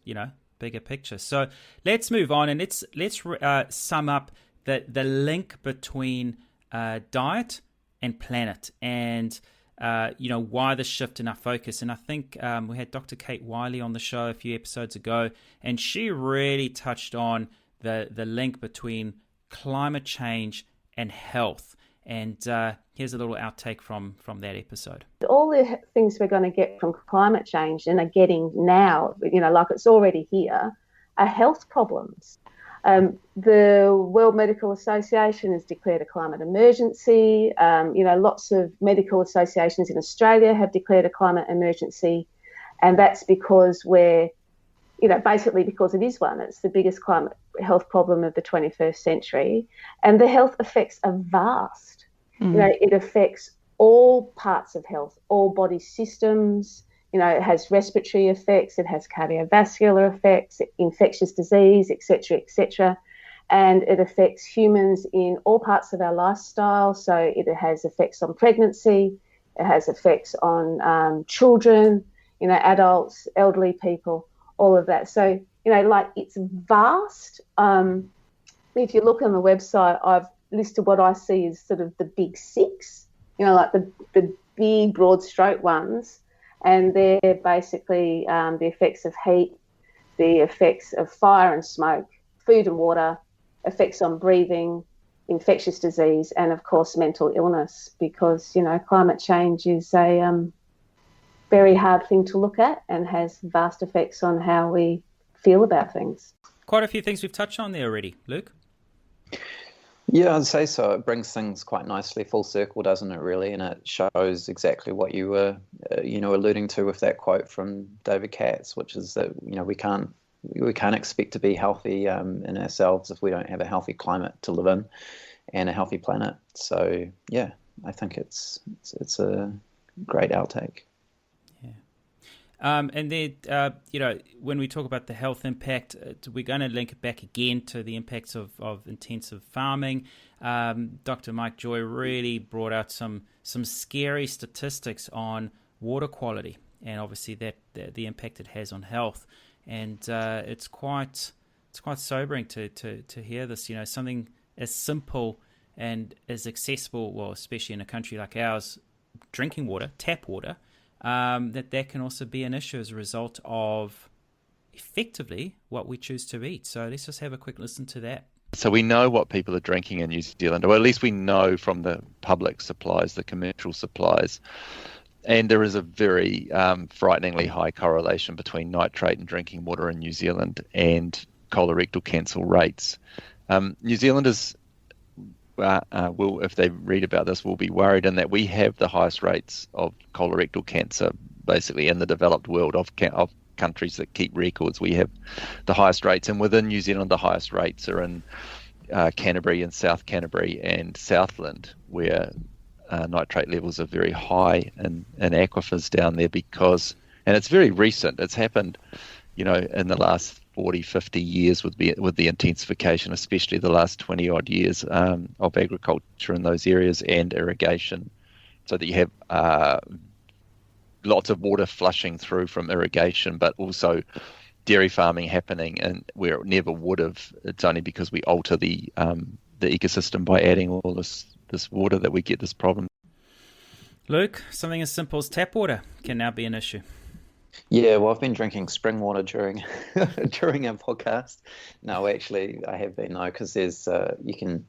bigger picture. So let's move on and let's sum up the link between diet and planet, and why the shift in our focus. And I think we had Dr. Kate Wiley on the show a few episodes ago, and she really touched on the link between climate change and health. And here's a little outtake from that episode. All the things we're going to get from climate change and are getting now, like it's already here, are health problems. The World Medical Association has declared a climate emergency. Lots of medical associations in Australia have declared a climate emergency. And that's because basically because it is one. It's the biggest climate health problem of the 21st century. And the health effects are vast. It affects all parts of health, all body systems. It has respiratory effects, it has cardiovascular effects, infectious disease, etc., and it affects humans in all parts of our lifestyle. So it has effects on pregnancy, it has effects on children, adults, elderly people, all of that. So, it's vast. If you look on the website, I've listed what I see as sort of the big 6, like the big, broad stroke ones, and they're basically the effects of heat, the effects of fire and smoke, food and water, effects on breathing, infectious disease, and of course mental illness, because, you know, climate change is a very hard thing to look at and has vast effects on how we feel about things. Quite a few things we've touched on there already, Luke. Yeah, I'd say so. It brings things quite nicely full circle, doesn't it, really? And it shows exactly what you were, alluding to with that quote from David Katz, which is that, you know, we can't expect to be healthy in ourselves if we don't have a healthy climate to live in and a healthy planet. So, yeah, I think it's a great outtake. And then, when we talk about the health impact, we're going to link it back again to the impacts of intensive farming. Dr. Mike Joy really brought out some scary statistics on water quality and obviously the impact it has on health. And it's quite sobering to hear this. You know, something as simple and as accessible, well, especially in a country like ours, drinking water, tap water. That can also be an issue as a result of effectively what we choose to eat. So let's just have a quick listen to that. So we know what people are drinking in New Zealand, or at least we know from the public supplies, the commercial supplies. And there is a very frighteningly high correlation between nitrate and drinking water in New Zealand and colorectal cancer rates. New Zealanders will, if they read about this, will be worried in that we have the highest rates of colorectal cancer basically in the developed world of countries that keep records. We have the highest rates, and within New Zealand the highest rates are in Canterbury and South Canterbury and Southland, where nitrate levels are very high in aquifers down there, because, and it's very recent, it's happened, you know, in the last 40, 50 years with the intensification, especially the last 20 odd years of agriculture in those areas and irrigation, so that you have lots of water flushing through from irrigation, but also dairy farming happening and where it never would have. It's only because we alter the ecosystem by adding all this water that we get this problem. Luke, something as simple as tap water can now be an issue. Yeah, well, I've been drinking spring water during our podcast. No, actually, I have been, because there's you can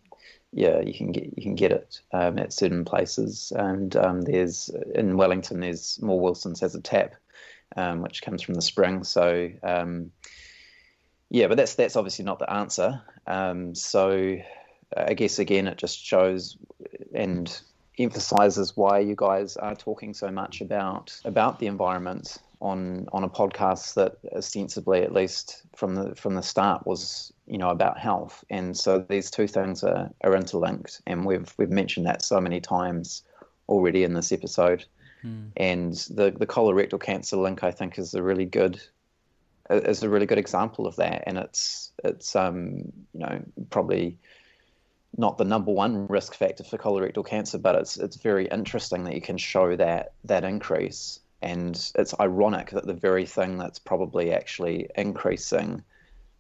get it at certain places, and there's in Wellington there's More Wilson's has a tap, which comes from the spring. So but that's obviously not the answer. So I guess again it just shows and emphasizes why you guys are talking so much about the environment on a podcast that ostensibly, at least from the start, was, you know, about health. And so these two things are interlinked, and we've mentioned that so many times already in this episode. And the colorectal cancer link, I think, is a really good example of that. And it's probably not the number one risk factor for colorectal cancer, but it's very interesting that you can show that increase. And it's ironic that the very thing that's probably actually increasing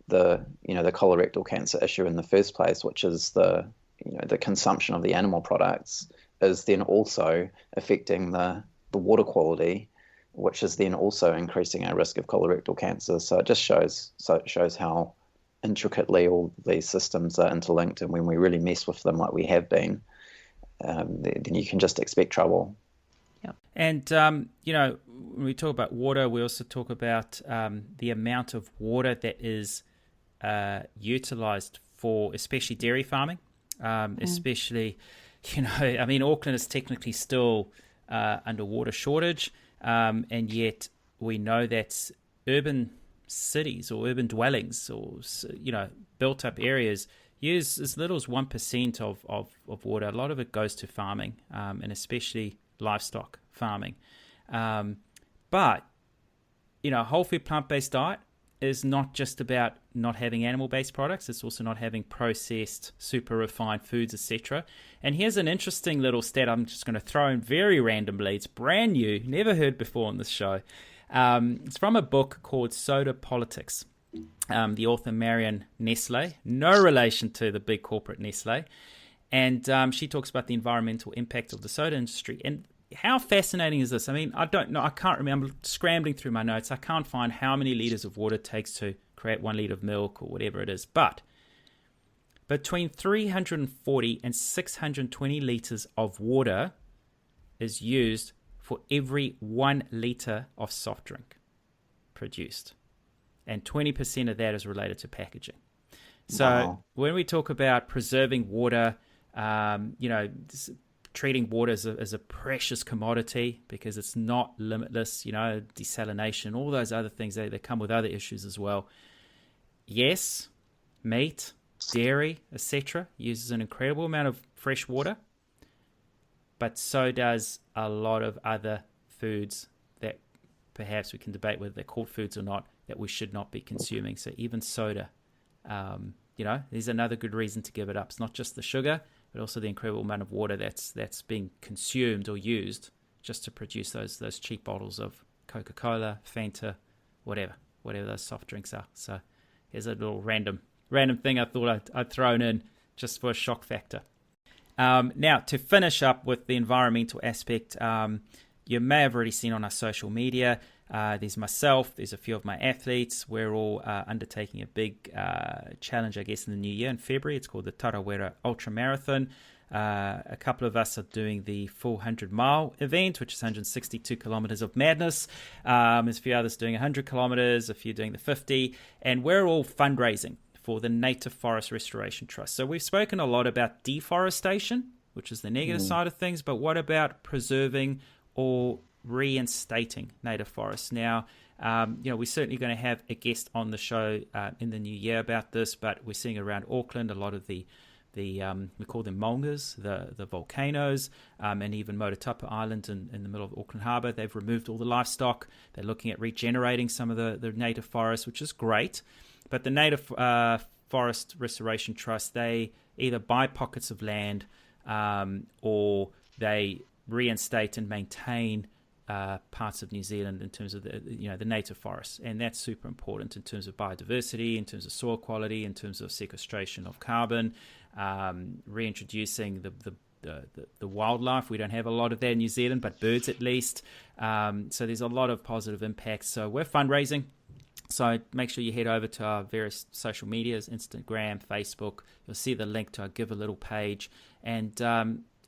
the colorectal cancer issue in the first place, which is the consumption of the animal products, is then also affecting the water quality, which is then also increasing our risk of colorectal cancer. So it just shows how intricately all these systems are interlinked, and when we really mess with them like we have been, then you can just expect trouble. And, when we talk about water, we also talk about the amount of water that is utilised for especially dairy farming, especially, Auckland is technically still under water shortage, and yet we know that urban cities or urban dwellings or, built up areas use as little as 1% of water. A lot of it goes to farming, and especially livestock farming. But whole food plant-based diet is not just about not having animal-based products. It's also not having processed, super refined foods, etc. And here's an interesting little stat I'm just going to throw in very randomly. It's brand new, never heard before on this show. It's from a book called Soda Politics. The author Marion Nestle, no relation to the big corporate Nestle. And she talks about the environmental impact of the soda industry. And how fascinating is this? I mean, I don't know. I can't remember. I'm scrambling through my notes. I can't find how many liters of water it takes to create 1 liter of milk or whatever it is. But between 340 and 620 liters of water is used for every 1 liter of soft drink produced. And 20% of that is related to packaging. So when we talk about preserving water, treating water as a precious commodity because it's not limitless, desalination, all those other things, they come with other issues as well. Yes, meat, dairy, etc. uses an incredible amount of fresh water, but so does a lot of other foods that perhaps we can debate whether they're called foods or not, that we should not be consuming. So even soda, there's another good reason to give it up. It's not just the sugar, but also the incredible amount of water that's being consumed or used just to produce those cheap bottles of Coca-Cola, Fanta, whatever those soft drinks are. So here's a little random thing I thought I'd thrown in just for a shock factor. Now, to finish up with the environmental aspect, you may have already seen on our social media, there's myself, there's a few of my athletes. We're all undertaking a big challenge, I guess, in the new year in February. It's called the Tarawera Ultra Marathon. A couple of us are doing the full 100-mile event, which is 162 kilometers of madness. There's a few others doing 100 kilometers, a few doing the 50, and we're all fundraising for the Native Forest Restoration Trust. So we've spoken a lot about deforestation, which is the negative side of things, but what about preserving or reinstating native forests? Now, we're certainly going to have a guest on the show in the new year about this, but we're seeing around Auckland a lot of the we call them maungas, the volcanoes, and even Mototapa Island in the middle of Auckland Harbour. They've removed all the livestock. They're looking at regenerating some of the native forests, which is great. But the Native Forest Restoration Trust, they either buy pockets of land or they reinstate and maintain parts of New Zealand in terms of the native forests, and that's super important in terms of biodiversity, in terms of soil quality, in terms of sequestration of carbon, reintroducing the wildlife. We don't have a lot of that in New Zealand, but birds at least. So there's a lot of positive impacts. So we're fundraising. So make sure you head over to our various social medias, Instagram, Facebook. You'll see the link to our Give a Little page, and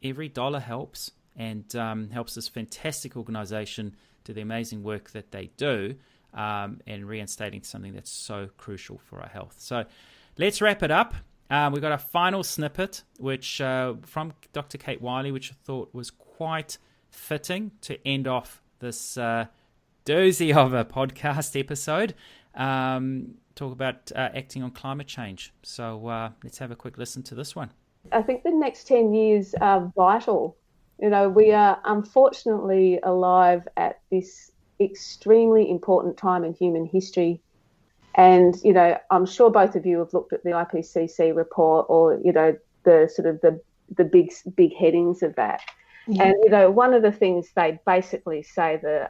every dollar helps. And helps this fantastic organisation do the amazing work that they do, and reinstating something that's so crucial for our health. So let's wrap it up. We've got a final snippet, which from Dr. Kate Wiley, which I thought was quite fitting to end off this doozy of a podcast episode. Talk about acting on climate change. So let's have a quick listen to this one. I think the next 10 years are vital. We are unfortunately alive at this extremely important time in human history. And, I'm sure both of you have looked at the IPCC report or, the sort of the big headings of that. Yeah. And, one of the things they basically say, the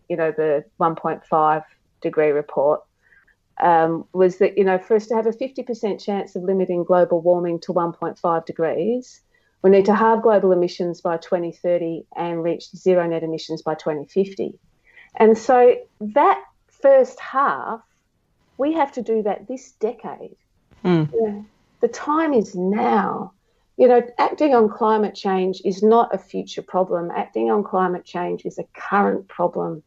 1.5 degree report, was that, for us to have a 50% chance of limiting global warming to 1.5 degrees, we need to halve global emissions by 2030 and reach zero net emissions by 2050. And so that first half, we have to do that this decade. The time is now. Acting on climate change is not a future problem. Acting on climate change is a current problem.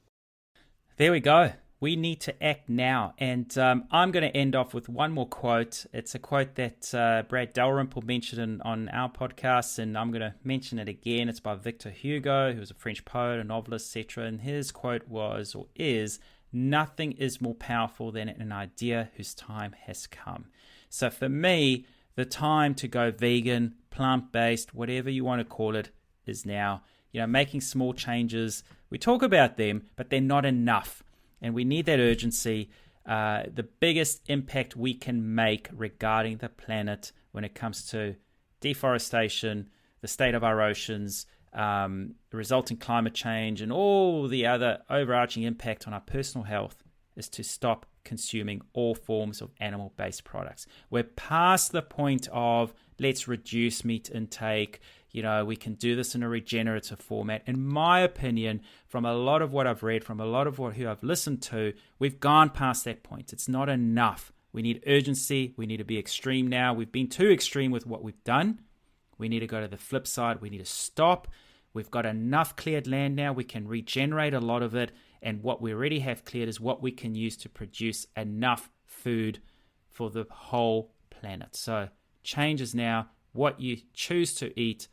There we go. We need to act now. And I'm going to end off with one more quote. It's a quote that Brad Dalrymple mentioned on our podcast, and I'm going to mention it again. It's by Victor Hugo, who was a French poet, a novelist, etc. And his quote was, or is, "Nothing is more powerful than an idea whose time has come." So for me, the time to go vegan, plant-based, whatever you want to call it, is now. Making small changes. We talk about them, but they're not enough. And we need that urgency. The biggest impact we can make regarding the planet when it comes to deforestation, the state of our oceans, the resulting climate change, and all the other overarching impact on our personal health is to stop consuming all forms of animal-based products. We're past the point of let's reduce meat intake, We can do this in a regenerative format. In my opinion, from a lot of what I've read, from a lot of who I've listened to, we've gone past that point. It's not enough. We need urgency. We need to be extreme now. We've been too extreme with what we've done. We need to go to the flip side. We need to stop. We've got enough cleared land now. We can regenerate a lot of it. And what we already have cleared is what we can use to produce enough food for the whole planet. So change is now. What you choose to eat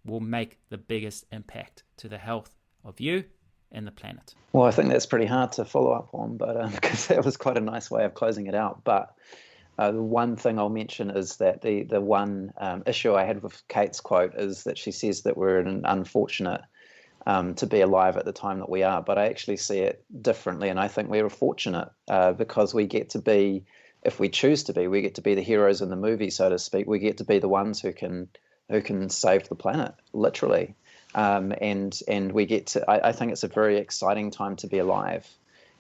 will make the biggest impact to the health of you and the planet. Well, I think that's pretty hard to follow up on, but because that was quite a nice way of closing it out. But the one thing I'll mention is that the one issue I had with Kate's quote is that she says that we're unfortunate to be alive at the time that we are. But I actually see it differently, and I think we're fortunate because we get to be, if we choose to be, we get to be the heroes in the movie, so to speak. We get to be the ones who can save the planet, literally. And we get to, I think it's a very exciting time to be alive,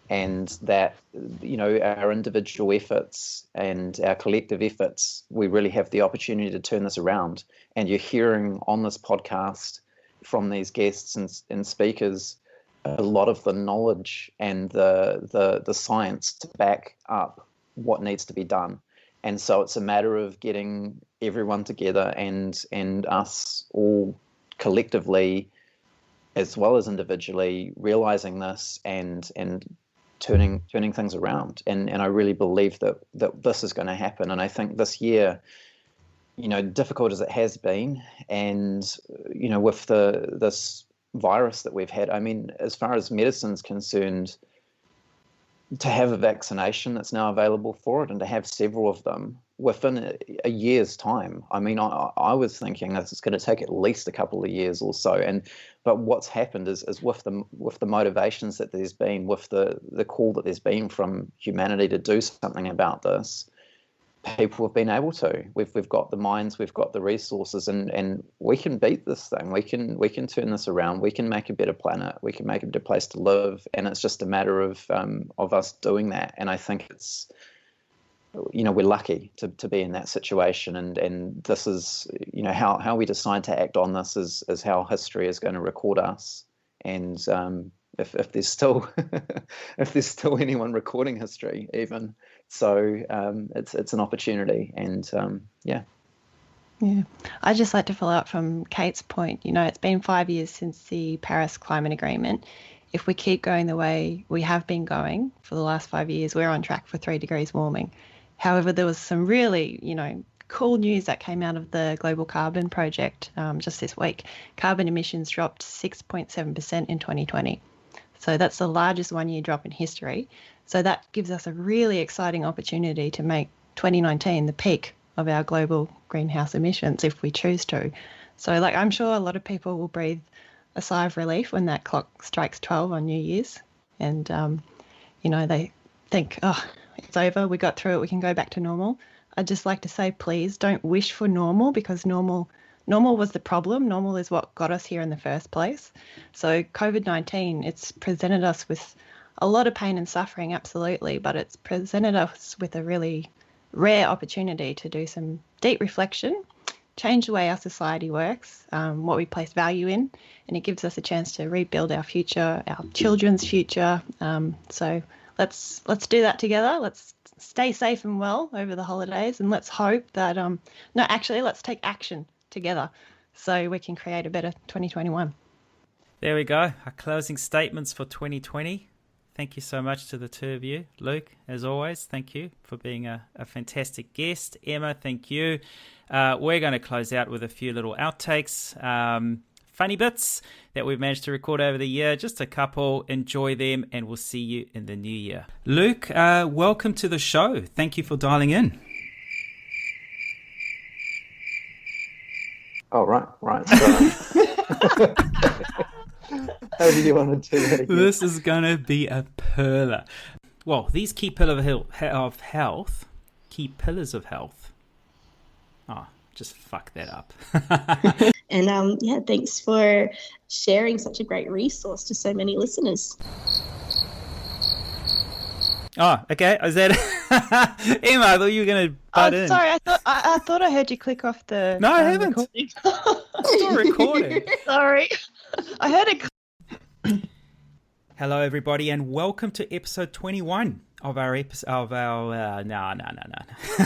and that, our individual efforts and our collective efforts, we really have the opportunity to turn this around. And you're hearing on this podcast from these guests and speakers a lot of the knowledge and the science to back up what needs to be done. And so it's a matter of getting everyone together and us all collectively as well as individually realizing this and turning things around. And I really believe that this is going to happen. And I think this year, difficult as it has been, and with this virus that we've had, I mean, as far as medicine's concerned, to have a vaccination that's now available for it and to have several of them within a year's time. I mean, I was thinking this is going to take at least a couple of years or so. But what's happened is with the motivations that there's been, with the call that there's been from humanity to do something about this, people have been able to. We've got the minds, we've got the resources, and we can beat this thing. We can turn this around. We can make a better planet. We can make a better place to live. And it's just a matter of us doing that. And I think it's, we're lucky to be in that situation. And this is, how we decide to act on this is how history is going to record us. And if there's still anyone recording history even. So it's an opportunity, and yeah. I'd just like to follow up from Kate's point. It's been 5 years since the Paris Climate Agreement. If we keep going the way we have been going for the last 5 years, we're on track for 3 degrees warming. However, there was some really, cool news that came out of the Global Carbon Project just this week. Carbon emissions dropped 6.7% in 2020. So that's the largest one-year drop in history. So that gives us a really exciting opportunity to make 2019 the peak of our global greenhouse emissions if we choose to. So I'm sure a lot of people will breathe a sigh of relief when that clock strikes 12 on New Year's, and they think, oh, it's over, we got through it, we can go back to normal. I'd just like to say, please don't wish for normal, because normal was the problem. Normal is what got us here in the first place. So COVID-19, it's presented us with a lot of pain and suffering, absolutely, but it's presented us with a really rare opportunity to do some deep reflection, change the way our society works, what we place value in, and it gives us a chance to rebuild our future, our children's future. So let's do that together. Let's stay safe and well over the holidays, and let's hope that let's take action together so we can create a better 2021. There we go. Our closing statements for 2020. Thank you so much to the two of you. Luke, as always, thank you for being a fantastic guest. Emma, thank you. We're going to close out with a few little outtakes, funny bits that we've managed to record over the year. Just a couple. Enjoy them, and we'll see you in the new year. Luke, welcome to the show. Thank you for dialing in. Oh, right. So, how do you want to do that again? This is going to be a perler. Well, these key pillars of health. Oh, just fuck that up. And thanks for sharing such a great resource to so many listeners. Oh, okay. Is that Emma? I thought you were going to butt in. Sorry, I thought I heard you click off the. No, I haven't. Recording. Still recording. Sorry, I heard it. Hello, everybody, and welcome to episode 21 of our episode of our. No. I'm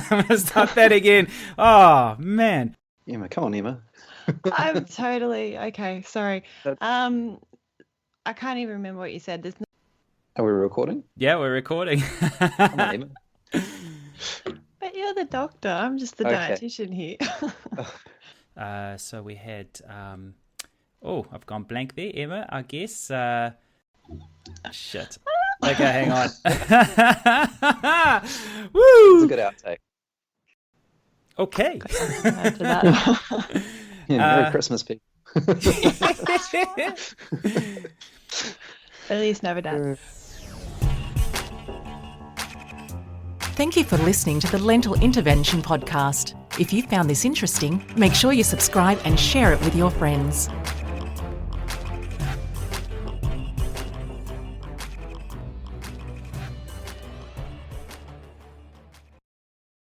gonna start that again. Oh man. Emma, come on, Emma. I'm totally okay. Sorry. I can't even remember what you said. There's no... Are we recording? Yeah, we're recording. Come on, Emma. But you're the doctor. I'm just the dietitian here. So we had. I've gone blank there, Emma. I guess. Shit. Okay, hang on. Woo! It's a good outtake. Okay. Merry Christmas, people. Feliz Navidad. Thank you for listening to the Lentil Intervention podcast. If you found this interesting, make sure you subscribe and share it with your friends.